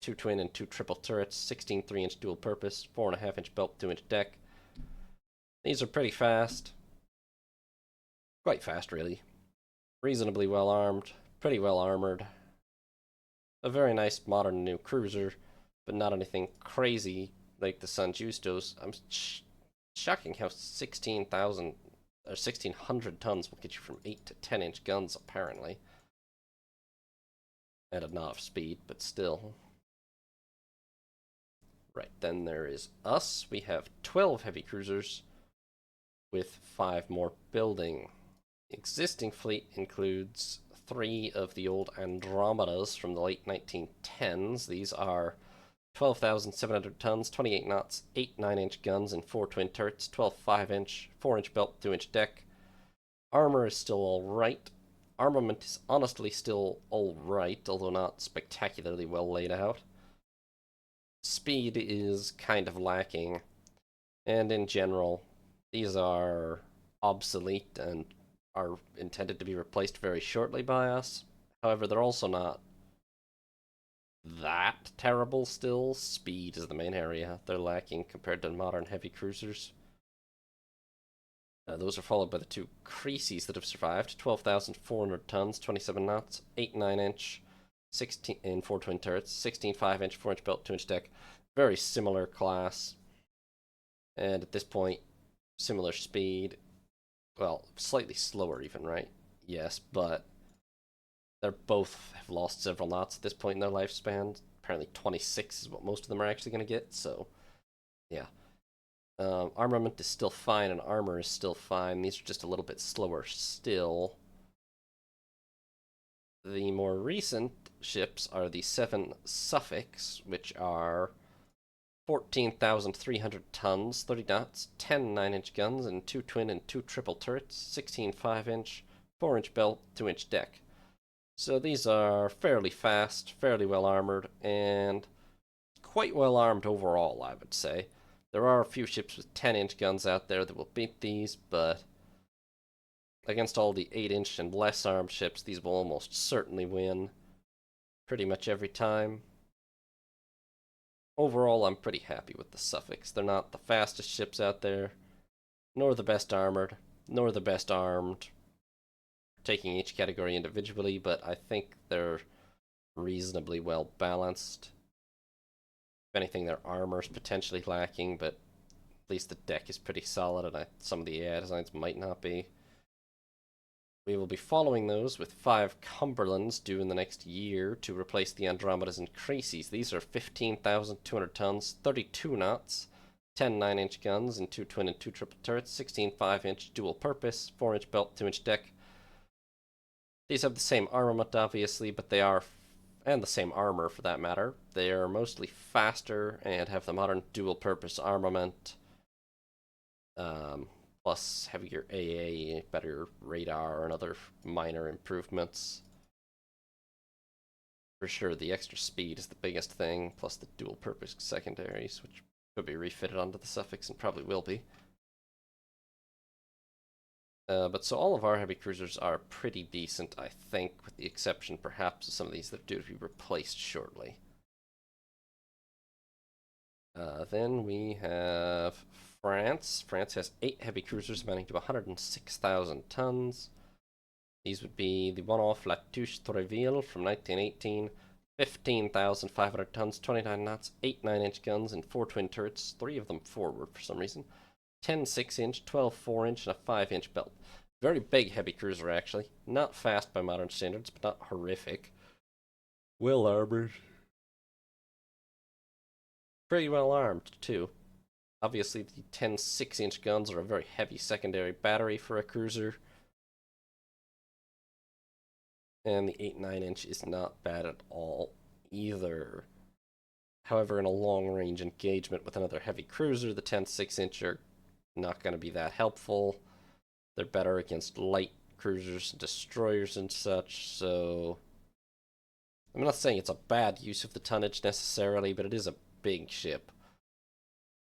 2 twin and 2 triple turrets, 16 3-inch dual purpose, 4.5-inch belt, 2-inch deck. These are pretty fast. Quite fast, really. Reasonably well armed, pretty well armored. A very nice modern new cruiser, but not anything crazy like the San Justos. I'm shocking how 16,000 or 1,600 tons will get you from 8 to 10-inch guns, apparently. At a knot of speed, but still. Right, then there is us. We have 12 heavy cruisers with 5 more building. The existing fleet includes 3 of the old Andromedas from the late 1910s. These are 12,700 tons, 28 knots, 8 9-inch guns and 4 twin turrets, 12 5-inch, 4-inch belt, 2-inch deck. Armor is still alright. Armament is honestly still alright, although not spectacularly well laid out. Speed is kind of lacking, and in general, these are obsolete and are intended to be replaced very shortly by us. However, they're also not that terrible still. Speed is the main area they're lacking compared to modern heavy cruisers. Those are followed by the 2 Creases that have survived. 12,400 tons, 27 knots, 8 9-inch, 16 in 4 twin turrets, 16 5-inch, 4-inch belt, 2-inch deck. Very similar class. And at this point, similar speed. Well, slightly slower even, right? Yes, but they're both have lost several knots at this point in their lifespan. Apparently 26 is what most of them are actually going to get, so yeah. Armament is still fine and armor is still fine. These are just a little bit slower still. The more recent ships are the 7 Suffolks, which are 14,300 tons, 30 knots, 10 9-inch guns, and 2 twin and 2 triple turrets, 16 5-inch, 4-inch belt, 2-inch deck. So these are fairly fast, fairly well armored, and quite well armed overall, I would say. There are a few ships with 10-inch guns out there that will beat these, but against all the 8-inch and less armed ships, these will almost certainly win pretty much every time. Overall, I'm pretty happy with the Suffolks. They're not the fastest ships out there, nor the best armored, nor the best armed, taking each category individually, but I think they're reasonably well balanced. If anything, their armor's potentially lacking, but at least the deck is pretty solid, and some of the AI designs might not be. We will be following those with 5 Cumberlands due in the next year to replace the Andromedas and Creases. These are 15,200 tons, 32 knots, 10 9-inch guns, and 2 twin and 2 triple turrets, 16 5-inch dual purpose, 4-inch belt, 2-inch deck. These have the same armament, obviously, but they are, and the same armor for that matter. They are mostly faster and have the modern dual purpose armament. Plus heavier AA, better radar, and other minor improvements. For sure, the extra speed is the biggest thing, plus the dual-purpose secondaries, which could be refitted onto the Suffolks and probably will be. But so all of our heavy cruisers are pretty decent, I think, with the exception perhaps of some of these that are due to be replaced shortly. Then we have France. France has 8 heavy cruisers amounting to 106,000 tons. These would be the one-off La Touche Trouville from 1918, 15,500 tons, 29 knots, 8 9-inch guns, and 4 twin turrets, 3 of them forward for some reason, 10 6-inch, 12 4-inch, and a 5-inch belt. Very big heavy cruiser, actually. Not fast by modern standards, but not horrific. Well armored. Pretty well armed, too. Obviously, the 10 6-inch guns are a very heavy secondary battery for a cruiser. And the 8 9-inch is not bad at all either. However, in a long-range engagement with another heavy cruiser, the 10 6-inch are not going to be that helpful. They're better against light cruisers and destroyers and such, so I'm not saying it's a bad use of the tonnage necessarily, but it is a big ship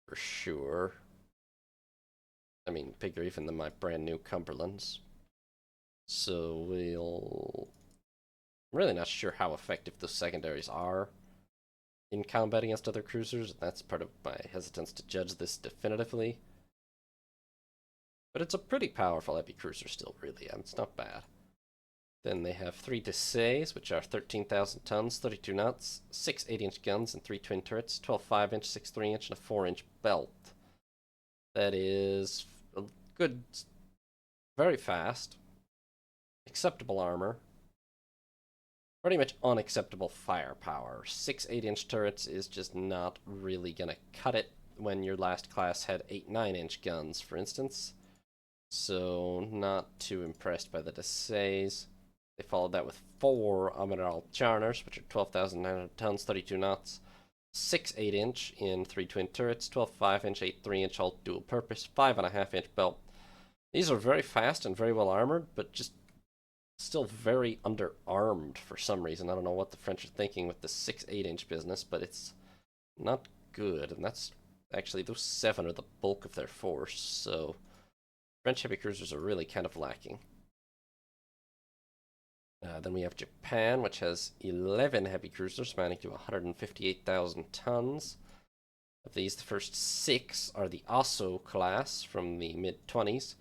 for sure. I mean, bigger even than my brand new Cumberlands. So I'm really not sure how effective those secondaries are in combat against other cruisers. That's part of my hesitance to judge this definitively. But it's a pretty powerful heavy cruiser still, really. It's not bad. Then they have 3 Desays, which are 13,000 tons, 32 knots, 6 8-inch guns, and 3 twin turrets, 12 5-inch, 6 3-inch, and a 4-inch belt. That is a good, very fast, acceptable armor, pretty much unacceptable firepower. 6 8-inch turrets is just not really going to cut it when your last class had 8 9-inch guns, for instance. So, not too impressed by the Desays. They followed that with 4 Amiral Charners, which are 12,900 tons, 32 knots, 6 8-inch in 3 twin turrets, 12 5-inch, 8 3-inch, all dual purpose, 5.5-inch belt. These are very fast and very well armored, but just still very underarmed for some reason. I don't know what the French are thinking with the 6 8-inch business, but it's not good, and that's actually, those 7 are the bulk of their force, so French heavy cruisers are really kind of lacking. Then we have Japan, which has 11 heavy cruisers, amounting to 158,000 tons. Of these, the first 6 are the Aso class from the mid-20s.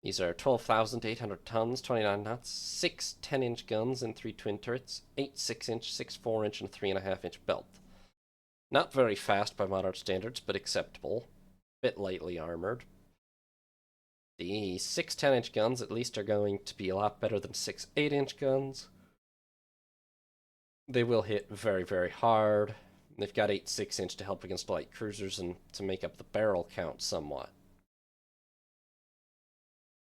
These are 12,800 tons, 29 knots, 6 10-inch guns and 3 twin turrets, 8 6-inch, 6 4-inch, and a 3.5-inch belt. Not very fast by modern standards, but acceptable. Bit lightly armored. The 6 10-inch guns at least are going to be a lot better than 6 8-inch guns. They will hit very, very hard. They've got 8 6-inch to help against light cruisers and to make up the barrel count somewhat.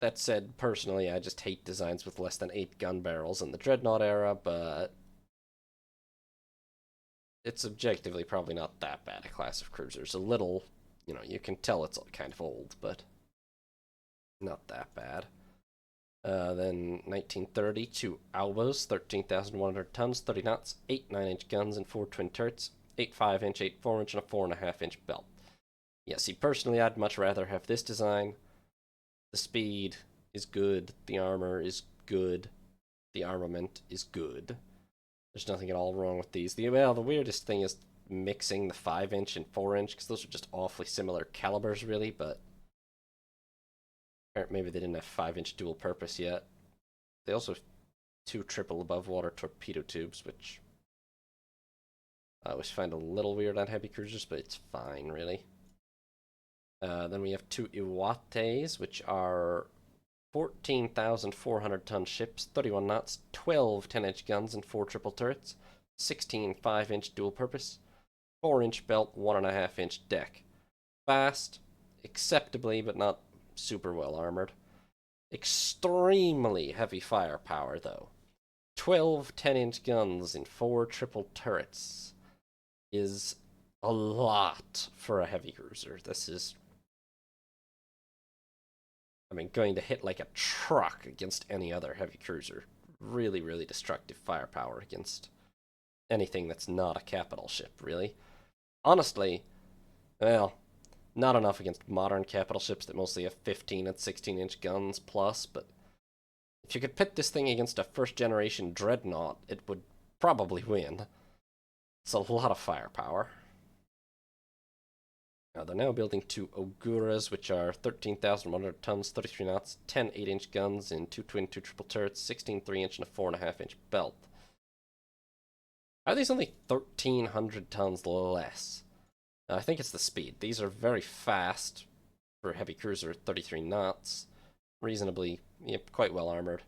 That said, personally, I just hate designs with less than 8 gun barrels in the Dreadnought era, but it's objectively probably not that bad a class of cruisers. A little, you can tell it's kind of old, but not that bad. Then 1930, 2 Albas, 13,100 tons, 30 knots, 8 9-inch guns, and 4 twin turrets, 8 5-inch, 8 4-inch, and a 4.5-inch belt. Yeah, see, personally, I'd much rather have this design. The speed is good. The armor is good. The armament is good. There's nothing at all wrong with these. The weirdest thing is mixing the 5-inch and 4-inch, because those are just awfully similar calibers, really, but or maybe they didn't have 5-inch dual purpose yet. They also have 2 triple above water torpedo tubes, which I always find a little weird on heavy cruisers, but it's fine, really. Then we have 2 Iwates, which are 14,400 ton ships, 31 knots, 12 10-inch guns and 4 triple turrets, 16 5-inch dual purpose, 4-inch belt, 1.5-inch deck. Fast, acceptably, but not super well armored. Extremely heavy firepower, though. 12 10-inch guns and 4 triple turrets is a lot for a heavy cruiser. This is, I mean, going to hit like a truck against any other heavy cruiser. Really, really destructive firepower against anything that's not a capital ship, really. Honestly, well, not enough against modern capital ships that mostly have 15 and 16-inch guns plus, but if you could pit this thing against a first-generation dreadnought, it would probably win. It's a lot of firepower. Now, they're now building 2 Oguras, which are 13,100 tons, 33 knots, 10 8-inch guns in 2 twin, 2 triple turrets, 16 3-inch, and a 4.5-inch belt. Are these only 1,300 tons less? I think it's the speed. These are very fast for a heavy cruiser at 33 knots. Reasonably, quite well armored.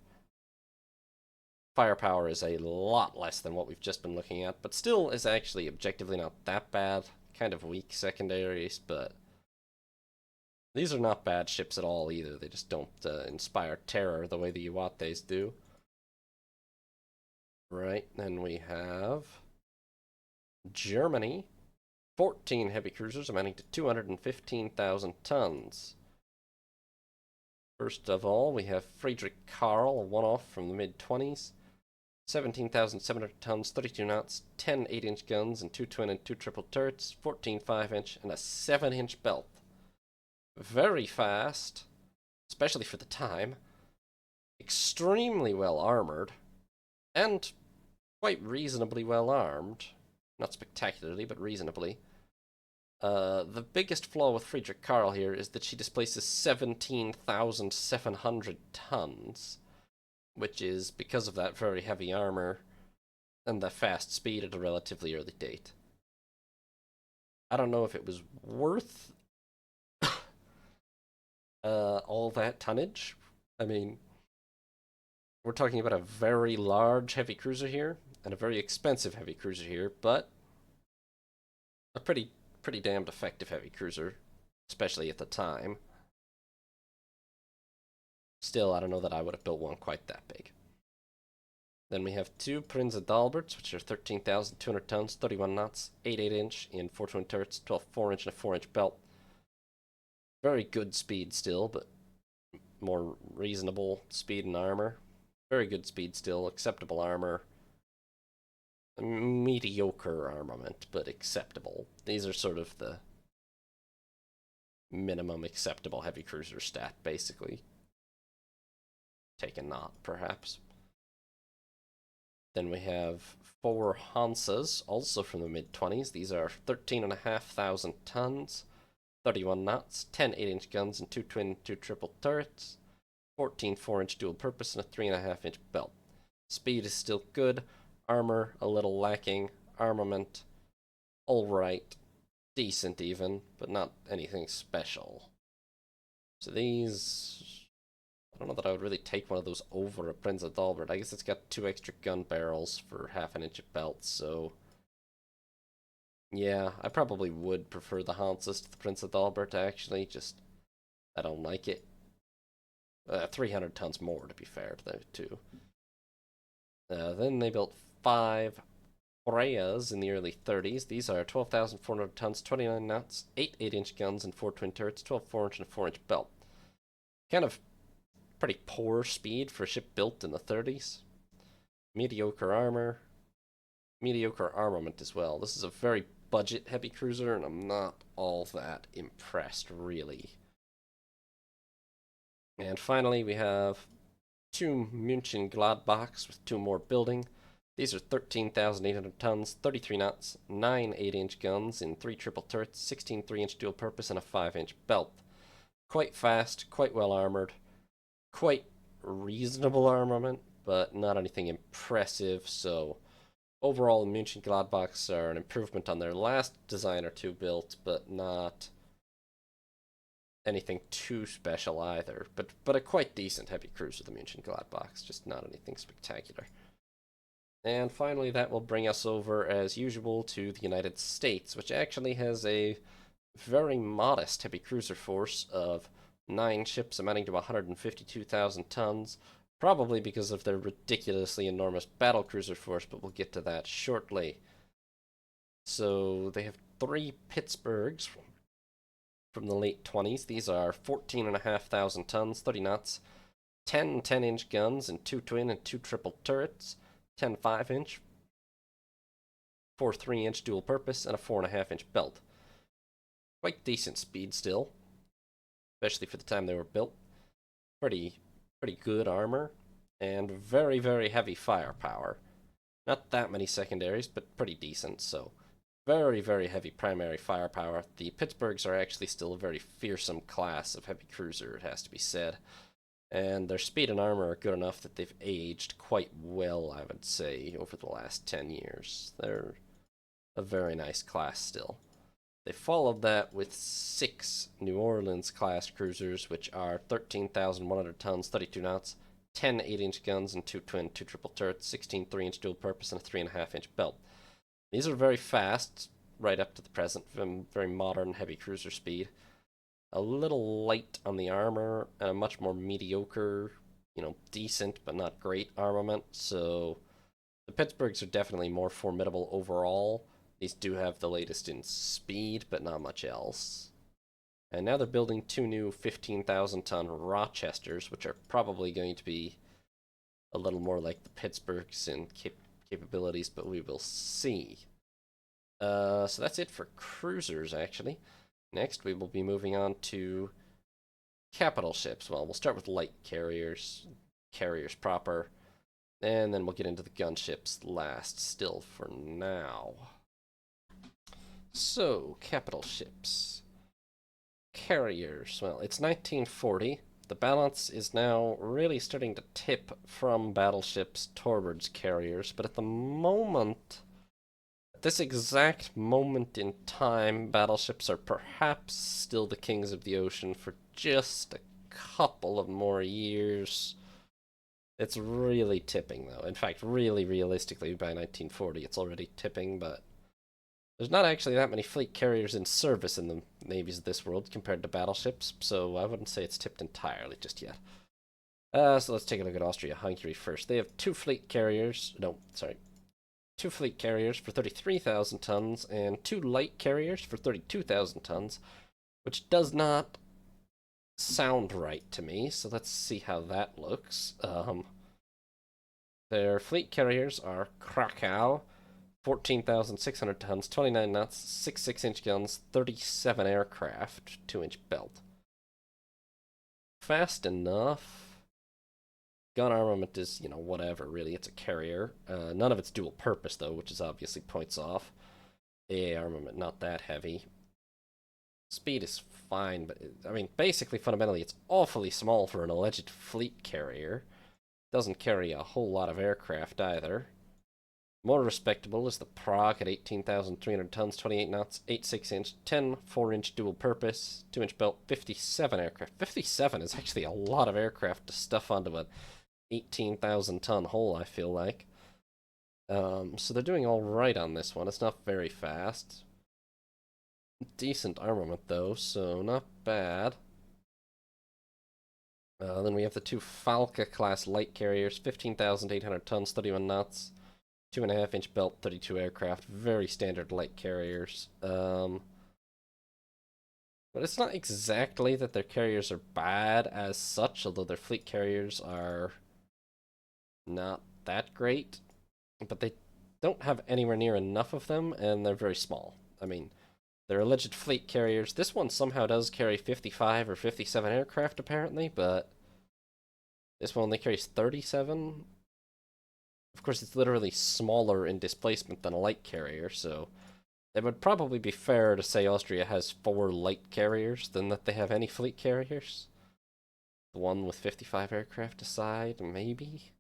Firepower is a lot less than what we've just been looking at, but still is actually objectively not that bad. Kind of weak secondaries, but these are not bad ships at all either. They just don't inspire terror the way the Iwates do. Right, then we have Germany. 14 heavy cruisers amounting to 215,000 tons. First of all, we have Friedrich Karl, a one-off from the mid-20s. 17,700 tons, 32 knots, 10 8-inch guns, and 2 twin and 2 triple turrets, 14 5-inch, and a 7-inch belt. Very fast, especially for the time. Extremely well armored, and quite reasonably well armed. Not spectacularly, but reasonably. The biggest flaw with Friedrich Karl here is that she displaces 17,700 tons, which is, because of that very heavy armor and the fast speed at a relatively early date. I don't know if it was worth all that tonnage. I mean, we're talking about a very large heavy cruiser here, and a very expensive heavy cruiser here, but a pretty damned effective heavy cruiser, especially at the time. Still, I don't know that I would have built one quite that big. Then we have 2 Prinz Adalberts, which are 13,200 tons, 31 knots, 8 8-inch in 4 twin turrets, 12 4-inch, and a 4-inch belt. Very good speed still, but more reasonable speed and armor. Very good speed still, acceptable armor. Mediocre armament, but acceptable. These are sort of the minimum acceptable heavy cruiser stat, basically. Take a knot, perhaps. Then we have 4 Hansas, also from the mid-20s. These are 13,500 tons, 31 knots, 10 8-inch guns, and 2 twin, 2 triple turrets, 14 4-inch dual purpose, and a 3.5-inch belt. Speed is still good. Armor, a little lacking. Armament, alright. Decent even, but not anything special. So these, I don't know that I would really take one of those over a Prinz Adalbert. I guess it's got 2 extra gun barrels for 1/2 inch of belt, so yeah, I probably would prefer the Hansas to the Prinz Adalbert, actually. Just, I don't like it. 300 tons more, to be fair to the two. Then they built 5 Freyas in the early 30s. These are 12,400 tons, 29 knots, 8 8-inch guns, and 4 twin turrets, 12 4-inch, and a 4-inch belt. Kind of pretty poor speed for a ship built in the 30s. Mediocre armor. Mediocre armament as well. This is a very budget heavy cruiser, and I'm not all that impressed, really. And finally, we have 2 München Gladbachs with 2 more building. These are 13,800 tons, 33 knots, 9 8-inch guns in 3 triple turrets, 16 3-inch dual purpose, and a 5-inch belt. Quite fast, quite well armored, quite reasonable armament, but not anything impressive. So overall, München Gladbachs are an improvement on their last design or two built, but not anything too special either. But a quite decent heavy cruiser, the München Gladbachs, just not anything spectacular. And finally, that will bring us over, as usual, to the United States, which actually has a very modest heavy cruiser force of 9 ships amounting to 152,000 tons, probably because of their ridiculously enormous battlecruiser force, but we'll get to that shortly. So they have 3 Pittsburghs from the late 20s. These are 14,500 tons, 30 knots, 10 10-inch guns and 2 twin and 2 triple turrets, 10 5-inch, 4 3-inch dual purpose, and a 4.5-inch belt. Quite decent speed still, especially for the time they were built. Pretty good armor, and very, very heavy firepower. Not that many secondaries, but pretty decent, so very, very heavy primary firepower. The Pittsburghs are actually still a very fearsome class of heavy cruiser, it has to be said. And their speed and armor are good enough that they've aged quite well, I would say, over the last 10 years. They're a very nice class still. They followed that with 6 New Orleans class cruisers, which are 13,100 tons, 32 knots, 10 8-inch guns and 2 twin, 2 triple turrets, 16 3-inch dual purpose, and a 3.5-inch belt. These are very fast, right up to the present, very modern heavy cruiser speed. A little light on the armor, and a much more mediocre, decent but not great armament, so the Pittsburghs are definitely more formidable overall. These do have the latest in speed, but not much else. And now they're building 2 new 15,000-ton Rochesters, which are probably going to be a little more like the Pittsburghs in capabilities, but we will see. So that's it for cruisers, actually. Next, we will be moving on to capital ships. Well, we'll start with light carriers proper, and then we'll get into the gunships last, still for now. So, capital ships. Carriers. Well, it's 1940. The balance is now really starting to tip from battleships towards carriers, but at the moment, at this exact moment in time, battleships are perhaps still the kings of the ocean for just a couple of more years. It's really tipping, though. In fact, really realistically, by 1940, it's already tipping, but there's not actually that many fleet carriers in service in the navies of this world compared to battleships, so I wouldn't say it's tipped entirely just yet. So let's take a look at Austria-Hungary first. They have 2 fleet carriers. No, sorry. 2 fleet carriers for 33,000 tons and 2 light carriers for 32,000 tons, which does not sound right to me, so let's see how that looks. Their fleet carriers are Krakow, 14,600 tons, 29 knots, 6 6-inch guns, 37 aircraft, 2-inch belt. Fast enough. Gun armament is, whatever, really. It's a carrier. None of it's dual purpose, though, which is obviously points off. AA armament, not that heavy. Speed is fine, but, basically, fundamentally, it's awfully small for an alleged fleet carrier. Doesn't carry a whole lot of aircraft, either. More respectable is the Prague at 18,300 tons, 28 knots, 8 6-inch, 10 4-inch dual purpose, 2-inch belt, 57 aircraft. 57 is actually a lot of aircraft to stuff onto an 18,000-ton hull, I feel like. So they're doing all right on this one. It's not very fast. Decent armament, though, so not bad. Then we have the 2 Falke-class light carriers, 15,800 tons, 31 knots. 2.5-inch belt, 32 aircraft, very standard light carriers. But it's not exactly that their carriers are bad as such, although their fleet carriers are not that great. But they don't have anywhere near enough of them, and they're very small. They're alleged fleet carriers. This one somehow does carry 55 or 57 aircraft, apparently, but This one only carries 37. Of course, it's literally smaller in displacement than a light carrier, so it would probably be fair to say Austria has 4 light carriers than that they have any fleet carriers. The one with 55 aircraft aside, maybe?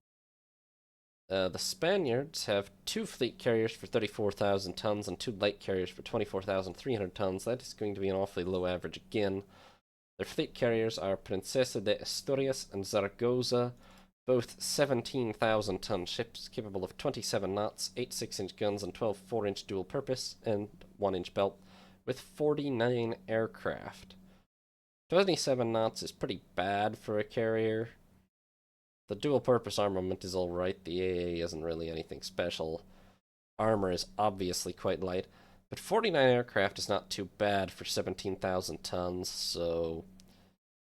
The Spaniards have 2 fleet carriers for 34,000 tons and 2 light carriers for 24,300 tons. That is going to be an awfully low average again. Their fleet carriers are Princesa de Asturias and Zaragoza, both 17,000-ton ships capable of 27 knots, 8 6-inch guns, and 12 4-inch dual purpose and 1-inch belt, with 49 aircraft. 27 knots is pretty bad for a carrier. The dual purpose armament is alright, the AA isn't really anything special. Armor is obviously quite light, but 49 aircraft is not too bad for 17,000 tons, so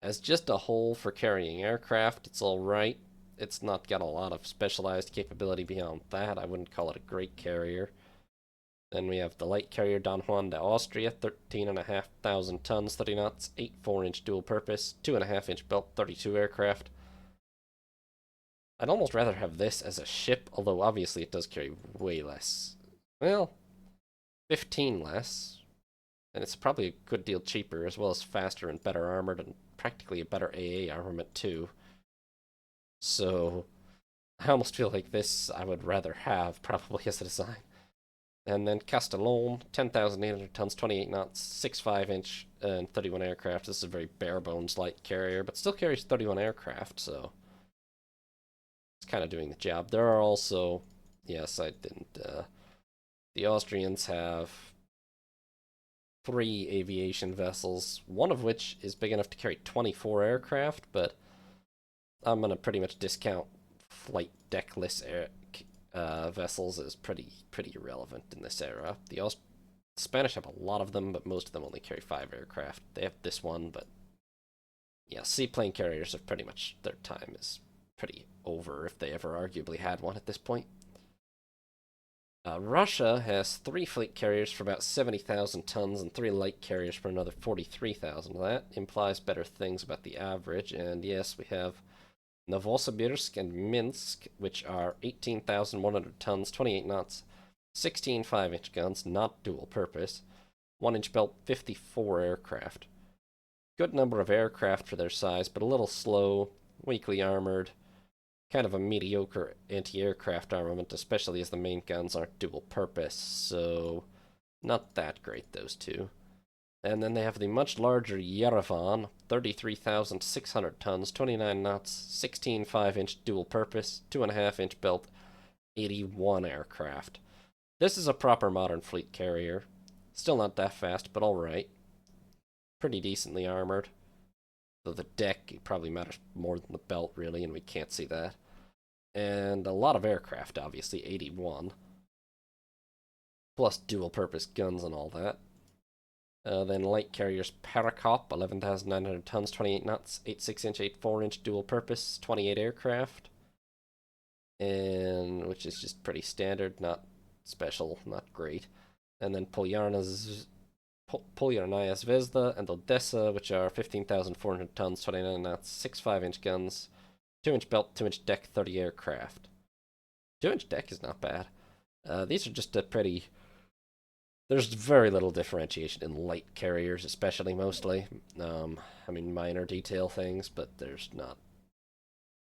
as just a whole for carrying aircraft, it's alright. It's not got a lot of specialized capability beyond that. I wouldn't call it a great carrier. Then we have the light carrier Don Juan de Austria, 13,500 tons, 30 knots, 8 4-inch dual purpose, 2.5-inch belt, 32 aircraft. I'd almost rather have this as a ship, although obviously it does carry way less. Well, 15 less. And it's probably a good deal cheaper, as well as faster and better armored, and practically a better AA armament too. So I almost feel like this I would rather have, probably, as a design. And then Castellón, 10,800 tons, 28 knots, 6 5-inch, and 31 aircraft. This is a very bare-bones light carrier, but still carries 31 aircraft, so it's kind of doing the job. There are also, yes, I didn't, the Austrians have 3 aviation vessels, one of which is big enough to carry 24 aircraft, but I'm going to pretty much discount flight deckless vessels as pretty irrelevant in this era. The Spanish have a lot of them, but most of them only carry 5 aircraft. They have this one, but yeah, seaplane carriers have pretty much, their time is pretty over if they ever arguably had one at this point. Russia has 3 fleet carriers for about 70,000 tons and 3 light carriers for another 43,000. That implies better things about the average, and yes, we have Novosibirsk and Minsk, which are 18,100 tons, 28 knots, 16 5-inch guns, not dual purpose, 1-inch belt, 54 aircraft. Good number of aircraft for their size, but a little slow, weakly armored, kind of a mediocre anti-aircraft armament, especially as the main guns aren't dual purpose, so not that great, those two. And then they have the much larger Yerevan, 33,600 tons, 29 knots, 16 5-inch dual purpose, 2.5-inch belt, 81 aircraft. This is a proper modern fleet carrier. Still not that fast, but alright. Pretty decently armored. Though the deck probably matters more than the belt, really, and we can't see that. And a lot of aircraft, obviously, 81. Plus dual-purpose guns and all that. Then light carriers Parakop, 11,900 tons, 28 knots, 8 6-inch, 8 4-inch dual-purpose, 28 aircraft. And which is just pretty standard, not special, not great. And then Polyarnaya Zvezda and Odessa, which are 15,400 tons, 29 knots, 6 5-inch guns, 2-inch belt, 2-inch deck, 30 aircraft. 2-inch deck is not bad. These are just a pretty... There's very little differentiation in light carriers, especially, mostly. I mean, minor detail things, but there's not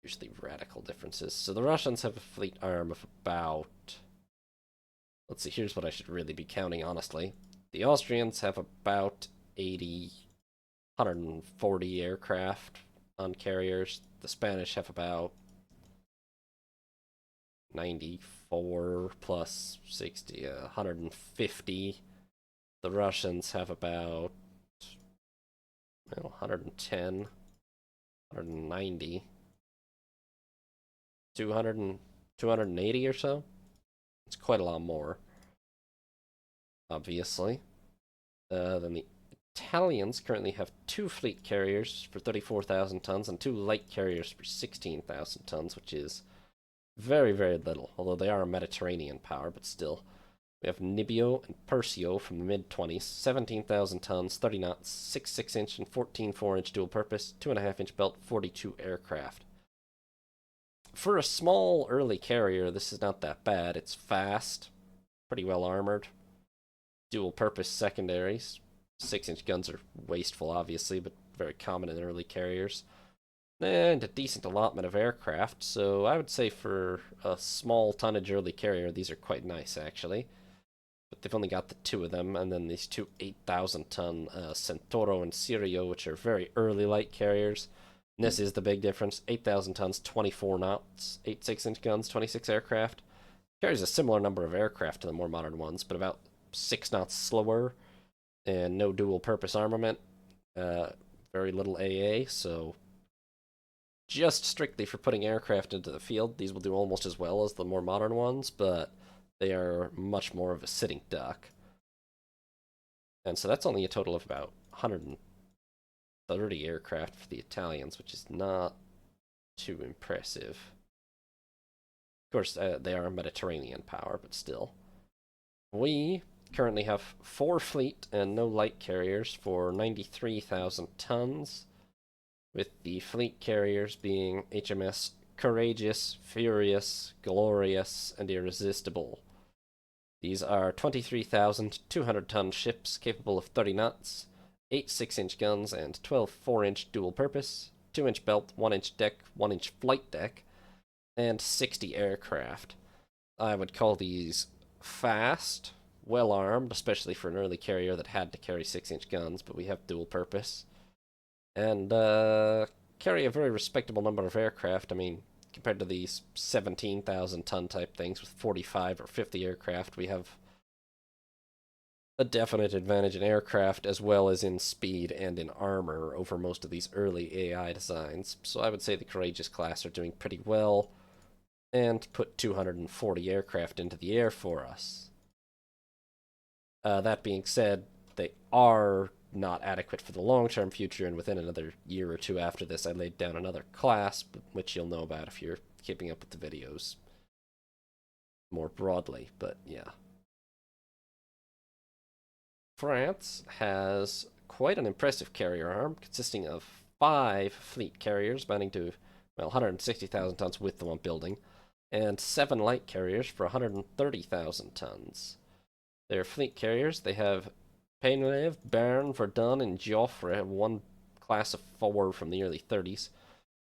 usually radical differences. So the Russians have a fleet arm of about... Let's see, here's what I should really be counting, honestly. The Austrians have about 140 aircraft on carriers. The Spanish have about 94 plus 60, 150. The Russians have about 110, 190, 280 or so. It's quite a lot more, obviously. Then the Italians currently have 2 fleet carriers for 34,000 tons and 2 light carriers for 16,000 tons, which is very, very little, although they are a Mediterranean power, but still. We have Nibbio and Persio from the mid-20s, 17,000 tons, 30 knots, 6 6-inch and 14 4-inch dual-purpose, 2.5-inch belt, 42 aircraft. For a small early carrier, this is not that bad. It's fast, pretty well armored, dual purpose secondaries. 6-inch guns are wasteful, obviously, but very common in early carriers. And a decent allotment of aircraft, so I would say for a small tonnage early carrier, these are quite nice, actually. But they've only got the two of them, and then these two 8,000-ton Centauro and Sirio, which are very early light carriers. And this is the big difference. 8,000 tons, 24 knots, 8 6-inch guns, 26 aircraft. Carries a similar number of aircraft to the more modern ones, but about 6 knots slower, and no dual-purpose armament. Very little AA, so just strictly for putting aircraft into the field, these will do almost as well as the more modern ones, but they are much more of a sitting duck. And so that's only a total of about 130 aircraft for the Italians, which is not too impressive. Of course, they are a Mediterranean power, but still. We currently have 4 fleet and no light carriers for 93,000 tons, with the fleet carriers being HMS Courageous, Furious, Glorious, and Irresistible. These are 23,200-ton ships capable of 30 knots, 8 6-inch guns, and 12 4-inch dual purpose, 2-inch belt, 1-inch deck, 1-inch flight deck, and 60 aircraft. I would call these fast, well armed, especially for an early carrier that had to carry 6-inch guns, but we have dual purpose. And carry a very respectable number of aircraft. I mean, compared to these 17,000-ton type things with 45 or 50 aircraft, we have a definite advantage in aircraft as well as in speed and in armor over most of these early AI designs. So I would say the Courageous class are doing pretty well and put 240 aircraft into the air for us. That being said, they are not adequate for the long-term future, and within another year or two after this, I laid down another class, which you'll know about if you're keeping up with the videos more broadly, but yeah. France has quite an impressive carrier arm, consisting of 5 fleet carriers, amounting to, well, 160,000 tons with the one building, and 7 light carriers for 130,000 tons. Their fleet carriers, they have Painlev, Bern, Verdun, and Joffre, one class of 4 from the early 30s.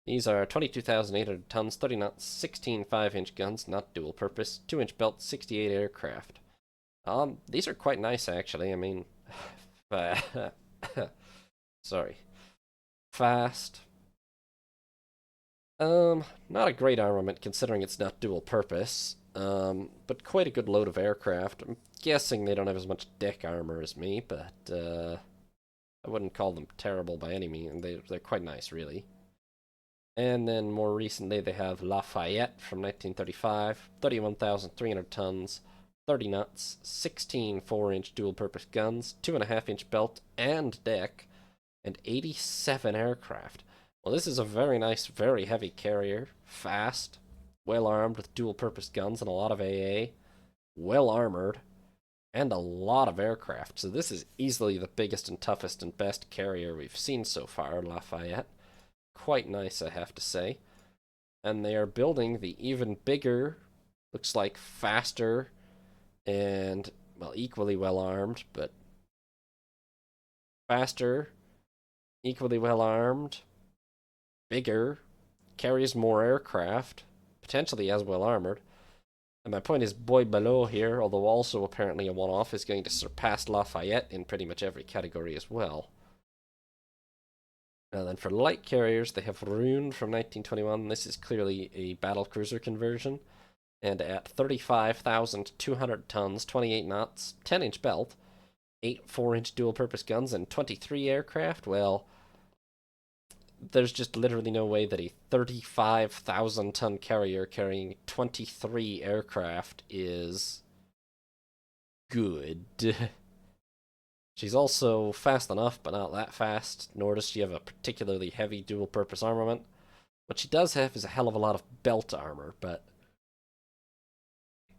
These are 22,800 tons, 30 knots, 16 5-inch guns, not dual purpose, 2-inch belt, 68 aircraft. These are quite nice, actually. I mean, sorry. Fast. Not a great armament considering it's not dual purpose. But quite a good load of aircraft. I'm guessing they don't have as much deck armor as me, but I wouldn't call them terrible by any means. They're quite nice, really. And then more recently, they have Lafayette from 1935, 31,300 tons, 30 knots, 16 4-inch dual-purpose guns, 2.5-inch belt and deck, and 87 aircraft. Well, this is a very nice, very heavy carrier, fast, well armed with dual-purpose guns and a lot of AA, well armored, and a lot of aircraft. So this is easily the biggest and toughest and best carrier we've seen so far, Lafayette. Quite nice, I have to say. And they are building the even bigger, looks like faster, and, well, equally well armed, but faster, equally well armed, bigger, carries more aircraft, potentially as well armored. And my point is, Boy Below here, although also apparently a one-off, is going to surpass Lafayette in pretty much every category as well. And then for light carriers, they have Rune from 1921. This is clearly a battlecruiser conversion. And at 35,200 tons, 28 knots, 10-inch belt, 8 4-inch dual-purpose guns, and 23 aircraft, well, there's just literally no way that a 35,000-ton carrier carrying 23 aircraft is good. She's also fast enough, but not that fast, nor does she have a particularly heavy dual-purpose armament. What she does have is a hell of a lot of belt armor, but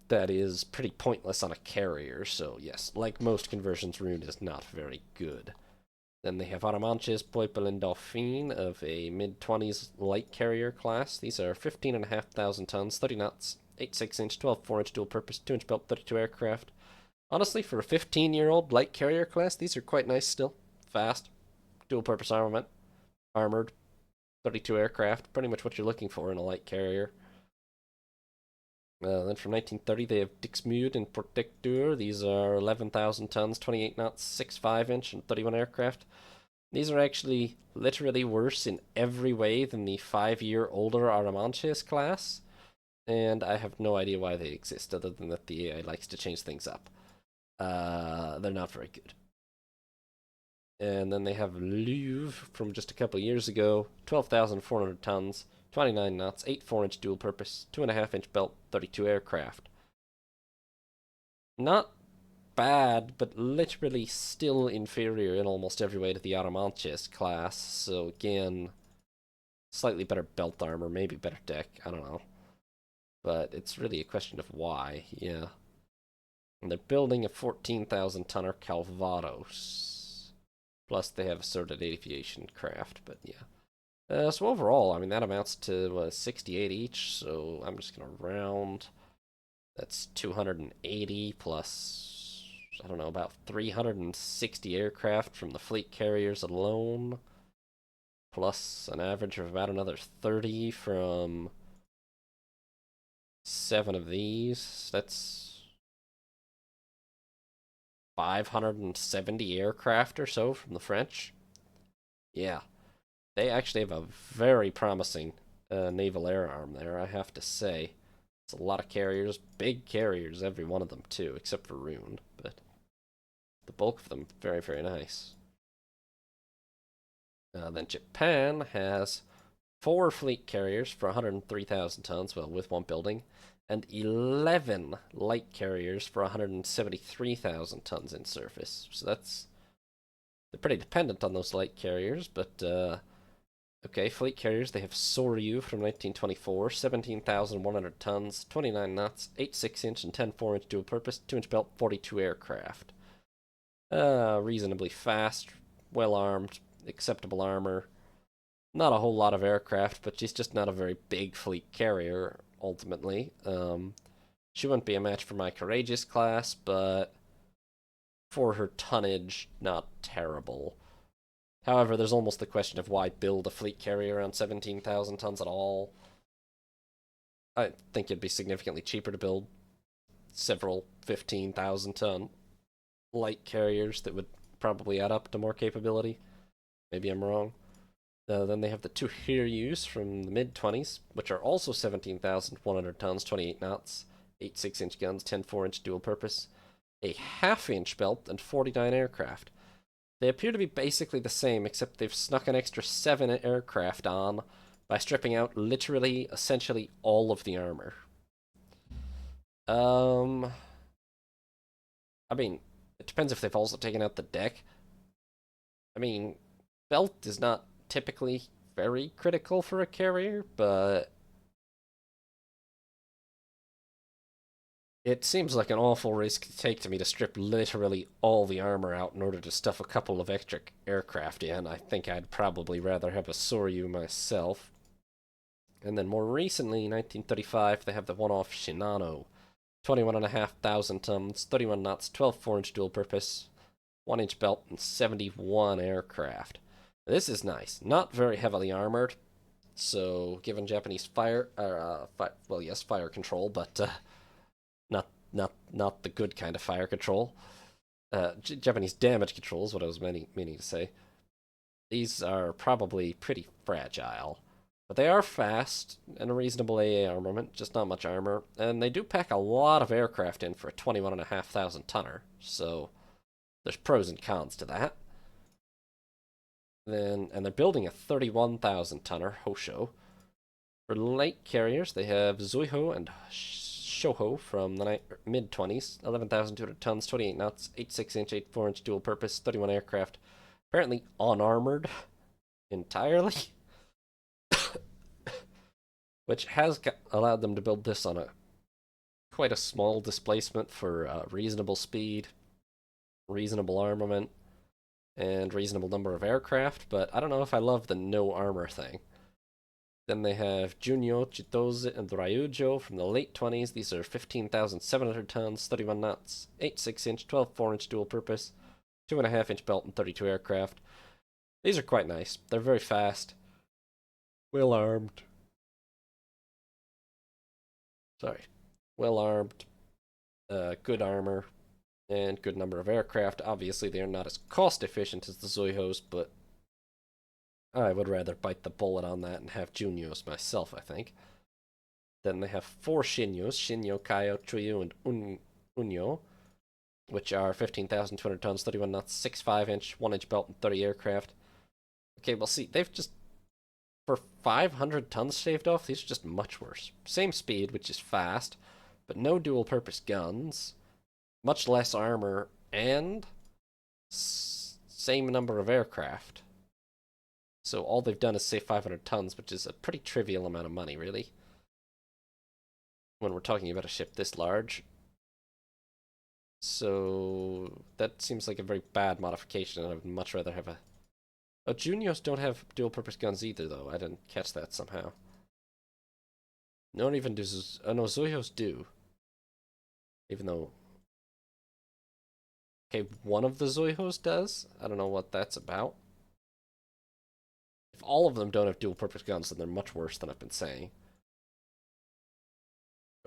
that is pretty pointless on a carrier, so yes, like most conversions, Rune is not very good. Then they have Armanches, Poipel, and Dauphine of a mid-20s light carrier class. These are 15,500 tons, 30 knots, 8.6-inch, 12.4-inch dual-purpose, 2-inch belt, 32 aircraft. Honestly, for a 15-year-old light carrier class, these are quite nice still. Fast, dual-purpose armament, armored, 32 aircraft, pretty much what you're looking for in a light carrier. Then from 1930, they have Dixmude and Protecteur. These are 11,000 tons, 28 knots, 6.5-inch, and 31 aircraft. These are actually literally worse in every way than the 5-year older Aramanches class, and I have no idea why they exist, other than that the AI likes to change things up. They're not very good. And then they have Louvre from just a couple years ago, 12,400 tons, 29 knots, 8.4-inch dual purpose, 2.5-inch belt, 32 aircraft. Not bad, but literally still inferior in almost every way to the Aramanches class. So again, slightly better belt armor, maybe better deck, I don't know. But it's really a question of why, yeah. And they're building a 14,000 tonner Calvados. Plus they have assorted aviation craft, but yeah. So overall, I mean, that amounts to 68 each, so I'm just going to round. That's 280 plus, I don't know, about 360 aircraft from the fleet carriers alone, plus an average of about another 30 from 7 of these. That's 570 aircraft or so from the French. Yeah. They actually have a very promising naval air arm there, I have to say. It's a lot of carriers, big carriers, every one of them too, except for Rune, but the bulk of them very, very nice. Then Japan has 4 fleet carriers for 103,000 tons, well, with one building, and 11 light carriers for 173,000 tons in surface. So they're pretty dependent on those light carriers, but okay, fleet carriers, they have Soryu from 1924, 17,100 tons, 29 knots, 8.6-inch and 10.4-inch dual-purpose, 2-inch belt, 42 aircraft. Reasonably fast, well-armed, acceptable armor. Not a whole lot of aircraft, but she's just not a very big fleet carrier, ultimately. She wouldn't be a match for my Courageous class, but for her tonnage, not terrible. However, there's almost the question of why build a fleet carrier around 17,000 tons at all. I think it'd be significantly cheaper to build several 15,000 ton light carriers that would probably add up to more capability. Maybe I'm wrong. Then they have the 2 Hiryus from the mid-20s, which are also 17,100 tons, 28 knots, 8 6-inch guns, 10 4-inch dual purpose, a half-inch belt, and 49 aircraft. They appear to be basically the same, except they've snuck an extra 7 aircraft on by stripping out literally, essentially all of the armor. I mean, it depends if they've also taken out the deck. I mean, belt is not typically very critical for a carrier, but it seems like an awful risk to take to me to strip literally all the armor out in order to stuff a couple of extra aircraft in. I think I'd probably rather have a Soryu myself. And then more recently, 1935, they have the one-off Shinano. 21,500 tons, 31 knots, 12 4-inch dual purpose, 1-inch belt, and 71 aircraft. This is nice. Not very heavily armored, so given Japanese fire control, but not the good kind of fire control. Japanese damage control is what I was meaning to say. These are probably pretty fragile. But they are fast and a reasonable AA armament, just not much armor. And they do pack a lot of aircraft in for a 21,500 tonner, so there's pros and cons to that. And they're building a 31,000 tonner Hosho. For light carriers, they have Zuiho and Shoho from the mid-20s, 11,200 tons, 28 knots, 8 6-inch, 8 4-inch dual purpose, 31 aircraft. Apparently unarmored entirely. Which has allowed them to build this on quite a small displacement for reasonable speed, reasonable armament. and reasonable number of aircraft, but I don't know if I love the no armor thing. Then they have Junyo, Chitose, and Ryujo from the late 20s. These are 15,700 tons, 31 knots, 8.6-inch, 12.4-inch dual purpose, 2.5-inch belt, and 32 aircraft. These are quite nice. They're very fast, well armed. Well armed, good armor, and good number of aircraft. Obviously, they are not as cost efficient as the Zoihos, but I would rather bite the bullet on that and have Junios myself, I think. Then they have 4 Shinyos, Shinyo, Kaio, Chuyu, and Unyo, which are 15,200 tons, 31 knots, 6.5-inch, 1-inch belt, and 30 aircraft. Okay, well, see, they've just, for 500 tons shaved off, these are just much worse. Same speed, which is fast, but no dual-purpose guns, much less armor, and same number of aircraft. So all they've done is save 500 tons, which is a pretty trivial amount of money, really, when we're talking about a ship this large. So that seems like a very bad modification, and I would much rather have a... Oh, Juniors don't have dual-purpose guns either, though. I didn't catch that somehow. Not even do... Oh, no, Zoihos do. Even though... Okay, one of the Zoihos does? I don't know what that's about. If all of them don't have dual-purpose guns, then they're much worse than I've been saying.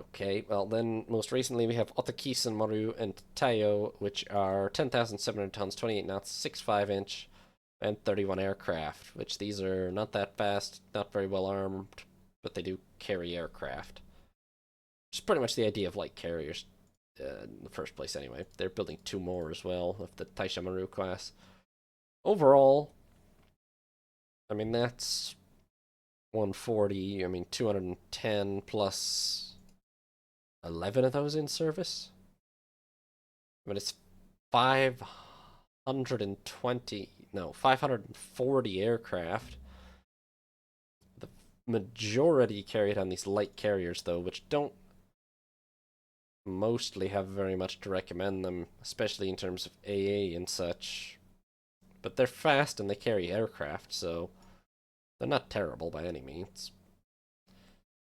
Okay, well then, most recently we have Otakisen, Maru, and Taiyo, which are 10,700 tons, 28 knots, 6.5-inch, and 31 aircraft, which these are not that fast, not very well armed, but they do carry aircraft. Which is pretty much the idea of light carriers in the first place anyway. They're building 2 more as well of the Taisha Maru class. Overall, I mean, that's 140, I mean, 210 plus 11 of those in service. I mean, it's 540 aircraft. The majority carried on these light carriers, though, which don't mostly have very much to recommend them, especially in terms of AA and such. But they're fast and they carry aircraft, so they're not terrible by any means.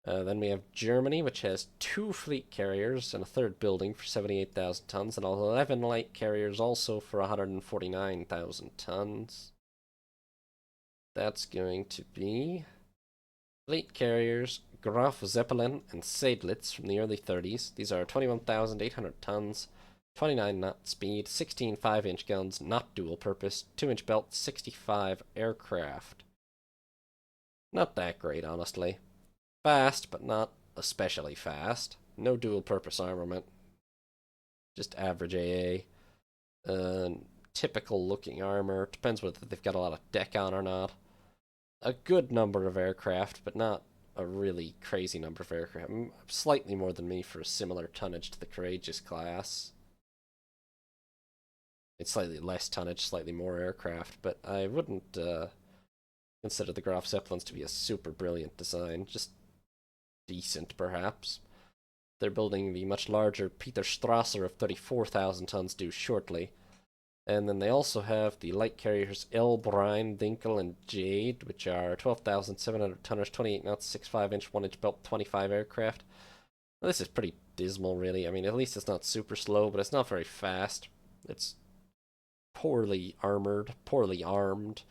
Then we have Germany, which has 2 fleet carriers and a 3rd building for 78,000 tons, and 11 light carriers also for 149,000 tons. That's going to be fleet carriers, Graf Zeppelin and Seydlitz from the early 30s. These are 21,800 tons, 29 knot speed, 16 5-inch guns, not dual purpose, 2-inch belt, 65 aircraft. Not that great, honestly. Fast, but not especially fast. No dual purpose armament. Just average AA. Typical looking armor. Depends whether they've got a lot of deck on or not. A good number of aircraft, but not a really crazy number of aircraft. Slightly more than me for a similar tonnage to the Courageous class. It's slightly less tonnage, slightly more aircraft, but I wouldn't consider the Graf Zeppelins to be a super brilliant design. Just decent, perhaps. They're building the much larger Peter Strasser of 34,000 tons due shortly. And then they also have the light carriers Elbrine, Dinkel, and Jade, which are 12,700 tonners, 28 knots, 6.5-inch, 1-inch belt, 25 aircraft. Well, this is pretty dismal, really. I mean, at least it's not super slow, but it's not very fast. It's poorly armored, poorly armed.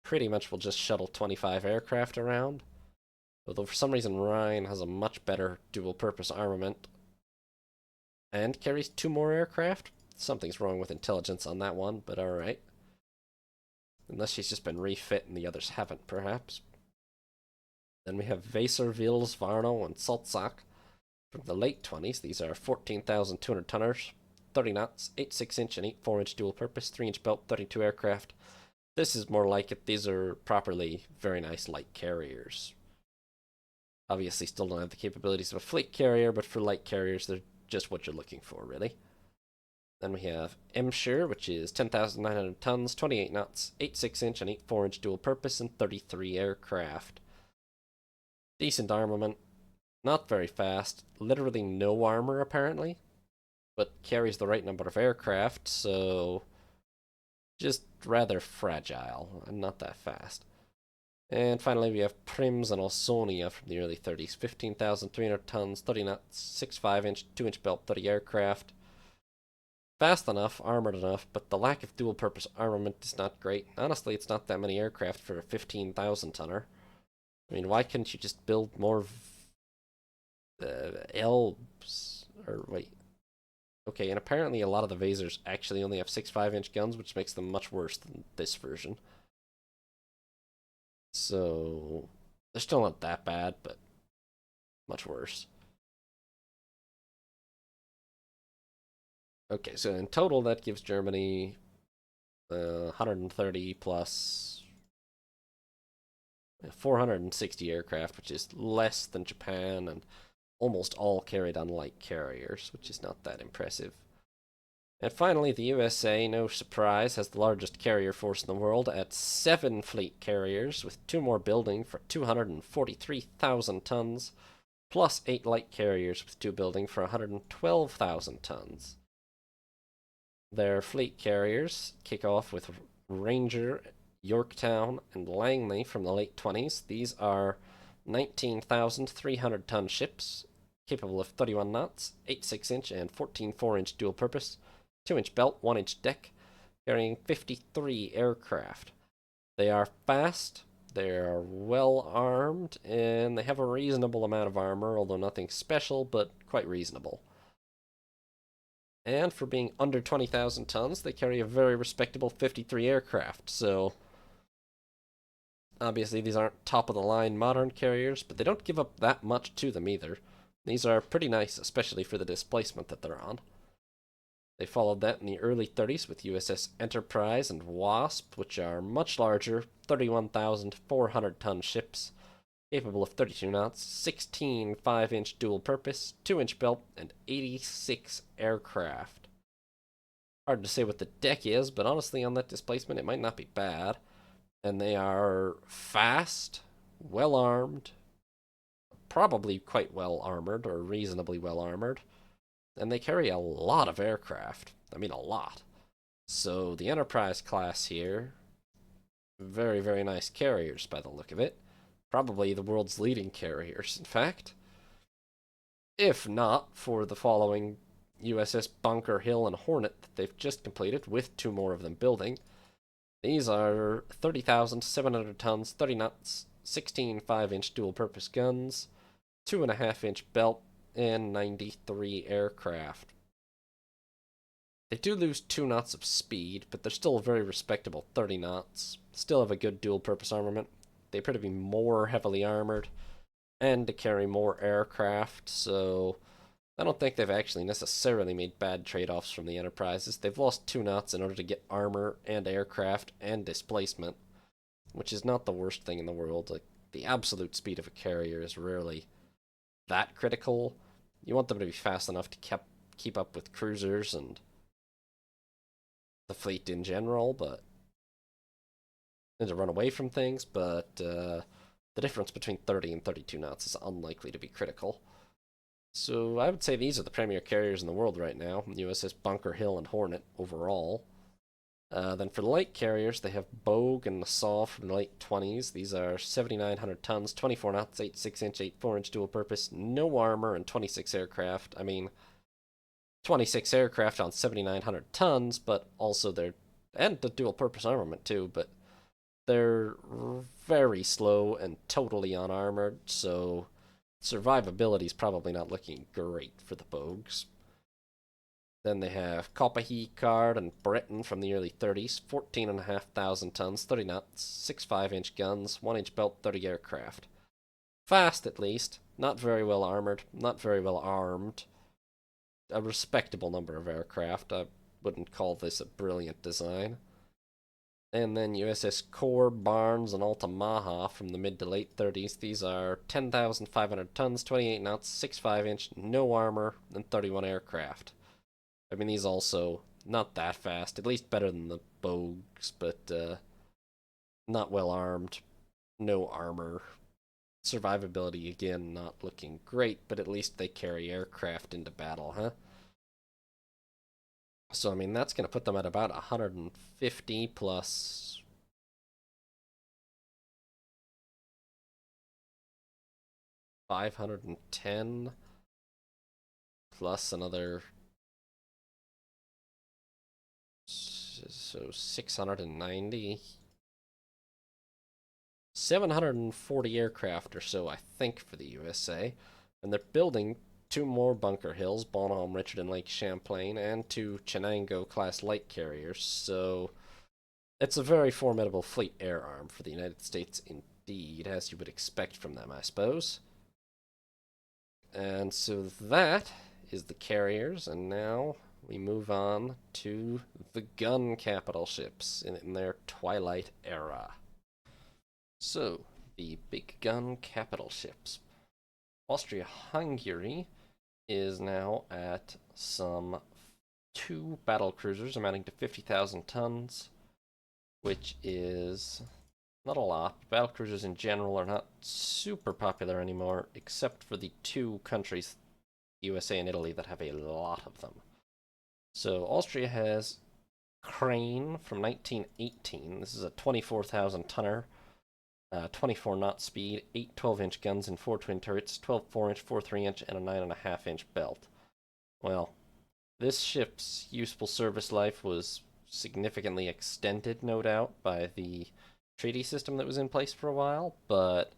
Pretty much will just shuttle 25 aircraft around. Although for some reason Rhine has a much better dual-purpose armament and carries 2 more aircraft. Something's wrong with intelligence on that one, but alright. Unless she's just been refit and the others haven't, perhaps. Then we have Weser, Vils, Varno, and Salzach from the late 20s. These are 14,200 tonners, 30 knots, 8.6-inch and 8.4-inch dual-purpose, 3-inch belt, 32 aircraft. This is more like it. These are properly very nice light carriers. Obviously still don't have the capabilities of a fleet carrier, but for light carriers, they're just what you're looking for, really. Then we have Emscher, which is 10,900 tons, 28 knots, 8.6-inch and 8.4-inch dual purpose, and 33 aircraft. Decent armament, not very fast, literally no armor apparently, but carries the right number of aircraft, so just rather fragile and not that fast. And finally, we have Prims and Ausonia from the early 30s. 15,300 tons, 30 knots, 6.5-inch, 2-inch belt, 30 aircraft. Fast enough, armored enough, but the lack of dual-purpose armament is not great. Honestly, it's not that many aircraft for a 15,000-tonner. I mean, why couldn't you just build more Elbs? Or wait. Okay, and apparently a lot of the Vasers actually only have 6.5-inch guns, which makes them much worse than this version. So, they're still not that bad, but much worse. Okay, so in total, that gives Germany 130 plus 460 aircraft, which is less than Japan, and almost all carried on light carriers, which is not that impressive. And finally, the USA, no surprise, has the largest carrier force in the world at 7 fleet carriers, with 2 more building for 243,000 tons, plus 8 light carriers with 2 building for 112,000 tons. Their fleet carriers kick off with Ranger, Yorktown, and Langley from the late 20s. These are 19,300 ton ships, capable of 31 knots, 8 6-inch and 14 4-inch dual purpose, 2-inch belt, 1-inch deck, carrying 53 aircraft. They are fast, they are well armed, and they have a reasonable amount of armor, although nothing special, but quite reasonable. And for being under 20,000 tons, they carry a very respectable 53 aircraft. So, obviously, these aren't top of the line modern carriers, but they don't give up that much to them either. These are pretty nice, especially for the displacement that they're on. They followed that in the early 30s with USS Enterprise and Wasp, which are much larger, 31,400 ton ships, capable of 32 knots, 16 5-inch dual purpose, 2-inch belt, and 86 aircraft. Hard to say what the deck is, but honestly, on that displacement, it might not be bad. And they are fast, well armed, probably quite well armored, or reasonably well armored. And they carry a lot of aircraft. I mean, a lot. So the Enterprise class here, very, very nice carriers by the look of it. Probably the world's leading carriers, in fact. If not for the following USS Bunker Hill and Hornet that they've just completed, with 2 more of them building. These are 30,700 tons, 30 knots, 16 5-inch dual-purpose guns, 2.5-inch belt, and 93 aircraft. They do lose 2 knots of speed, but they're still a very respectable 30 knots. Still have a good dual-purpose armament. They appear to be more heavily armored, and to carry more aircraft, so I don't think they've actually necessarily made bad trade-offs from the Enterprises. They've lost 2 knots in order to get armor and aircraft and displacement, which is not the worst thing in the world. Like, the absolute speed of a carrier is rarely that critical. You want them to be fast enough to keep up with cruisers and the fleet in general, but and to run away from things, but the difference between 30 and 32 knots is unlikely to be critical. So I would say these are the premier carriers in the world right now, USS Bunker Hill and Hornet overall. Then for the light carriers, they have Bogue and Nassau from the late 20s. These are 7,900 tons, 24 knots, 8 6-inch, 8 4-inch dual purpose, no armor, and 26 aircraft. I mean, 26 aircraft on 7,900 tons, but also they're, and the dual purpose armament too, but they're very slow and totally unarmored, so survivability is probably not looking great for the Bogues. Then they have Coppahee and Breton from the early 30s, 14,500 tons, 30 knots, 6 5-inch guns, 1-inch belt, 30 aircraft. Fast, at least. Not very well armored, not very well armed. A respectable number of aircraft. I wouldn't call this a brilliant design. And then USS Core, Barnes, and Altamaha from the mid to late 30s. These are 10,500 tons, 28 knots, 6 5-inch, no armor, and 31 aircraft. I mean, these also not that fast, at least better than the Bogues, but not well armed, no armor. Survivability, again, not looking great, but at least they carry aircraft into battle, huh? So, I mean, that's going to put them at about 150 plus 510 plus another, so 690. 740 aircraft or so, I think, for the USA. And they're building two more bunker hills, Bonhomme, Richard, and Lake Champlain, and two Chenango-class light carriers. So it's a very formidable fleet air arm for the United States indeed, as you would expect from them, I suppose. And so that is the carriers, and now we move on to the gun capital ships in their twilight era. So, the big gun capital ships. Austria-Hungary is now at some 2 battlecruisers amounting to 50,000 tons, which is not a lot. Battlecruisers in general are not super popular anymore, except for the two countries, USA and Italy, that have a lot of them. So Austria has Crane from 1918. This is a 24,000 tonner, 24 knot speed, 8 12-inch guns and 4 twin turrets, 12 4-inch, 4 3-inch, and a 9.5-inch belt. Well, this ship's useful service life was significantly extended, no doubt, by the treaty system that was in place for a while, but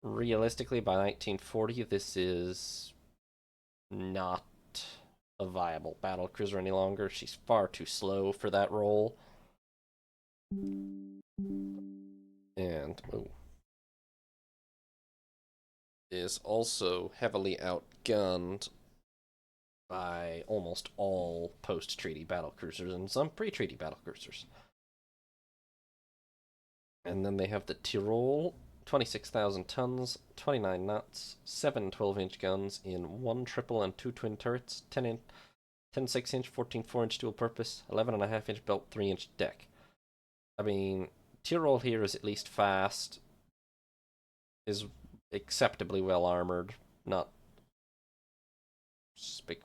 realistically, by 1940, this is not a viable battlecruiser any longer. She's far too slow for that role. And is also heavily outgunned by almost all post-treaty battlecruisers and some pre-treaty battlecruisers. And then they have the Tyrol, 26,000 tons, 29 knots, 7 12-inch guns in 1 triple and 2 twin turrets, 10 6-inch, 14 4-inch dual purpose, 11.5-inch belt, 3-inch deck. I mean, Tyrol here is at least fast, is acceptably well armored, not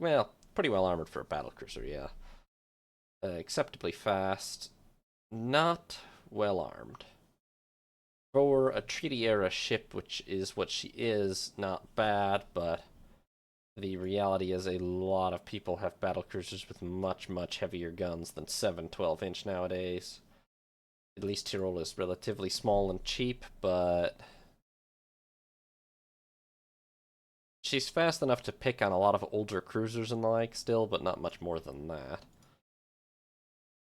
well, pretty well armored for a battlecruiser, yeah. Acceptably fast, not well armed. For a treaty era ship, which is what she is, not bad, but the reality is a lot of people have battlecruisers with much, much heavier guns than 7 12-inch nowadays. At least Tyrol is relatively small and cheap, but she's fast enough to pick on a lot of older cruisers and the like still, but not much more than that.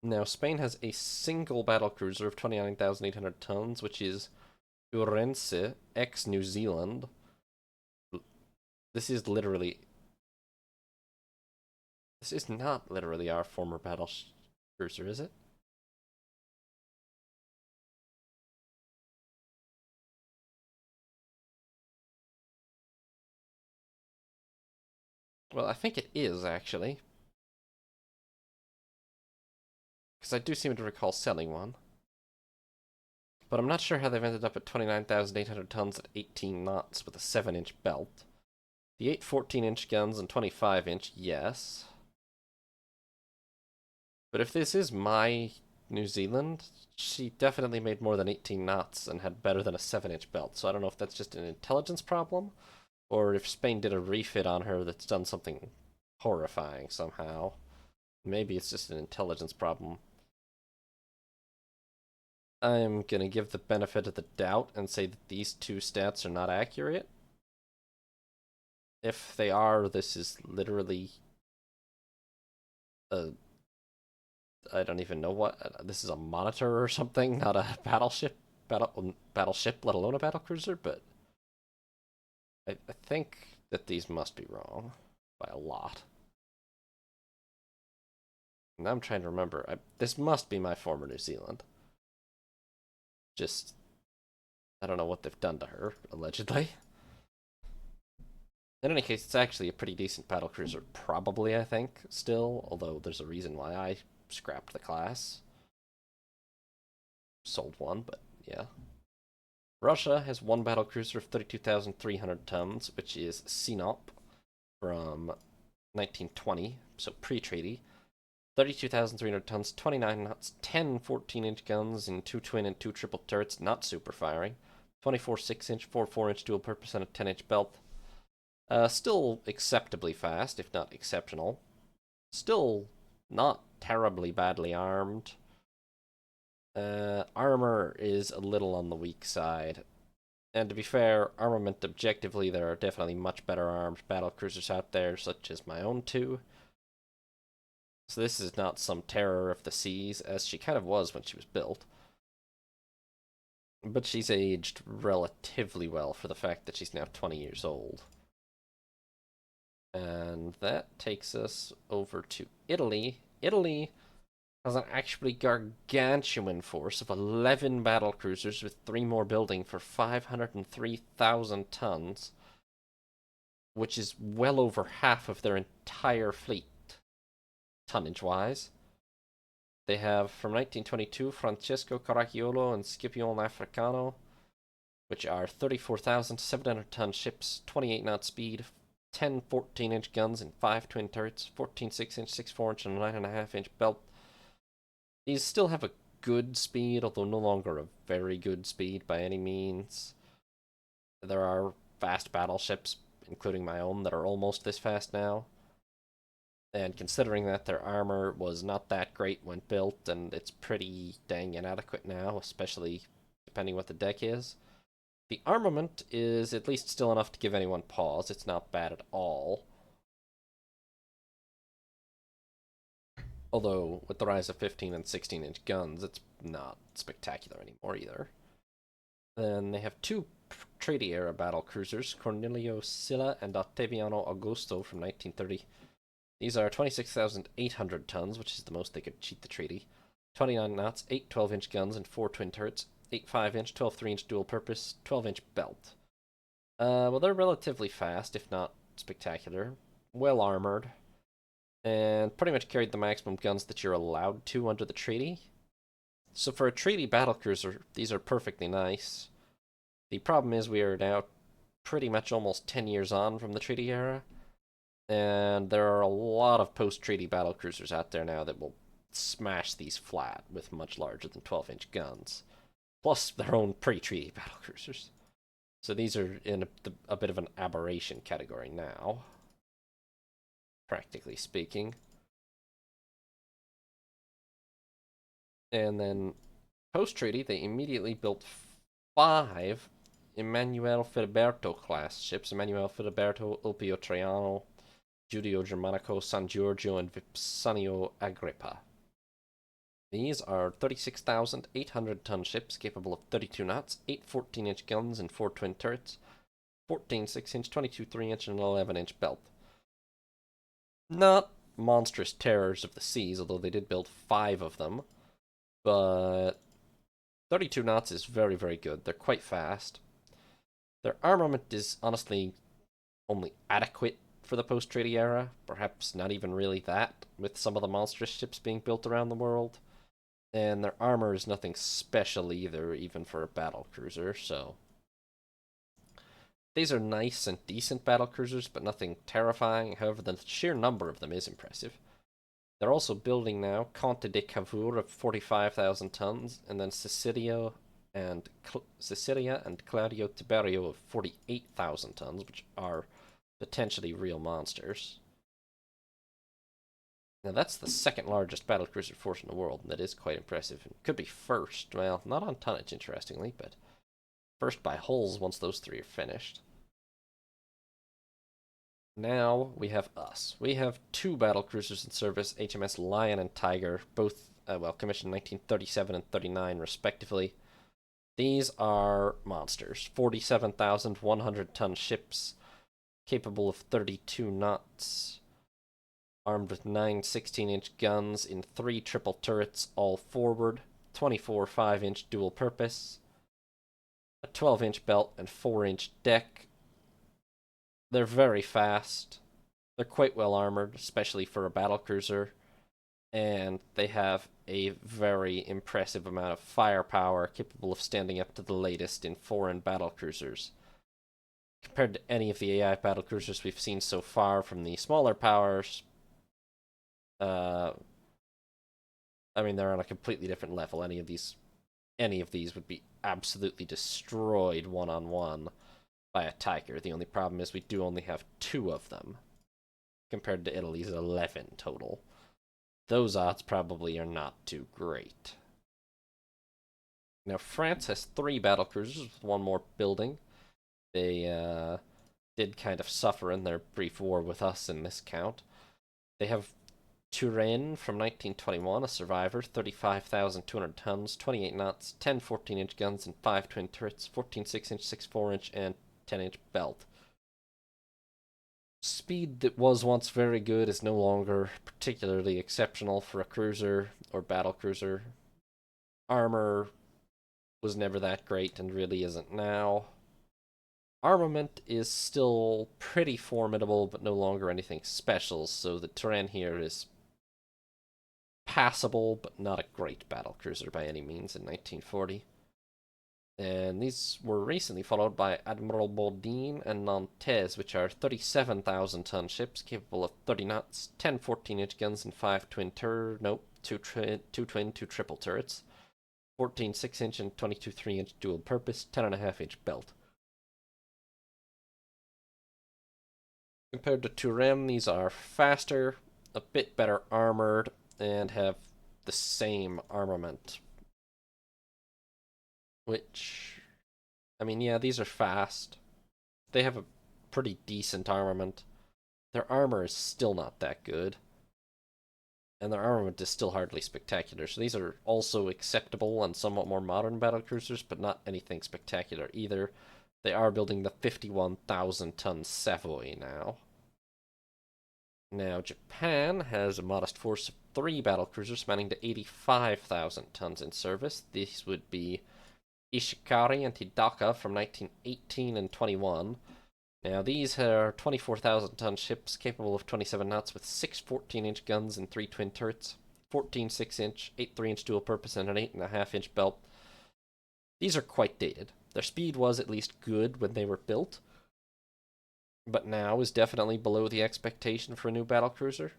Now, Spain has a single battlecruiser of 29,800 tons, which is Ourense, ex-New Zealand. This is not literally our former battlecruiser, is it? Well, I think it is, actually. Because I do seem to recall selling one. But I'm not sure how they've ended up at 29,800 tons at 18 knots with a 7-inch belt. The 8 14-inch guns and 25-inch, yes. But if this is my New Zealand, she definitely made more than 18 knots and had better than a 7-inch belt. So I don't know if that's just an intelligence problem, or if Spain did a refit on her that's done something horrifying somehow. Maybe it's just an intelligence problem. I'm gonna give the benefit of the doubt and say that these two stats are not accurate. If they are, this is literally a... I don't even know what... This is a monitor or something, not a battleship, let alone a battlecruiser, but I think that these must be wrong by a lot. And I'm trying to remember. This must be my former New Zealand. Just, I don't know what they've done to her, allegedly. In any case, it's actually a pretty decent battlecruiser, probably, I think, still, although there's a reason why I scrapped the class. Sold one, but yeah. Russia has one battlecruiser of 32,300 tons, which is Sinop from 1920, so pre-treaty. 32,300 tons, 29 knots, 10 14-inch guns in 2 twin and 2 triple turrets, not super firing. 24 6-inch, 4 4-inch dual purpose, and a 10-inch belt. Still acceptably fast, if not exceptional. Still not terribly badly armed. Armor is a little on the weak side. And to be fair, armament objectively, there are definitely much better armed battlecruisers out there, such as my own two. So this is not some terror of the seas, as she kind of was when she was built. But she's aged relatively well for the fact that she's now 20 years old. And that takes us over to Italy. Italy has an actually gargantuan force of 11 battlecruisers with 3 more building for 503,000 tons, which is well over half of their entire fleet, tonnage-wise. They have, from 1922, Francesco Caracciolo and Scipione Africano, which are 34,700-ton ships, 28-knot speed, 10 14-inch guns and 5 twin turrets, 14 6-inch, 6 4-inch, and a 9.5-inch belt. These still have a good speed, although no longer a very good speed by any means. There are fast battleships, including my own, that are almost this fast now. And considering that their armor was not that great when built, and it's pretty dang inadequate now, especially depending what the deck is, the armament is at least still enough to give anyone pause. It's not bad at all. Although, with the rise of 15 and 16-inch guns, it's not spectacular anymore either. Then they have 2 treaty-era battlecruisers, Cornelio Silla and Ottaviano Augusto from 1930. These are 26,800 tons, which is the most they could cheat the treaty. 29 knots, 8 12-inch guns and 4 twin turrets, 8 5-inch, 12 3-inch dual purpose, 12-inch belt. Well, they're relatively fast, if not spectacular. Well armored. And pretty much carried the maximum guns that you're allowed to under the treaty. So for a treaty battlecruiser, these are perfectly nice. The problem is we are now pretty much almost 10 years on from the treaty era. And there are a lot of post-treaty battlecruisers out there now that will smash these flat with much larger than 12-inch guns. Plus their own pre-treaty battlecruisers. So these are in a bit of an aberration category now, practically speaking. And then post-treaty, they immediately built 5 Emanuele Filiberto class ships. Emanuele Filiberto, Ulpio Traiano, Giulio Germanico, San Giorgio, and Vipsanio Agrippa. These are 36,800-ton ships capable of 32 knots, 8 14-inch guns and 4 twin turrets, 14 6-inch, 22 3-inch, and an 11-inch belt. Not monstrous terrors of the seas, although they did build 5 of them, but 32 knots is very, very good. They're quite fast. Their armament is honestly only adequate for the post-treaty era, perhaps not even really that, with some of the monstrous ships being built around the world. And their armor is nothing special either, even for a battlecruiser, so these are nice and decent battlecruisers, but nothing terrifying. However, the sheer number of them is impressive. They're also building now Conte de Cavour of 45,000 tons, and then Sicilia and Claudio Tiberio of 48,000 tons, which are potentially real monsters. Now that's the second largest battlecruiser force in the world, and that is quite impressive. And could be first, well, not on tonnage, interestingly, but first by hulls once those 3 are finished. Now we have us. We have 2 battlecruisers in service, HMS Lion and Tiger, both, commissioned 1937 and 39 respectively. These are monsters. 47,100-ton ships, capable of 32 knots, armed with 9 16-inch guns in 3 triple turrets, all forward, 24 5-inch dual purpose, a 12-inch belt, and 4-inch deck. They're very fast. They're quite well armored, especially for a battlecruiser, and they have a very impressive amount of firepower, capable of standing up to the latest in foreign battlecruisers. Compared to any of the AI battlecruisers we've seen so far from the smaller powers, I mean, they're on a completely different level. Any of these would be absolutely destroyed one-on-one by a tiger. The only problem is we do only have 2 of them, compared to Italy's 11 total. Those odds probably are not too great. Now, France has 3 battlecruisers with 1 more building. They did kind of suffer in their brief war with us in this count. They have Turenne from 1921, a survivor, 35,200 tons, 28 knots, 10 14-inch guns, and 5 twin turrets, 14 6-inch, 6 4-inch, and 10-inch belt. Speed that was once very good is no longer particularly exceptional for a cruiser or battlecruiser. Armor was never that great and really isn't now. Armament is still pretty formidable, but no longer anything special, so the Turenne here is passable, but not a great battlecruiser by any means in 1940. And these were recently followed by Admiral Baudin and Nantes, which are 37,000-ton ships capable of 30 knots, 10 14-inch guns, and 5 twin 2 twin, 2 triple turrets, 14 6-inch and 22 3-inch dual-purpose, 10.5-inch belt. Compared to Turenne, these are faster, a bit better armored, and have the same armament. Which, I mean, yeah, these are fast. They have a pretty decent armament. Their armor is still not that good. And their armament is still hardly spectacular. So these are also acceptable and somewhat more modern battlecruisers, but not anything spectacular either. They are building the 51,000-ton Savoy now. Now, Japan has a modest force of 3 battlecruisers, amounting to 85,000 tons in service. These would be Ishikari and Hidaka from 1918 and 21. Now, these are 24,000-ton ships capable of 27 knots with 6 14-inch guns and 3 twin turrets, 14 6-inch, 8 3-inch dual-purpose, and an 8.5-inch belt. These are quite dated. Their speed was at least good when they were built, but now is definitely below the expectation for a new battlecruiser.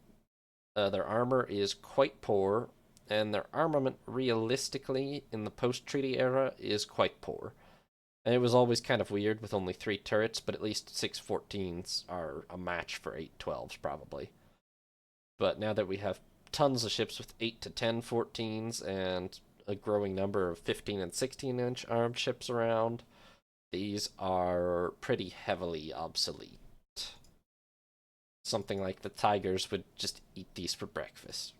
Their armor is quite poor, and their armament realistically in the post-treaty era is quite poor. And it was always kind of weird with only 3 turrets, but at least 6 14s are a match for 8 12s probably. But now that we have tons of ships with 8 to 10 14s and a growing number of 15 and 16-inch armed ships around, these are pretty heavily obsolete. Something like the Tigers would just eat these for breakfast.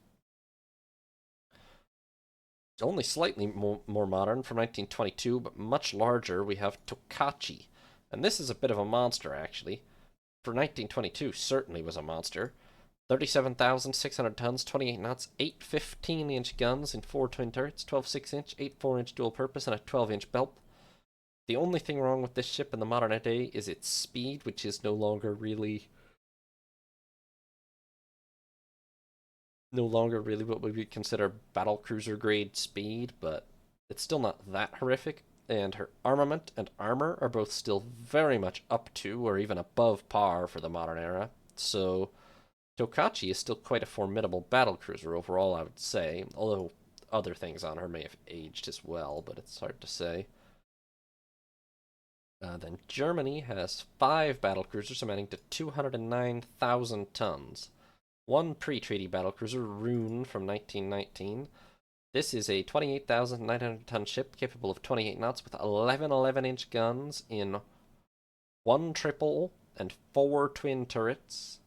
Only slightly more modern, from 1922, but much larger, we have Tokachi. And this is a bit of a monster, actually. For 1922, certainly was a monster. 37,600 tons, 28 knots, 8 15-inch guns and 4 twin turrets, 12 6-inch, 8 4-inch dual-purpose, and a 12-inch belt. The only thing wrong with this ship in the modern day is its speed, which is no longer really what we would consider battlecruiser grade speed, but it's still not that horrific. And her armament and armor are both still very much up to or even above par for the modern era. So Tokachi is still quite a formidable battlecruiser overall, I would say, although other things on her may have aged as well, but it's hard to say. Then Germany has 5 battlecruisers amounting to 209,000 tons. 1 pre-treaty battlecruiser, Rune, from 1919. This is a 28,900-ton ship capable of 28 knots with 11 11-inch guns in 1 triple and 4 twin turrets,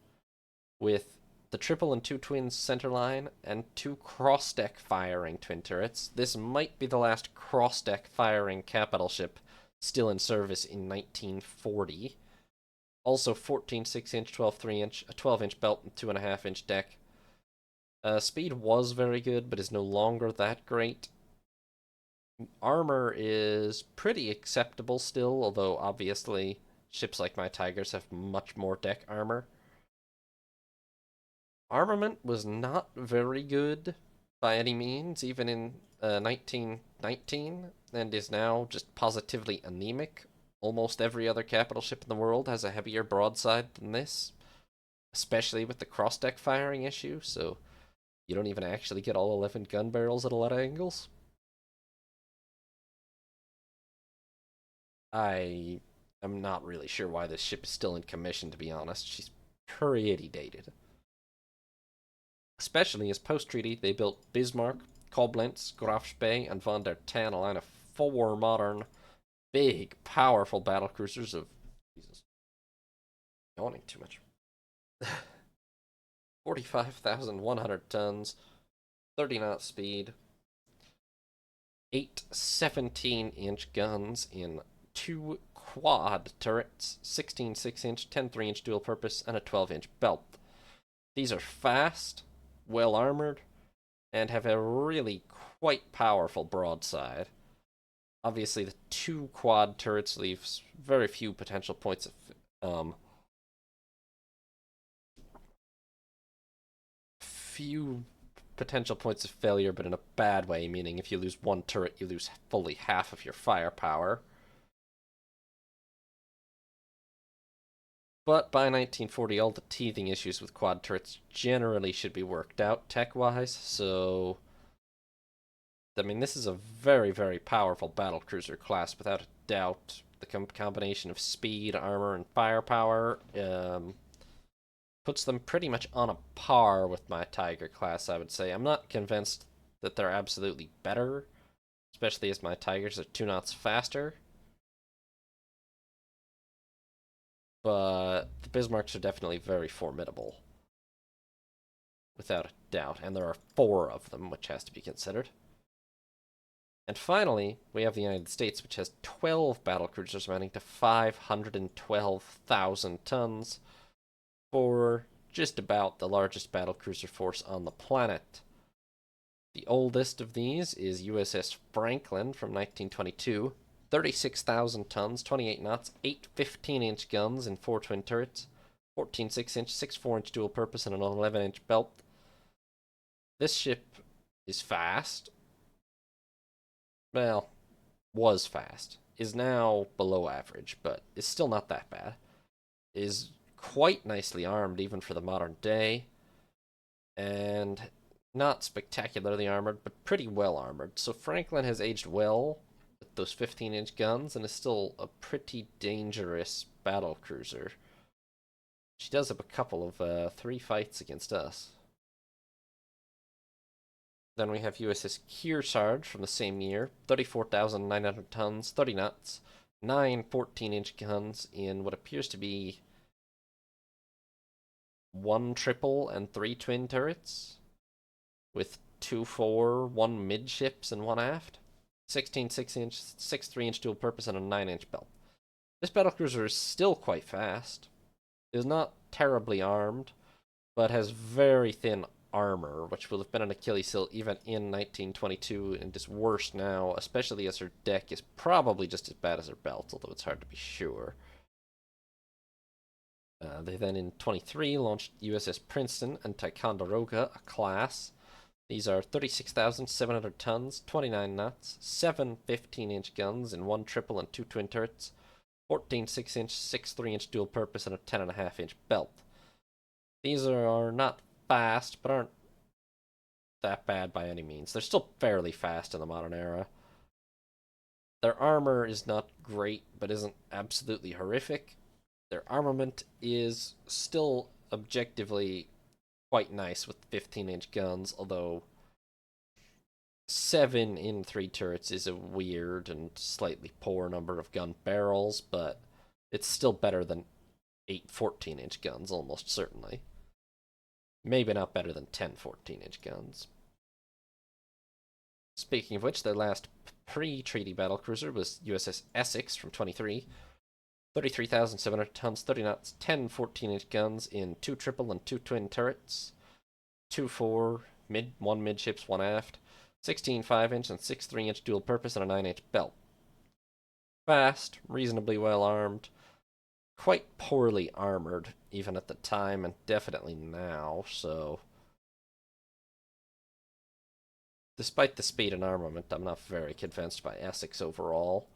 with the triple and 2 twins centerline and 2 cross-deck firing twin turrets. This might be the last cross-deck firing capital ship still in service in 1940. Also 14 6-inch, 12 3-inch, a 12-inch belt, and 2.5-inch deck. Speed was very good, but is no longer that great. Armor is pretty acceptable still, although obviously ships like my Tigers have much more deck armor. Armament was not very good by any means, even in 1919, and is now just positively anemic. Almost every other capital ship in the world has a heavier broadside than this, especially with the cross-deck firing issue, so You don't even actually get all 11 gun barrels at a lot of angles. I am not really sure why this ship is still in commission, to be honest. She's pretty dated. Especially as post-treaty, they built Bismarck, Koblenz, Grafspee, and von der Tann, a line of 4 modern, big, powerful battlecruisers of... Jesus. Yawning too much. 45,100 tons, 30 knot speed, 8 17-inch guns in 2 quad turrets, 16 6-inch, 10 3-inch dual purpose, and a 12-inch belt. These are fast, well armored, and have a really quite powerful broadside. Obviously, the 2 quad turrets leaves very few potential points of few potential points of failure, but in a bad way, meaning if you lose 1 turret, you lose fully half of your firepower. But by 1940, all the teething issues with quad turrets generally should be worked out tech-wise, so... I mean, this is a very, very powerful battlecruiser class, without a doubt. The combination of speed, armor, and firepower puts them pretty much on a par with my Tiger class, I would say. I'm not convinced that they're absolutely better, especially as my Tigers are 2 knots faster. But the Bismarcks are definitely very formidable, without a doubt, and there are 4 of them, which has to be considered. And finally, we have the United States, which has 12 battlecruisers amounting to 512,000 tons, for just about the largest battlecruiser force on the planet. The oldest of these is USS Franklin from 1922, 36,000 tons, 28 knots, 8 15-inch guns and 4 twin turrets, 14 6-inch, 6 4-inch dual purpose, and an 11-inch belt. This ship is fast. Well, was fast. Is now below average, but is still not that bad. Is quite nicely armed, even for the modern day. And not spectacularly armored, but pretty well armored. So Franklin has aged well with those 15-inch guns and is still a pretty dangerous battlecruiser. She does have a couple of 3 fights against us. Then we have USS Kearsarge from the same year, 34,900 tons, 30 knots, 9 14-inch guns in what appears to be 1 triple and 3 twin turrets, with 2 4, 1 midships, and 1 aft. 16 6-inch, 6 3-inch dual purpose, and a 9-inch belt. This battlecruiser is still quite fast. It is not terribly armed, but has very thin armor, which will have been an Achilles heel even in 1922, and is worse now, especially as her deck is probably just as bad as her belt, although it's hard to be sure. They then, in 23, launched USS Princeton and Ticonderoga, a class. These are 36,700 tons, 29 knots, 7 15-inch guns in 1 triple and 2 twin turrets, 14 6-inch, 6 3-inch dual purpose, and a 10.5-inch belt. These are not fast, but aren't that bad by any means. They're still fairly fast in the modern era. Their armor is not great, but isn't absolutely horrific. Their armament is still objectively quite nice with 15-inch guns, although 7 in 3 turrets is a weird and slightly poor number of gun barrels, but it's still better than 8 14-inch guns, almost certainly. Maybe not better than 10 14-inch guns. Speaking of which, their last pre-treaty battlecruiser was USS Essex from 23. 33,700 tons, 30 knots, 10 14-inch guns in 2 triple and 2 twin turrets, 2 4, 1 midships, 1 aft, 16 5-inch and 6 3-inch dual purpose, and a 9-inch belt. Fast, reasonably well armed, quite poorly armored, even at the time, and definitely now, so... Despite the speed and armament, I'm not very convinced by Essex overall.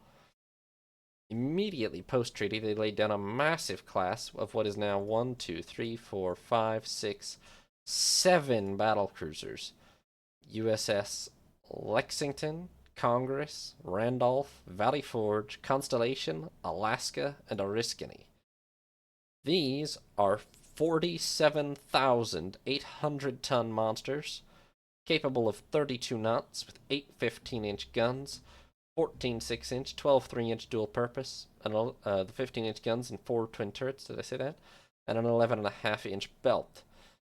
Immediately post-treaty, they laid down a massive class of what is now 1, 2, 3, 4, 5, 6, 7 battlecruisers: USS Lexington, Congress, Randolph, Valley Forge, Constellation, Alaska, and Oriskany. These are 47,800-ton monsters, capable of 32 knots with 8 15-inch guns, 14 6-inch, 12 3-inch dual purpose, and the 15-inch guns and 4 twin turrets, did I say that? And an 11.5-inch belt.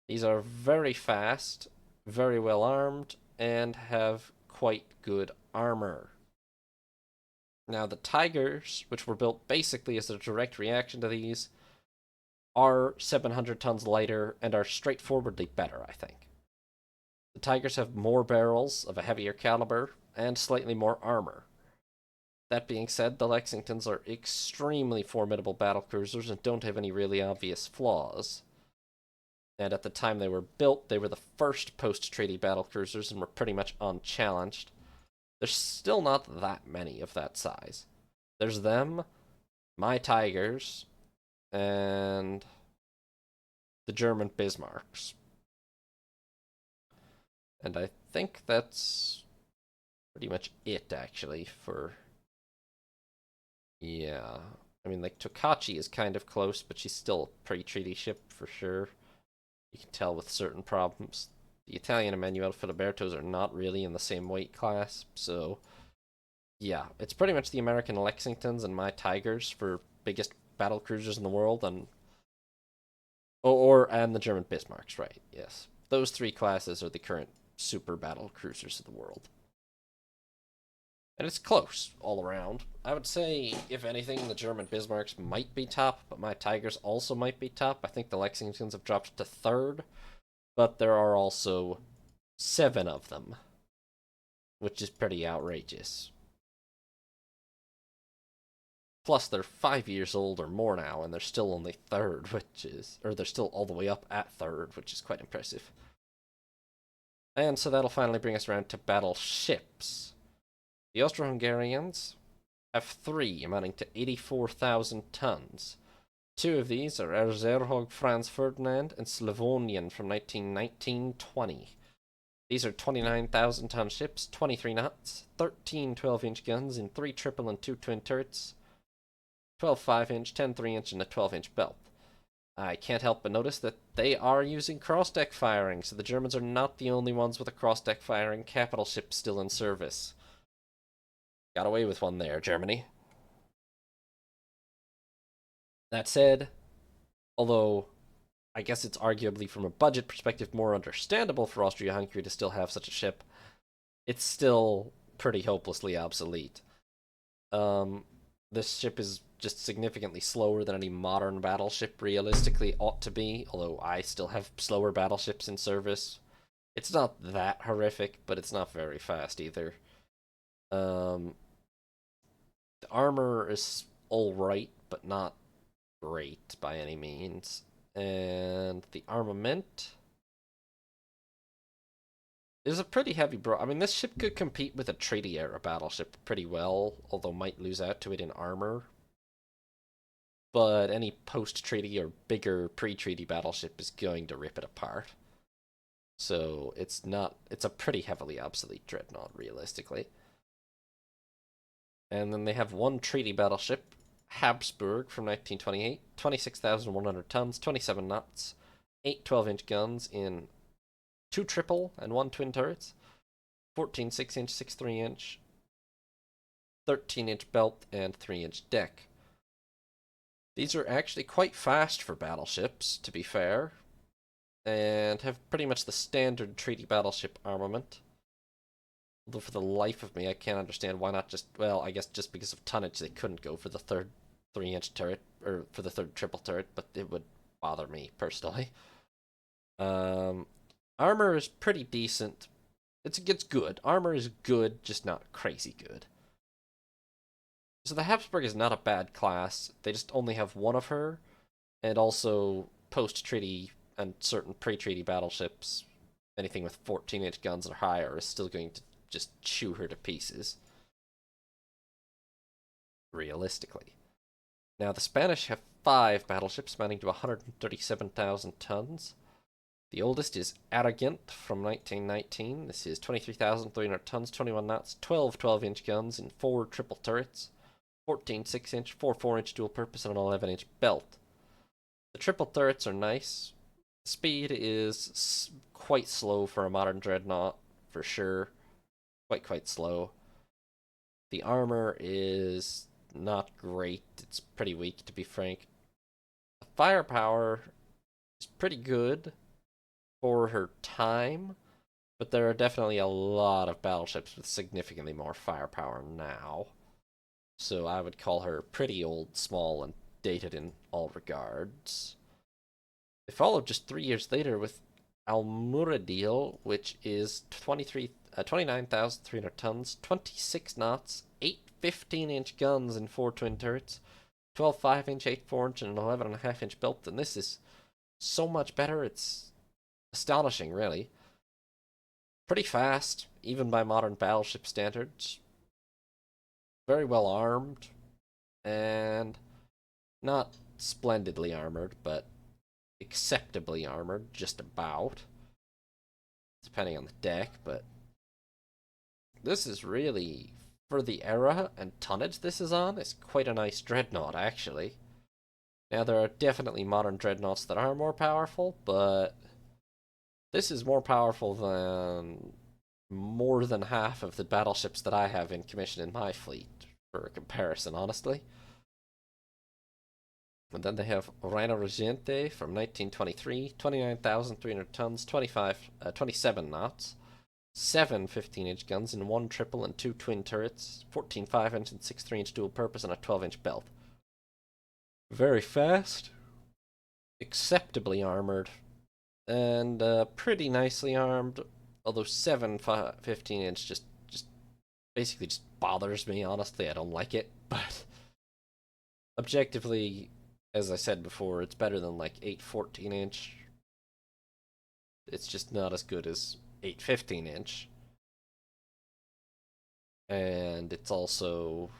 These are very fast, very well armed, and have quite good armor. Now, the Tigers, which were built basically as a direct reaction to these, are 700 tons lighter and are straightforwardly better, I think. The Tigers have more barrels of a heavier caliber and slightly more armor. That being said, the Lexingtons are extremely formidable battlecruisers and don't have any really obvious flaws. And at the time they were built, they were the first post-treaty battlecruisers and were pretty much unchallenged. There's still not that many of that size. There's them, my Tigers, and the German Bismarcks. And I think that's pretty much it, actually, for... Yeah. I mean, like, Tokachi is kind of close, but she's still a pre-treaty ship, for sure. You can tell with certain problems. The Italian Emanuele Filibertos are not really in the same weight class, so... Yeah, it's pretty much the American Lexingtons and my Tigers for biggest battle cruisers in the world, and and the German Bismarcks, right? Yes, those 3 classes are the current super battle cruisers of the world, and it's close all around. I would say, if anything, the German Bismarcks might be top, but my Tigers also might be top. I think the Lexingtons have dropped to 3rd, but there are also 7 of them, which is pretty outrageous. Plus, they're 5 years old or more now, and they're still only 3rd, or they're still all the way up at 3rd, which is quite impressive. And so that'll finally bring us around to battleships. The Austro-Hungarians have 3, amounting to 84,000 tons. 2 of these are Erzherzog Franz Ferdinand and Slavonian from 1919-20. These are 29,000-ton ships, 23 knots, 13 12-inch guns in 3 triple and 2 twin turrets, 12 5-inch, 10 3-inch, and a 12-inch belt. I can't help but notice that they are using cross-deck firing, so the Germans are not the only ones with a cross-deck firing capital ship still in service. Got away with one there, Germany. That said, although I guess it's arguably from a budget perspective more understandable for Austria-Hungary to still have such a ship, it's still pretty hopelessly obsolete. This ship is just significantly slower than any modern battleship realistically ought to be, although I still have slower battleships in service. It's not that horrific, but it's not very fast either. The armor is alright, but not great by any means. And the armament is a pretty heavy I mean, this ship could compete with a treaty-era battleship pretty well, although might lose out to it in armor. But any post-treaty or bigger pre-treaty battleship is going to rip it apart. So it's a pretty heavily obsolete dreadnought, realistically. And then they have 1 treaty battleship, Habsburg from 1928, 26,100 tons, 27 knots, 8 12-inch guns in 2 triple and 1 twin turrets, 14 6-inch, 6 3-inch, 13-inch belt, and 3-inch deck. These are actually quite fast for battleships, to be fair, and have pretty much the standard treaty battleship armament. Although for the life of me, I can't understand why not just, well, I guess just because of tonnage they couldn't go for the 3rd 3-inch turret, or for the 3rd triple turret, but it would bother me, personally. Armor is pretty decent. It's good. Armor is good, just not crazy good. So the Habsburg is not a bad class. They just only have 1 of her, and also post-treaty and certain pre-treaty battleships, anything with 14-inch guns or higher is still going to just chew her to pieces. Realistically. Now, the Spanish have 5 battleships amounting to 137,000 tons. The oldest is Arrogant from 1919. This is 23,300 tons, 21 knots, 12 12-inch guns, and 4 triple turrets, 14 6-inch, 4 4-inch dual purpose, and an 11-inch belt. The triple turrets are nice. Speed is quite slow for a modern dreadnought, for sure. Quite slow. The armor is not great. It's pretty weak, to be frank. The firepower is pretty good for her time, but there are definitely a lot of battleships with significantly more firepower now. So I would call her pretty old, small, and dated in all regards. They followed just 3 years later with Almuradil, which is 29,300 tons, 26 knots, 8 15-inch guns and 4 twin turrets, 12 5-inch, 8 4-inch, and an 11.5-inch belt, and this is so much better, it's astonishing, really. Pretty fast, even by modern battleship standards. Very well armed, and not splendidly armored, but acceptably armored, just about. Depending on the deck, but this is really, for the era and tonnage this is on, is quite a nice dreadnought, actually. Now, there are definitely modern dreadnoughts that are more powerful, but this is more powerful than more than half of the battleships that I have in commission in my fleet, for a comparison, honestly. And then they have Reina Regente from 1923, 29,300 tons, 27 knots, 7 15-inch guns, and 1 triple and 2 twin turrets, 14 5-inch and 6 3-inch dual purpose, and a 12-inch belt. Very fast, acceptably armored, and pretty nicely armed, although 7 15-inch just basically just bothers me, honestly. I don't like it, but objectively, as I said before, it's better than like 8 14-inch. It's just not as good as 8 15-inch. And it's also,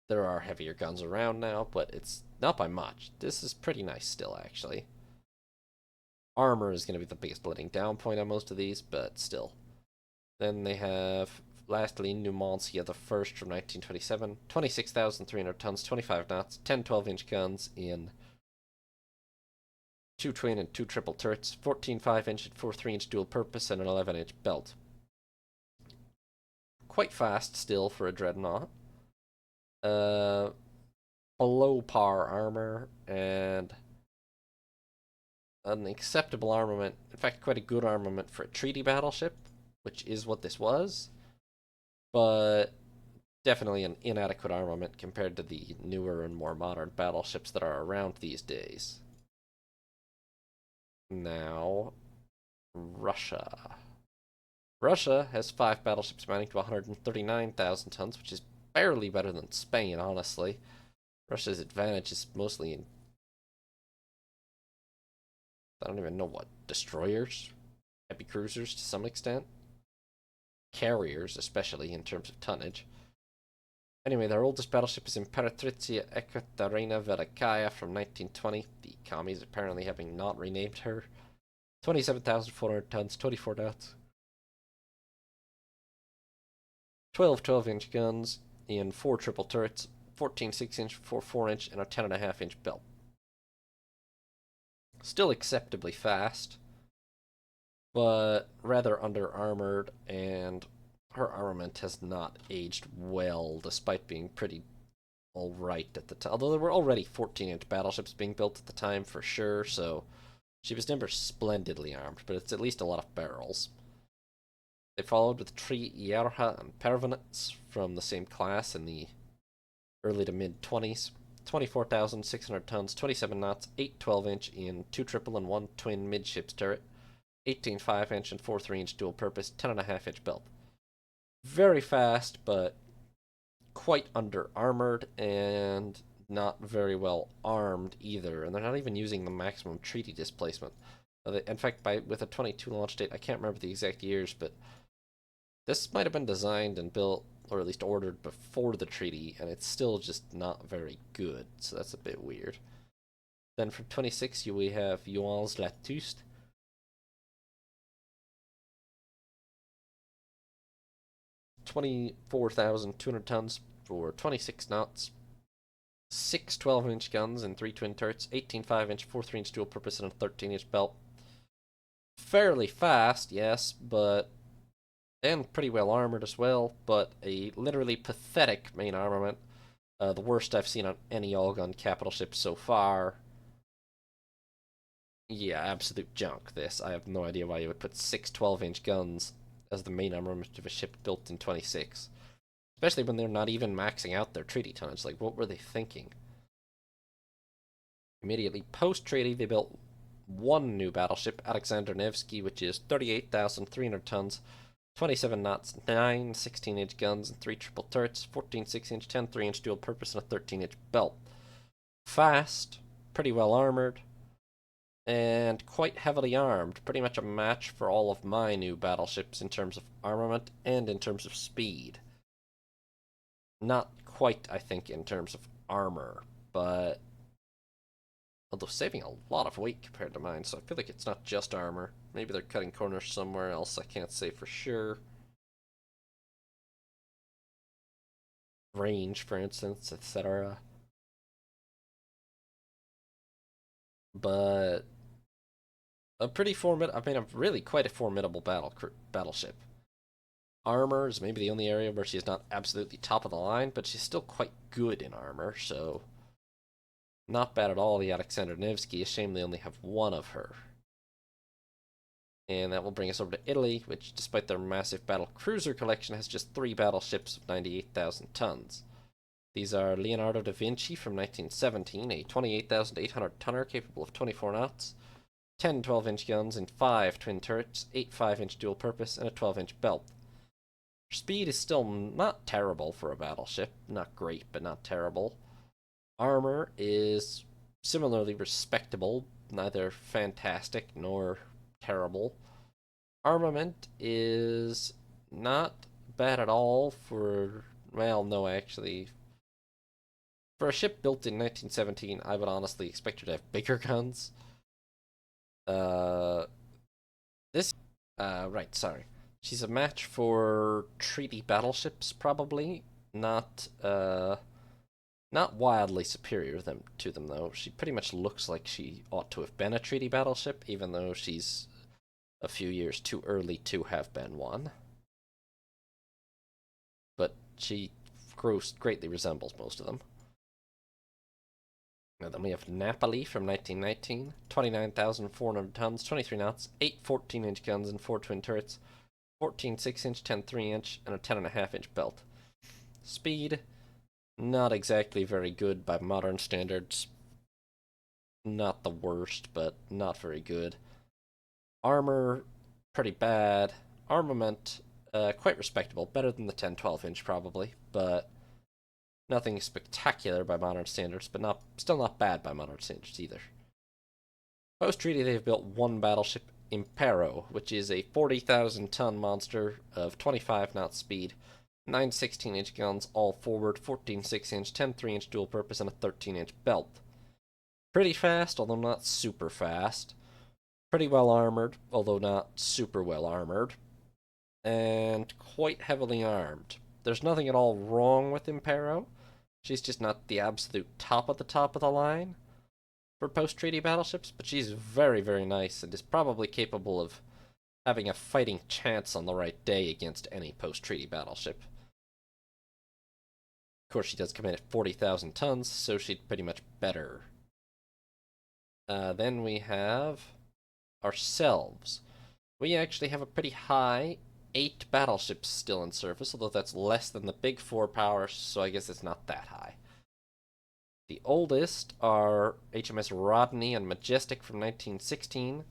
there are heavier guns around now, but it's not by much. This is pretty nice still, actually. Armor is going to be the biggest letting down point on most of these, but still. Then they have, lastly, Numancia the First from 1927. 26,300 tons, 25 knots, 10 12-inch guns in 2 twin and 2 triple turrets, 14 5-inch and 4 3-inch dual purpose, and an 11-inch belt. Quite fast still for a dreadnought. Below par armor and an acceptable armament. In fact, quite a good armament for a treaty battleship, which is what this was. But definitely an inadequate armament compared to the newer and more modern battleships that are around these days. Now, Russia. Russia has 5 battleships amounting to 139,000 tons, which is barely better than Spain, honestly. Russia's advantage is mostly in, I don't even know what, destroyers? Heavy cruisers to some extent? Carriers, especially in terms of tonnage. Anyway, their oldest battleship is Imperatricia Ekaterina Velikaya from 1920. The commies apparently having not renamed her. 27,400 tons, 24 knots. 12 12-inch guns in 4 triple turrets, 14 6-inch, 4 4-inch, and a 10.5-inch belt. Still acceptably fast, but rather under-armored, and her armament has not aged well, despite being pretty alright at the time. Although there were already 14-inch battleships being built at the time, for sure, so she was never splendidly armed, but it's at least a lot of barrels. They followed with Tri Ierha and Pervenets from the same class in the early to mid-20s. 24,600 tons, 27 knots, 8 12-inch in 2 triple and 1 twin midships turret, 18 5-inch and 4 3-inch dual purpose, 10.5-inch belt. Very fast, but quite under-armored and not very well armed either. And they're not even using the maximum treaty displacement. In fact, with a 22 launch date, I can't remember the exact years, but this might have been designed and built, or at least ordered before the treaty, and it's still just not very good, so that's a bit weird. Then from 26, we have Juans Latuste, 24,200 tons for 26 knots, 6 12-inch guns and 3 twin turrets, 18 5-inch, 4 3-inch dual purpose, and a 13-inch belt. Fairly fast, yes, but and pretty well armored as well, but a literally pathetic main armament. The worst I've seen on any all-gun capital ship so far. Yeah, absolute junk, this. I have no idea why you would put 6 12-inch guns as the main armament of a ship built in 26. Especially when they're not even maxing out their treaty tonnage. Like, what were they thinking? Immediately post-treaty, they built one new battleship, Alexander Nevsky, which is 38,300 tons, 27 knots, 9 16-inch guns, and 3 triple turrets, 14 6-inch, 10 3-inch dual purpose, and a 13-inch belt. Fast, pretty well armored, and quite heavily armed. Pretty much a match for all of my new battleships in terms of armament and in terms of speed. Not quite, I think, in terms of armor, but although saving a lot of weight compared to mine, so I feel like it's not just armor. Maybe they're cutting corners somewhere else, I can't say for sure. Range, for instance, etc. But a pretty formidable, I mean, a really quite a formidable battleship. Armor is maybe the only area where she's not absolutely top of the line, but she's still quite good in armor, so not bad at all. The Alexander Nevsky, a shame they only have one of her. And that will bring us over to Italy, which, despite their massive battlecruiser collection, has just 3 battleships of 98,000 tons. These are Leonardo da Vinci from 1917, a 28,800 tonner capable of 24 knots, 10 12-inch guns and 5 twin turrets, 8 5-inch dual purpose, and a 12-inch belt. Speed is still not terrible for a battleship. Not great, but not terrible. Armor is similarly respectable, neither fantastic nor terrible. Armament is not bad at all for, well, no, actually. For a ship built in 1917, I would honestly expect her to have bigger guns. Right, sorry. She's a match for treaty battleships, probably. Not wildly superior to them, though. She pretty much looks like she ought to have been a treaty battleship, even though she's a few years too early to have been one. But she greatly resembles most of them. And then we have Napoli from 1919, 29,400 tons, 23 knots, 8 14-inch guns and 4 twin turrets, 14 6-inch, 10 3-inch, and a 10.5-inch belt. Speed, not exactly very good by modern standards. Not the worst, but not very good. Armor, pretty bad. Armament, quite respectable. Better than the 10 12-inch, probably, but nothing spectacular by modern standards, but still not bad by modern standards either. Post-treaty, they've built one battleship, Impero, which is a 40,000-ton monster of 25 knot speed, 9 16-inch guns, all forward, 14 6-inch, 10 3-inch dual purpose, and a 13-inch belt. Pretty fast, although not super fast. Pretty well armored, although not super well armored. And quite heavily armed. There's nothing at all wrong with Impero. She's just not the absolute top of the line for post-treaty battleships, but she's very, very nice and is probably capable of having a fighting chance on the right day against any post-treaty battleship. Of course, she does come in at 40,000 tons, so she'd pretty much better. Then we have ourselves. We actually have a pretty high 8 battleships still in service, although that's less than the big 4 powers, so I guess it's not that high. The oldest are HMS Rodney and Majestic from 1916.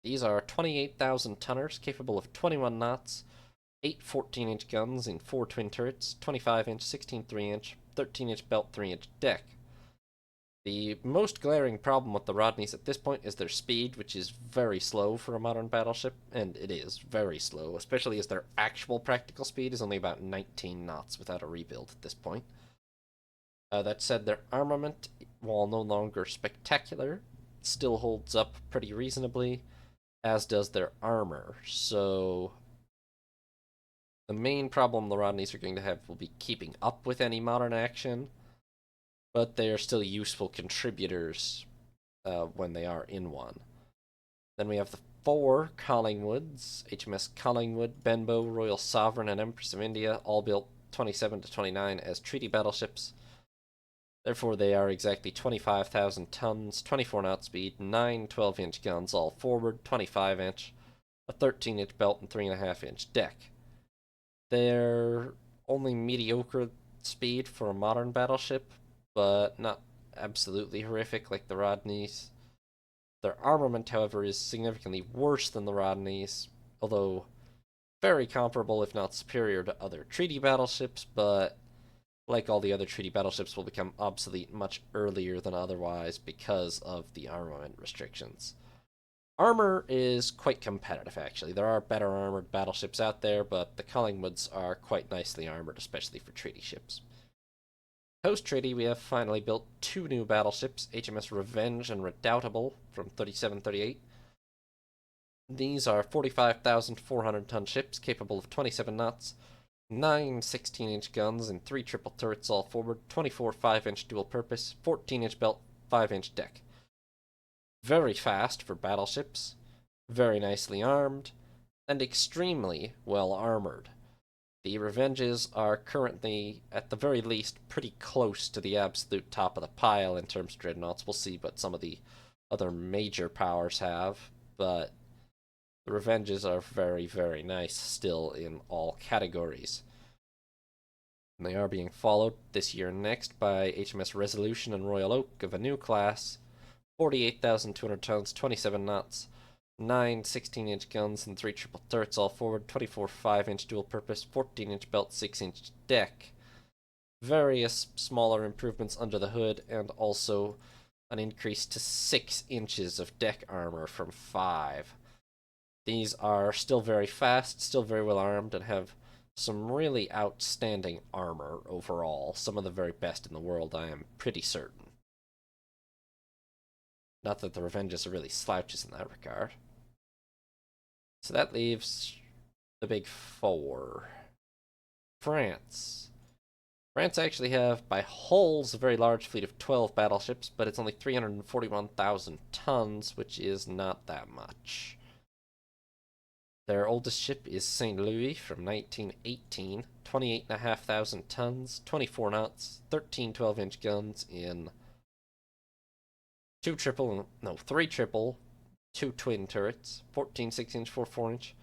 These are 28,000 tonners capable of 21 knots, 8 14-inch guns in 4 twin turrets, 25-inch, 16 3-inch, 13-inch belt, 3-inch deck. The most glaring problem with the Rodneys at this point is their speed, which is very slow for a modern battleship, and it is very slow, especially as their actual practical speed is only about 19 knots without a rebuild at this point. That said, their armament, while no longer spectacular, still holds up pretty reasonably, as does their armor, so The main problem the Rodneys are going to have will be keeping up with any modern action, but they are still useful contributors when they are in one. Then we have the 4 Collingwoods, HMS Collingwood, Benbow, Royal Sovereign, and Empress of India, all built 27 to 29 as treaty battleships. Therefore, they are exactly 25,000 tons, 24 knot speed, 9 12-inch guns all forward, 25-inch, a 13-inch belt, and 3.5-inch deck. They're only mediocre speed for a modern battleship, but not absolutely horrific like the Rodneys. Their armament, however, is significantly worse than the Rodneys, although very comparable, if not superior, to other treaty battleships, but like all the other treaty battleships, will become obsolete much earlier than otherwise because of the armament restrictions. Armor is quite competitive, actually. There are better armored battleships out there, but the Collingwoods are quite nicely armored, especially for treaty ships. Post-treaty, we have finally built 2 new battleships, HMS Revenge and Redoubtable, from 3738. These are 45,400-ton ships capable of 27 knots, 9 16-inch guns and 3 triple turrets all forward, 24 5-inch dual-purpose, 14-inch belt, 5-inch deck. Very fast for battleships, very nicely armed, and extremely well armored. The Revenges are currently, at the very least, pretty close to the absolute top of the pile in terms of dreadnoughts. We'll see what some of the other major powers have, but the Revenges are very, very nice still in all categories. And they are being followed this year and next by HMS Resolution and Royal Oak of a new class, 48,200 tons, 27 knots, 9 16-inch guns and 3 triple turrets all forward, 24 5-inch dual-purpose, 14-inch belt, 6-inch deck. Various smaller improvements under the hood, and also an increase to 6 inches of deck armor from 5. These are still very fast, still very well armed, and have some really outstanding armor overall. Some of the very best in the world, I am pretty certain. Not that the Revenges are really slouches in that regard. So that leaves the big 4. France. France actually have, by hulls, a very large fleet of 12 battleships, but it's only 341,000 tons, which is not that much. Their oldest ship is St. Louis from 1918, 28,500 tons, 24 knots, 13 12-inch guns in 3 triple, 2 twin turrets, 14 6-inch, 4 4-inch,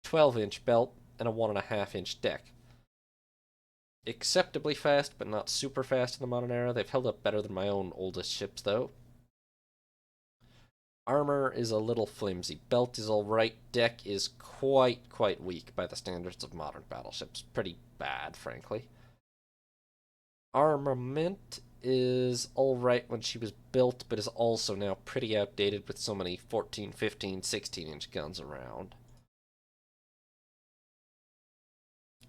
12-inch belt, and a 1.5-inch deck. Acceptably fast, but not super fast in the modern era. They've held up better than my own oldest ships, though. Armor is a little flimsy. Belt is alright. Deck is quite weak by the standards of modern battleships. Pretty bad, frankly. Armament is alright when she was built, but is also now pretty outdated with so many 14, 15, 16-inch guns around.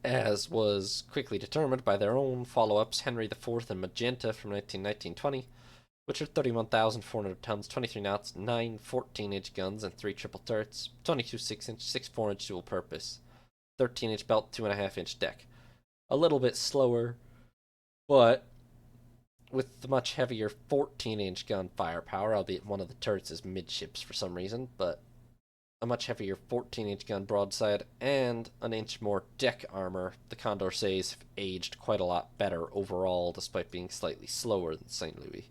As was quickly determined by their own follow-ups, Henry IV and Magenta from 1919-20, which are 31,400 tons, 23 knots, 9 14-inch guns and 3 triple turrets, 22 6-inch, 6 4-inch dual-purpose, 13-inch belt, 2.5-inch deck. A little bit slower, but with the much heavier 14-inch gun firepower, albeit one of the turrets is midships for some reason, but a much heavier 14-inch gun broadside and an inch more deck armor, the Condorcets have aged quite a lot better overall, despite being slightly slower than St. Louis.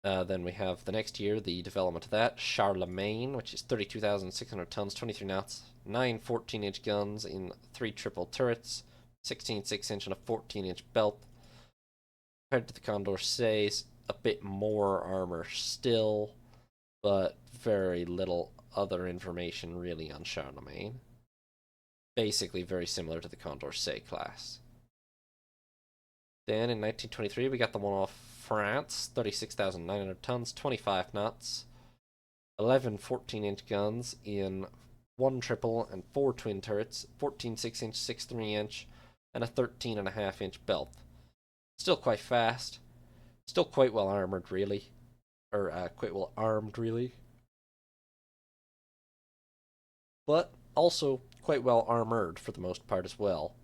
Then we have the next year, the development of that, Charlemagne, which is 32,600 tons, 23 knots, 9 14-inch guns in 3 triple turrets, 16 6-inch and a 14-inch belt. Compared to the Condorcets, a bit more armor still, but very little other information really on Charlemagne. Basically very similar to the Condorcet class. Then in 1923, we got the one off France, 36,900 tons, 25 knots, 11 14-inch guns in 1 triple and 4 twin turrets, 14 6-inch, 6 3-inch, and a 13.5-inch belt. Still quite fast, still quite well armored, really. Or, quite well armed, really. But also quite well armored for the most part as well.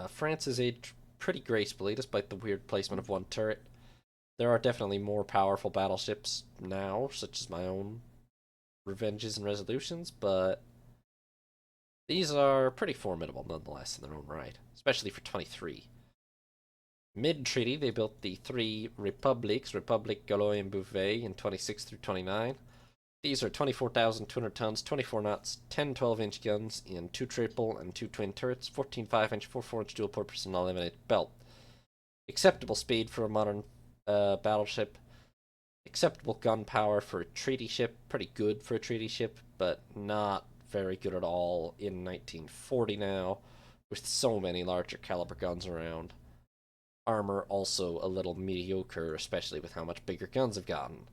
France is aged pretty gracefully, despite the weird placement of one turret. There are definitely more powerful battleships now, such as my own Revenges and Resolutions, but these are pretty formidable nonetheless in their own right, especially for 23. Mid-treaty, they built the three Republics, Republic, Gaulois, and Bouvet in 26 through 29. These are 24,200 tons, 24 knots, 10 12-inch guns in 2 triple and 2 twin turrets, 14 5-inch, 4 4-inch dual-purpose, and 11-inch belt. Acceptable speed for a modern battleship. Acceptable gun power for a treaty ship. Pretty good for a treaty ship, but not very good at all in 1940 now, with so many larger caliber guns around. Armor also a little mediocre, especially with how much bigger guns have gotten.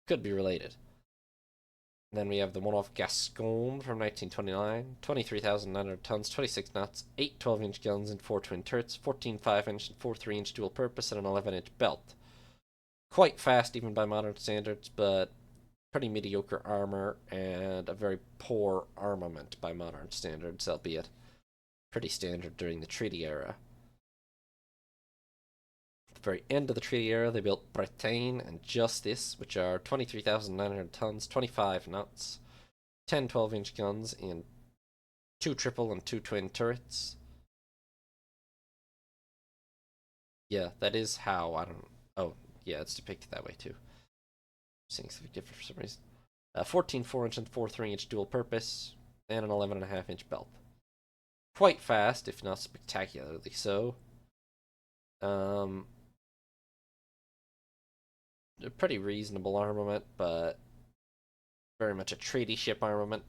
Could be related. Then we have the one-off Gascon from 1929, 23,900 tons, 26 knots, 8 12-inch guns and 4 twin turrets, 14 5-inch and 4 3-inch dual-purpose, and an 11-inch belt. Quite fast even by modern standards, but pretty mediocre armor and a very poor armament by modern standards, albeit pretty standard during the treaty era. At the very end of the treaty era, they built Bretagne and Justice, which are 23,900 tons, 25 knots, 10 12-inch guns in 2 triple and 2 twin turrets. Yeah, that is how, I don't. Oh, yeah, it's depicted that way too. Seeing something different for some reason. 14 4-inch and 4 3-inch dual purpose, and an 11.5-inch belt. Quite fast, if not spectacularly so. A pretty reasonable armament, but very much a treaty ship armament.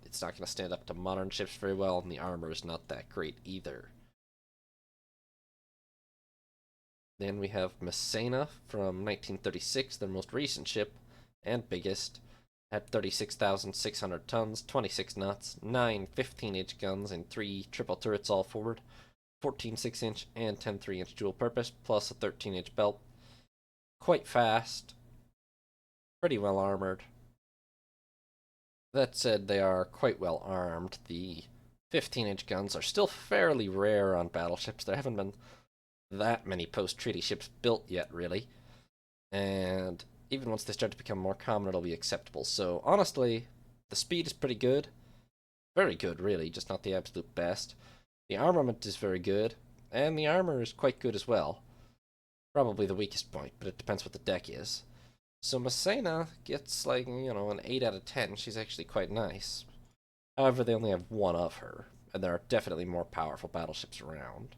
It's not going to stand up to modern ships very well, and the armor is not that great either. Then we have Messina from 1936, their most recent ship and biggest, at 36,600 tons, 26 knots, 9 15-inch guns, and 3 triple turrets all forward, 14 6-inch and 10 3-inch dual purpose, plus a 13-inch belt. Quite fast, pretty well armored. That said, they are quite well armed. The 15-inch guns are still fairly rare on battleships. There haven't been that many post-treaty ships built yet, really. And even once they start to become more common, it'll be acceptable. So, honestly, the speed is pretty good. Very good, really, just not the absolute best. The armament is very good, and the armor is quite good as well. Probably the weakest point, but it depends what the deck is. So Messina gets, like, an 8 out of 10. She's actually quite nice. However, they only have one of her, and there are definitely more powerful battleships around.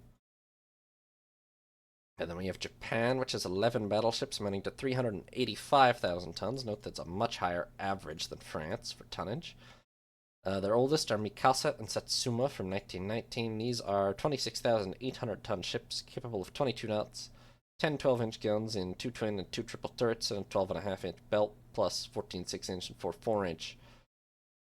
And then we have Japan, which has 11 battleships, amounting to 385,000 tons. Note that's a much higher average than France for tonnage. Their oldest are Mikasa and Satsuma from 1919. These are 26,800 ton ships, capable of 22 knots, 10 12-inch guns in 2 twin and 2 triple turrets, and a 12.5-inch belt, plus 14 6-inch and 4 4-inch.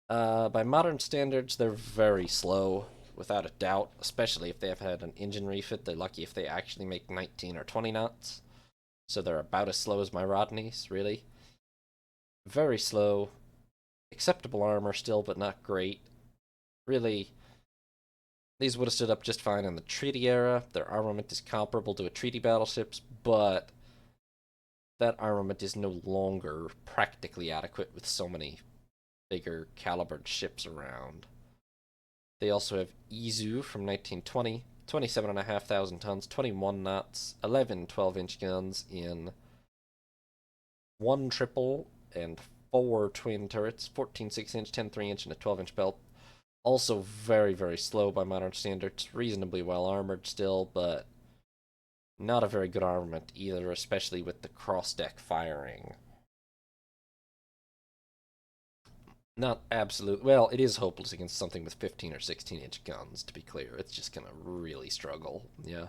By modern standards, they're very slow, without a doubt, especially if they have had an engine refit. They're lucky if they actually make 19 or 20 knots. So they're about as slow as my Rodneys, really. Very slow. Acceptable armor still, but not great. Really, these would have stood up just fine in the treaty era. Their armament is comparable to a treaty battleship's, but that armament is no longer practically adequate with so many bigger calibered ships around. They also have Izu from 1920, 27,500 tons, 21 knots, 11 12-inch guns in 1 triple and 4 twin turrets, 14 6-inch, 10 3-inch, and a 12-inch belt. Also very, very slow by modern standards, reasonably well armored still, but not a very good armament either, especially with the cross-deck firing. Not absolute. Well, it is hopeless against something with 15 or 16-inch guns, to be clear. It's just gonna really struggle, yeah.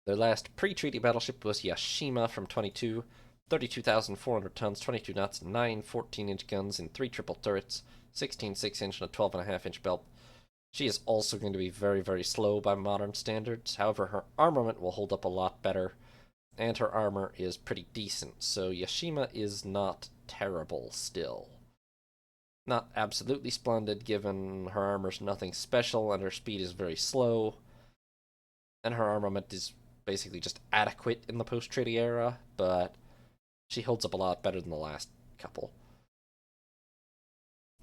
Their last pre-treaty battleship was Yashima from 22, 32,400 tons, 22 knots, 9 14-inch guns and 3 triple turrets, 16 6-inch and a 12.5-inch belt. She is also going to be very, very slow by modern standards. However, her armament will hold up a lot better, and her armor is pretty decent, so Yashima is not terrible still. Not absolutely splendid, given her armor's nothing special and her speed is very slow, and her armament is basically just adequate in the post-treaty era, but she holds up a lot better than the last couple.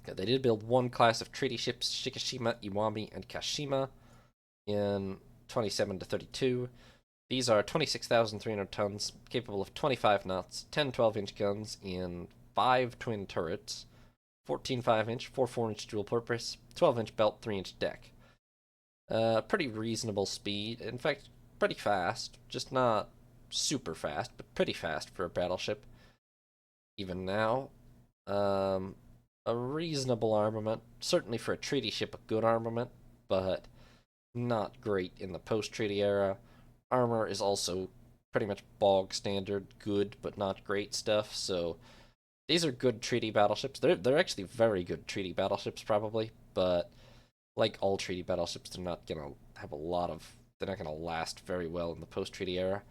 They did build one class of treaty ships, Shikishima, Iwami, and Kashima, in 27 to 32. These are 26,300 tons, capable of 25 knots, 10 12-inch guns in 5 twin turrets, 14 5-inch, 4 4-inch dual purpose, 12-inch belt, 3-inch deck. Pretty reasonable speed. In fact, pretty fast. Just not super fast, but pretty fast for a battleship. Even now. A reasonable armament. Certainly for a treaty ship, a good armament, but not great in the post-treaty era. Armor is also pretty much bog standard, good but not great stuff, so these are good treaty battleships. They're actually very good treaty battleships, probably, but like all treaty battleships, they're not gonna have a lot of. They're not gonna last very well in the post-treaty era.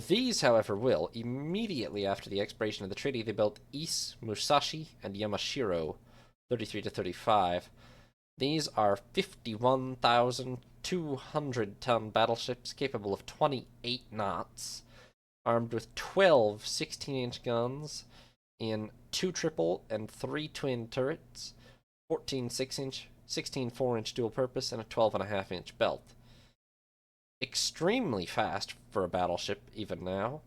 These, however, will. Immediately after the expiration of the treaty, they built Is, Musashi, and Yamashiro, 33 to 35. These are 51,200-ton battleships capable of 28 knots, armed with 12 16-inch guns in 2 triple and 3 twin turrets, 14 6-inch, 16 4-inch dual purpose, and a 12.5-inch belt. Extremely fast for a battleship, even now.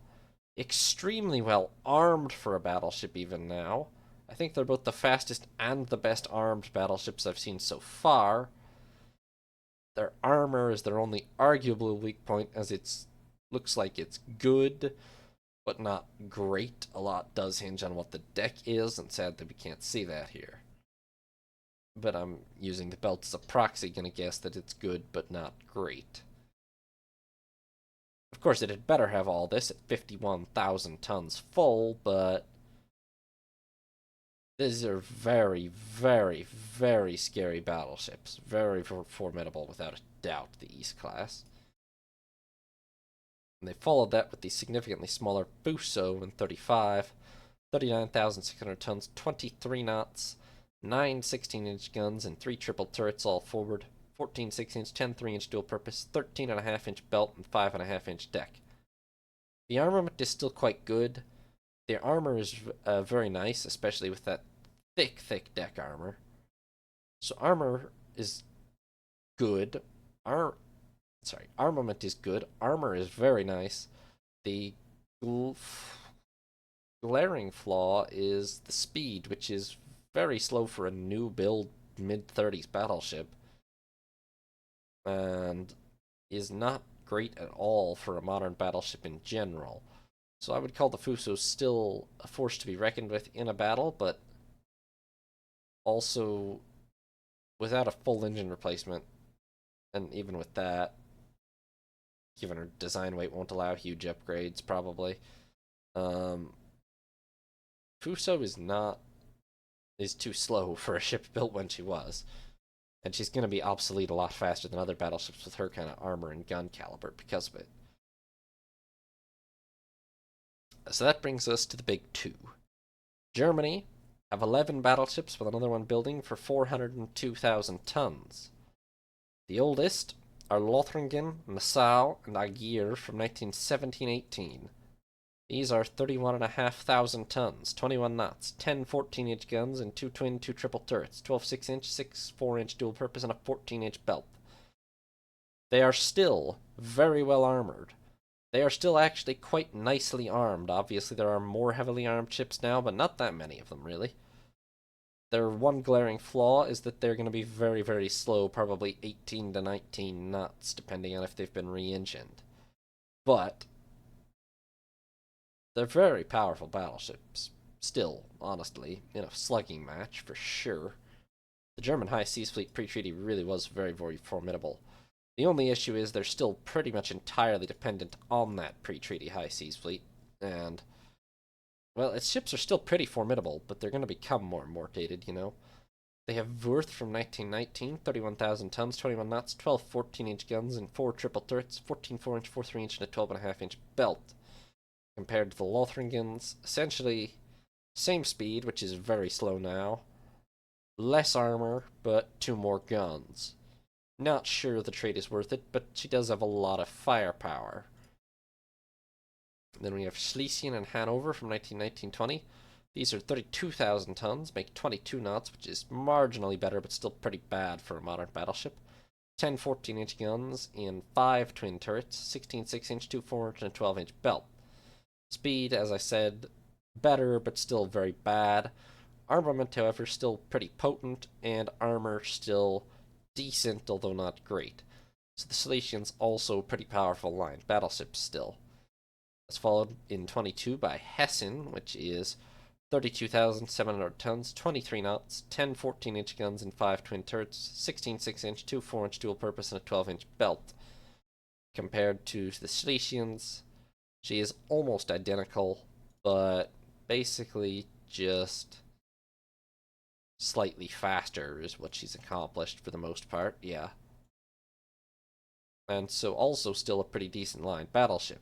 Extremely well armed for a battleship, even now. I think they're both the fastest and the best armed battleships I've seen so far. Their armor is their only arguable weak point, as it looks like it's good, but not great. A lot does hinge on what the deck is, and sadly we can't see that here. But I'm using the belt as a proxy, gonna guess that it's good, but not great. Of course, it had better have all this at 51,000 tons full, but these are very, very, very scary battleships. Very formidable, without a doubt, the East class. And they followed that with the significantly smaller Fuso in 35, 39,600 tons, 23 knots, 9 16-inch guns, and 3 triple turrets all forward, 14 6-inch, 10 3-inch dual purpose, 13.5-inch belt, and 5.5-inch deck. The armament is still quite good. The armor is very nice, especially with that thick, thick deck armor. So armor is good. Armament is good. Armor is very nice. The glaring flaw is the speed, which is very slow for a new build mid-30s battleship, and is not great at all for a modern battleship in general. So I would call the Fuso still a force to be reckoned with in a battle, but also without a full engine replacement, and even with that, given her design weight won't allow huge upgrades, probably. Fuso is too slow for a ship built when she was. And she's going to be obsolete a lot faster than other battleships with her kind of armor and gun caliber because of it. So that brings us to the big two. Germany have 11 battleships, with another one building for 402,000 tons. The oldest are Lothringen, Nassau, and Aguirre from 1917-18. These are 31,500 tons, 21 knots, 10 14-inch guns, and 2 twin, 2 triple turrets, 12 6-inch, 6 4-inch dual purpose, and a 14-inch belt. They are still very well armored. They are still actually quite nicely armed. Obviously, there are more heavily armed ships now, but not that many of them, really. Their one glaring flaw is that they're going to be very, very slow, probably 18 to 19 knots, depending on if they've been re-engined. But they're very powerful battleships. Still, honestly, in a slugging match, for sure. The German High Seas Fleet pre-treaty really was very, very formidable. The only issue is they're still pretty much entirely dependent on that pre-treaty High Seas Fleet, and, well, its ships are still pretty formidable, but they're going to become more and more dated, you know? They have Wurth from 1919, 31,000 tons, 21 knots, 12 14-inch guns, and 4 triple turrets, 14 4-inch, 4 3-inch, and a 12.5-inch belt. Compared to the Lothringens, essentially same speed, which is very slow now, Less armor, but 2 more guns. Not sure the trade is worth it, but she does have a lot of firepower. Then we have Schlesien and Hanover from 1919-20. These are 32,000 tons, make 22 knots, which is marginally better, but still pretty bad for a modern battleship. 10 14-inch guns and 5 twin turrets, 16 6-inch, 2 4-inch, and a 12-inch belt. Speed, as I said, better, but still very bad. Armament, however, still pretty potent, and armor still decent, although not great. So the Silesians also pretty powerful line battleships still. That's followed in 22 by Hessen, which is 32,700 tons, 23 knots, 10 14-inch guns and 5 twin turrets, 16 6-inch, 2 4-inch dual purpose, and a 12-inch belt. Compared to the Silesians, she is almost identical, but basically just slightly faster is what she's accomplished for the most part, yeah. And so also still a pretty decent line battleship.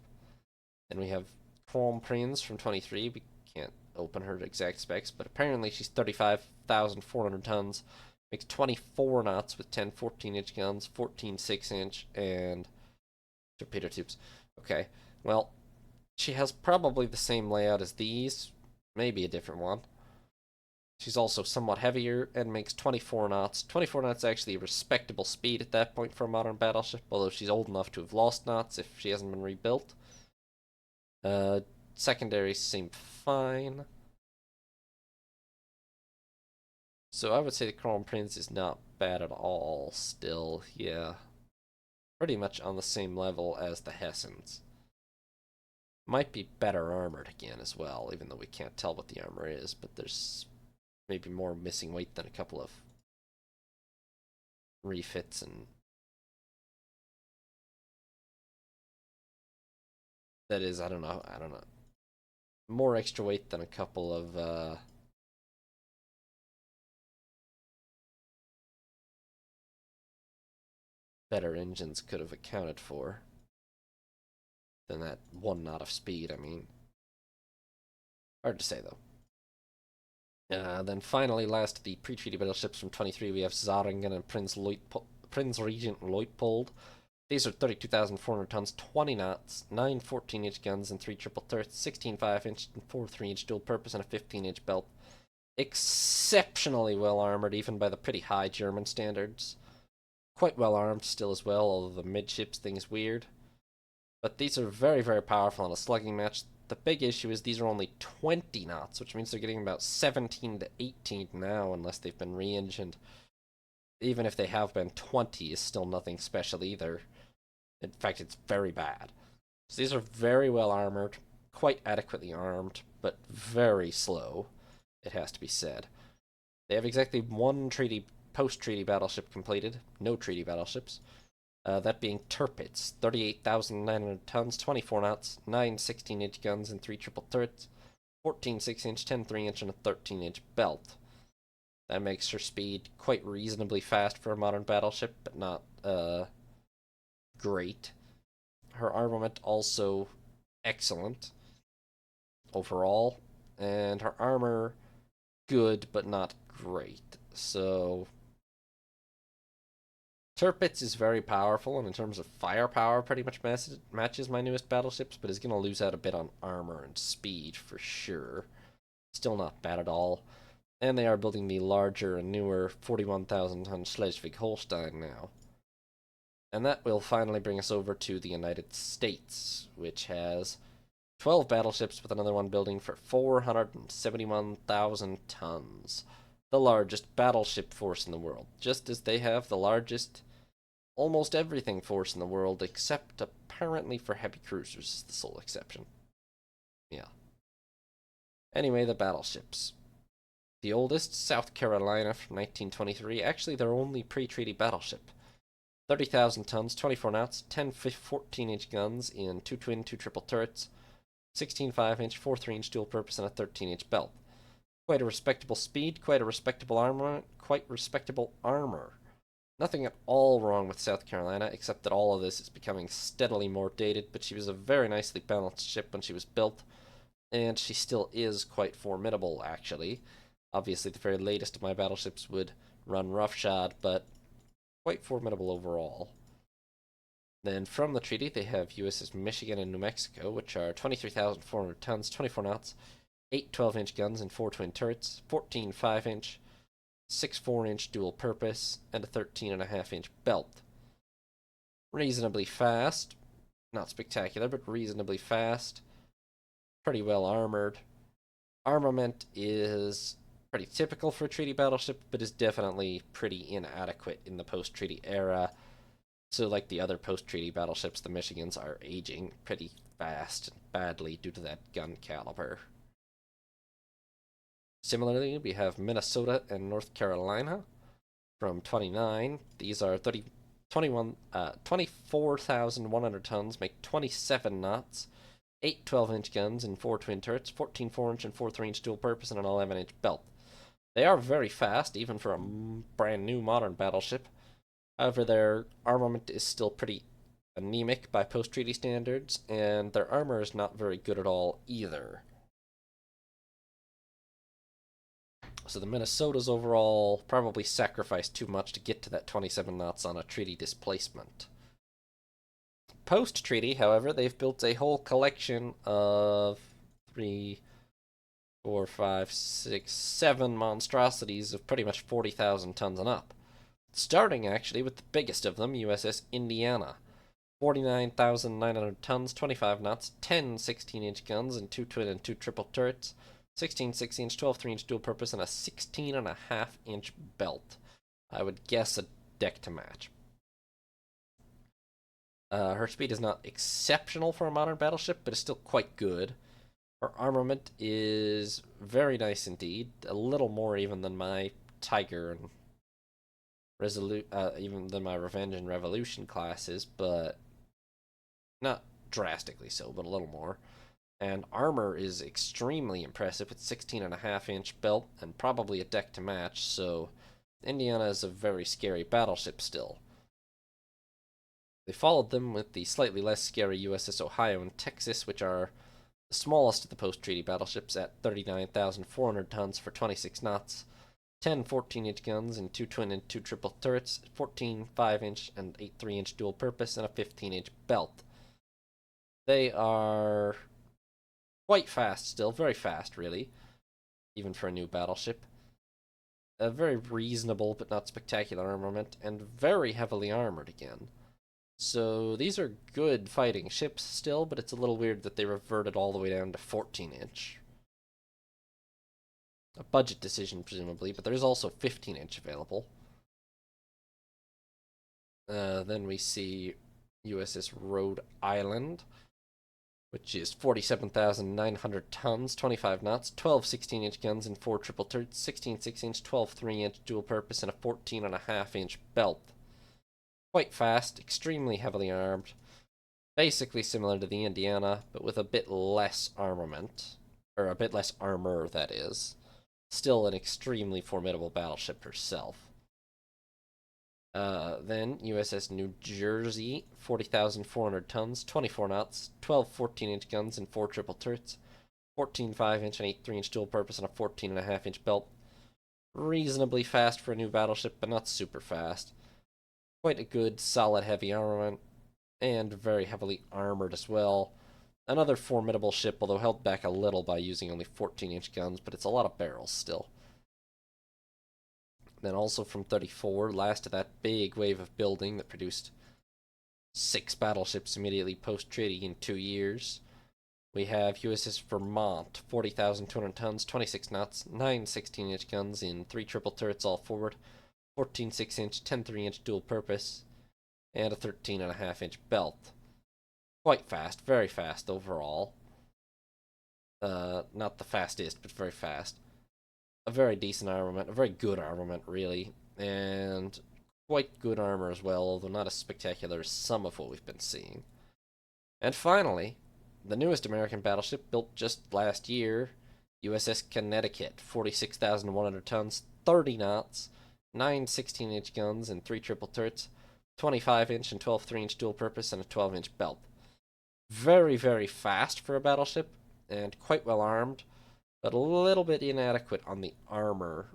Then we have Kronprinz from 23. We can't open her exact specs, but apparently she's 35,400 tons, makes 24 knots with 10 14-inch guns, 14 6-inch, and torpedo tubes. Okay, well, she has probably the same layout as these, maybe a different one. She's also somewhat heavier and makes 24 knots. 24 knots is actually a respectable speed at that point for a modern battleship, although she's old enough to have lost knots if she hasn't been rebuilt. Secondaries seem fine. So I would say the Kronprinz is not bad at all still, yeah. Pretty much on the same level as the Hessens. Might be better armored again as well, even though we can't tell what the armor is, but there's maybe more missing weight than a couple of refits and that is, I don't know. More extra weight than a couple of better engines could have accounted for than that 1 knot of speed, I mean. Hard to say, though. Then finally, last the pre-treaty battleships from 23, we have Zaringen and Prinz Regent Leutpold. These are 32,400 tons, 20 knots, 9 14-inch guns and 3 triple turrets, 16 5-inch and 4 3-inch dual purpose, and a 15-inch belt. Exceptionally well armored, even by the pretty high German standards. Quite well armed still as well, although the midships thing is weird. But these are very, very powerful in a slugging match. The big issue is these are only 20 knots, which means they're getting about 17 to 18 now, unless they've been re-engined. Even if they have been, 20 is still nothing special either. In fact, it's very bad. So these are very well armored, quite adequately armed, but very slow, it has to be said. They have exactly 1 post-treaty battleship completed, no treaty battleships. That being Tirpitz, 38,900 tons, 24 knots, 9 16-inch guns and 3 triple turrets, 14 6-inch, 10 3-inch, and a 13-inch belt. That makes her speed quite reasonably fast for a modern battleship, but not great. Her armament also excellent overall, and her armor good, but not great. So Tirpitz is very powerful, and in terms of firepower, pretty much matches my newest battleships, but is going to lose out a bit on armor and speed for sure. Still not bad at all. And they are building the larger and newer 41,000-ton Schleswig-Holstein now. And that will finally bring us over to the United States, which has 12 battleships with another one building for 471,000 tons. The largest battleship force in the world, just as they have the largest almost everything force in the world, except apparently for heavy cruisers is the sole exception. Yeah. Anyway, the battleships. The oldest, South Carolina from 1923, actually their only pre-treaty battleship. 30,000 tons, 24 knots, 10 14-inch guns in 2 twin, 2 triple turrets, 16 5-inch, 4 3-inch dual purpose, and a 13-inch belt. Quite a respectable speed, quite a respectable armament, quite respectable armor. Nothing at all wrong with South Carolina, except that all of this is becoming steadily more dated, but she was a very nicely balanced ship when she was built, and she still is quite formidable, actually. Obviously, the very latest of my battleships would run roughshod, but quite formidable overall. Then from the treaty, they have USS Michigan and New Mexico, which are 23,400 tons, 24 knots, 8 12-inch guns and 4 twin turrets, 14 5-inch, 6 4-inch dual purpose, and a 13.5-inch belt. Reasonably fast. Not spectacular, but reasonably fast. Pretty well armored. Armament is pretty typical for a treaty battleship, but is definitely pretty inadequate in the post-treaty era. So, like the other post-treaty battleships, the Michigans are aging pretty fast and badly due to that gun caliber. Similarly, we have Minnesota and North Carolina from 29. These are 24,100 tons, make 27 knots, 8 12-inch guns and 4 twin turrets, 14 4-inch and 4 3-inch dual purpose, and an 11-inch belt. They are very fast, even for a brand new modern battleship. However, their armament is still pretty anemic by post-treaty standards, and their armor is not very good at all either. So the Minnesotas overall probably sacrificed too much to get to that 27 knots on a treaty displacement. Post-treaty, however, they've built a whole collection of 3, 4, 5, 6, 7 monstrosities of pretty much 40,000 tons and up. Starting, actually, with the biggest of them, USS Indiana. 49,900 tons, 25 knots, 10 16-inch guns, and 2 twin and 2 triple turrets, 16 6-inch, 12 3-inch dual purpose, and a 16.5-inch belt. I would guess a deck to match. Her speed is not exceptional for a modern battleship, but is still quite good. Her armament is very nice indeed, a little more even than my Tiger and even than my Revenge and Revolution classes, but not drastically so, but a little more. And armor is extremely impressive with 16.5-inch belt and probably a deck to match, so Indiana is a very scary battleship still. They followed them with the slightly less scary USS Ohio and Texas, which are the smallest of the post-treaty battleships at 39,400 tons for 26 knots, 10 14-inch guns and 2 twin and 2 triple turrets, 14 5-inch and 8 3-inch dual purpose, and a 15-inch belt. They are quite fast still, very fast really, even for a new battleship. A very reasonable but not spectacular armament, and very heavily armored again. So these are good fighting ships still, but it's a little weird that they reverted all the way down to 14-inch. A budget decision, presumably, but there's also 15-inch available. Then we see USS Rhode Island, which is 47,900 tons, 25 knots, 12 16-inch guns and 4 triple turrets, 16 6-inch, 12 3-inch dual purpose, and a 14.5-inch belt. Quite fast, extremely heavily armed, basically similar to the Indiana, but with a bit less armament, or a bit less armor, that is. Still an extremely formidable battleship herself. Then USS New Jersey, 40,400 tons, 24 knots, 12 14-inch guns and 4 triple turrets, 14 5-inch and 8 3-inch dual purpose, and a 14.5-inch belt. Reasonably fast for a new battleship, but not super fast. Quite a good, solid, heavy armament, and very heavily armored as well. Another formidable ship, although held back a little by using only 14-inch guns, but it's a lot of barrels still. Then also from 34, last of that big wave of building that produced 6 battleships immediately post-treaty in 2 years, we have USS Vermont, 40,200 tons, 26 knots, 9 16-inch guns in 3 triple turrets all forward, 14 6-inch, 10 3-inch dual purpose, and a 13.5-inch belt. Quite fast, very fast overall. Not the fastest, but very fast. A very decent armament, a very good armament, really, and quite good armor as well, although not as spectacular as some of what we've been seeing. And finally, the newest American battleship built just last year, USS Connecticut, 46,100 tons, 30 knots, 9 16-inch guns and 3 triple turrets, 25-inch and 12 3-inch dual purpose, and a 12-inch belt. Very, very fast for a battleship, and quite well armed. but a little bit inadequate on the armor.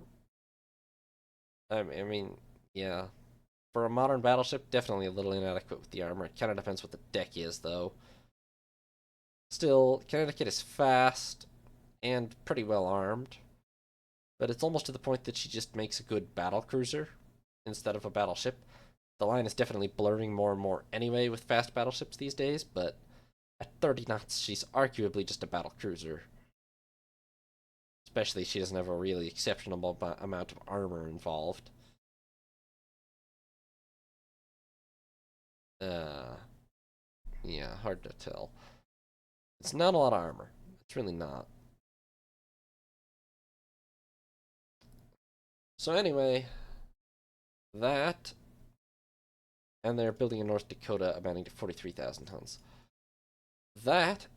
I mean, yeah. For a modern battleship, definitely a little inadequate with the armor. It kind of depends what the deck is, though. Still, Connecticut is fast and pretty well armed, but it's almost to the point that she just makes a good battle cruiser instead of a battleship. The line is definitely blurring more and more anyway with fast battleships these days, but at 30 knots, she's arguably just a battle cruiser. Especially she doesn't have a really exceptional amount of armor involved. Yeah, hard to tell. It's not a lot of armor. It's really not. So anyway, that, and they're building in North Dakota amounting to 43,000 tons. That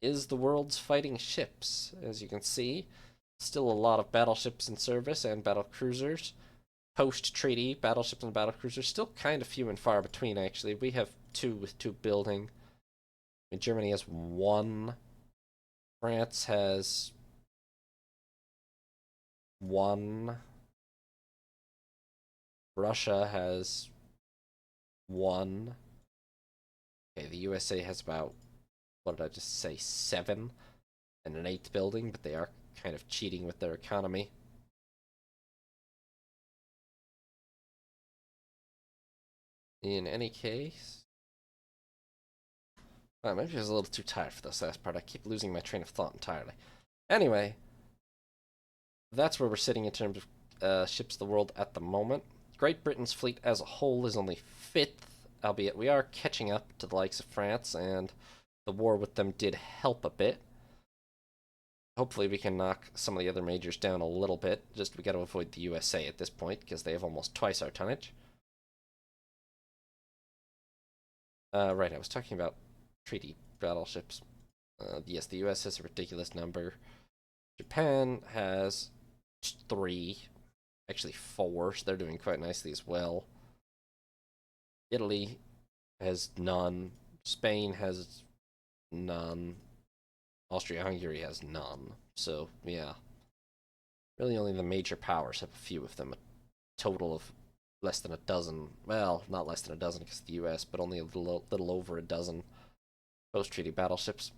is the world's fighting ships. As you can see, still a lot of battleships in service and battle cruisers. Post-treaty, battleships and battle cruisers still kind of few and far between, actually. We have two with two building. I mean, Germany has one. France has one. Russia has one. Okay, the USA has about, what did I just say, 7 and an 8th building, but they are kind of cheating with their economy. In any case, maybe I was a little too tired for this last part. I keep losing my train of thought entirely. Anyway, that's where we're sitting in terms of ships of the world at the moment. Great Britain's fleet as a whole is only 5th, albeit we are catching up to the likes of France, and the war with them did help a bit. Hopefully we can knock some of the other majors down a little bit. Just we got to avoid the USA at this point, because they have almost twice our tonnage. Right, I was talking about treaty battleships. Yes, the US has a ridiculous number. Japan has 3, actually 4, so they're doing quite nicely as well. Italy has none. Spain has none. Austria-Hungary has none. So, yeah. Really only the major powers have a few of them. A total of less than a dozen. Well, not less than a dozen because of the US, but only a little over a dozen post-treaty battleships.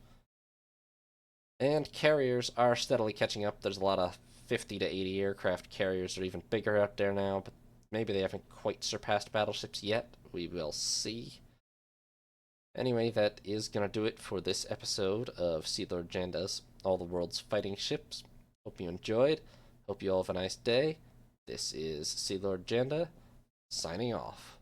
And carriers are steadily catching up. There's a lot of 50 to 80 aircraft carriers that are even bigger out there now, but maybe they haven't quite surpassed battleships yet. We will see. Anyway, that is going to do it for this episode of Sea Lord Janda's All the World's Fighting Ships. Hope you enjoyed. Hope you all have a nice day. This is Sea Lord Janda, signing off.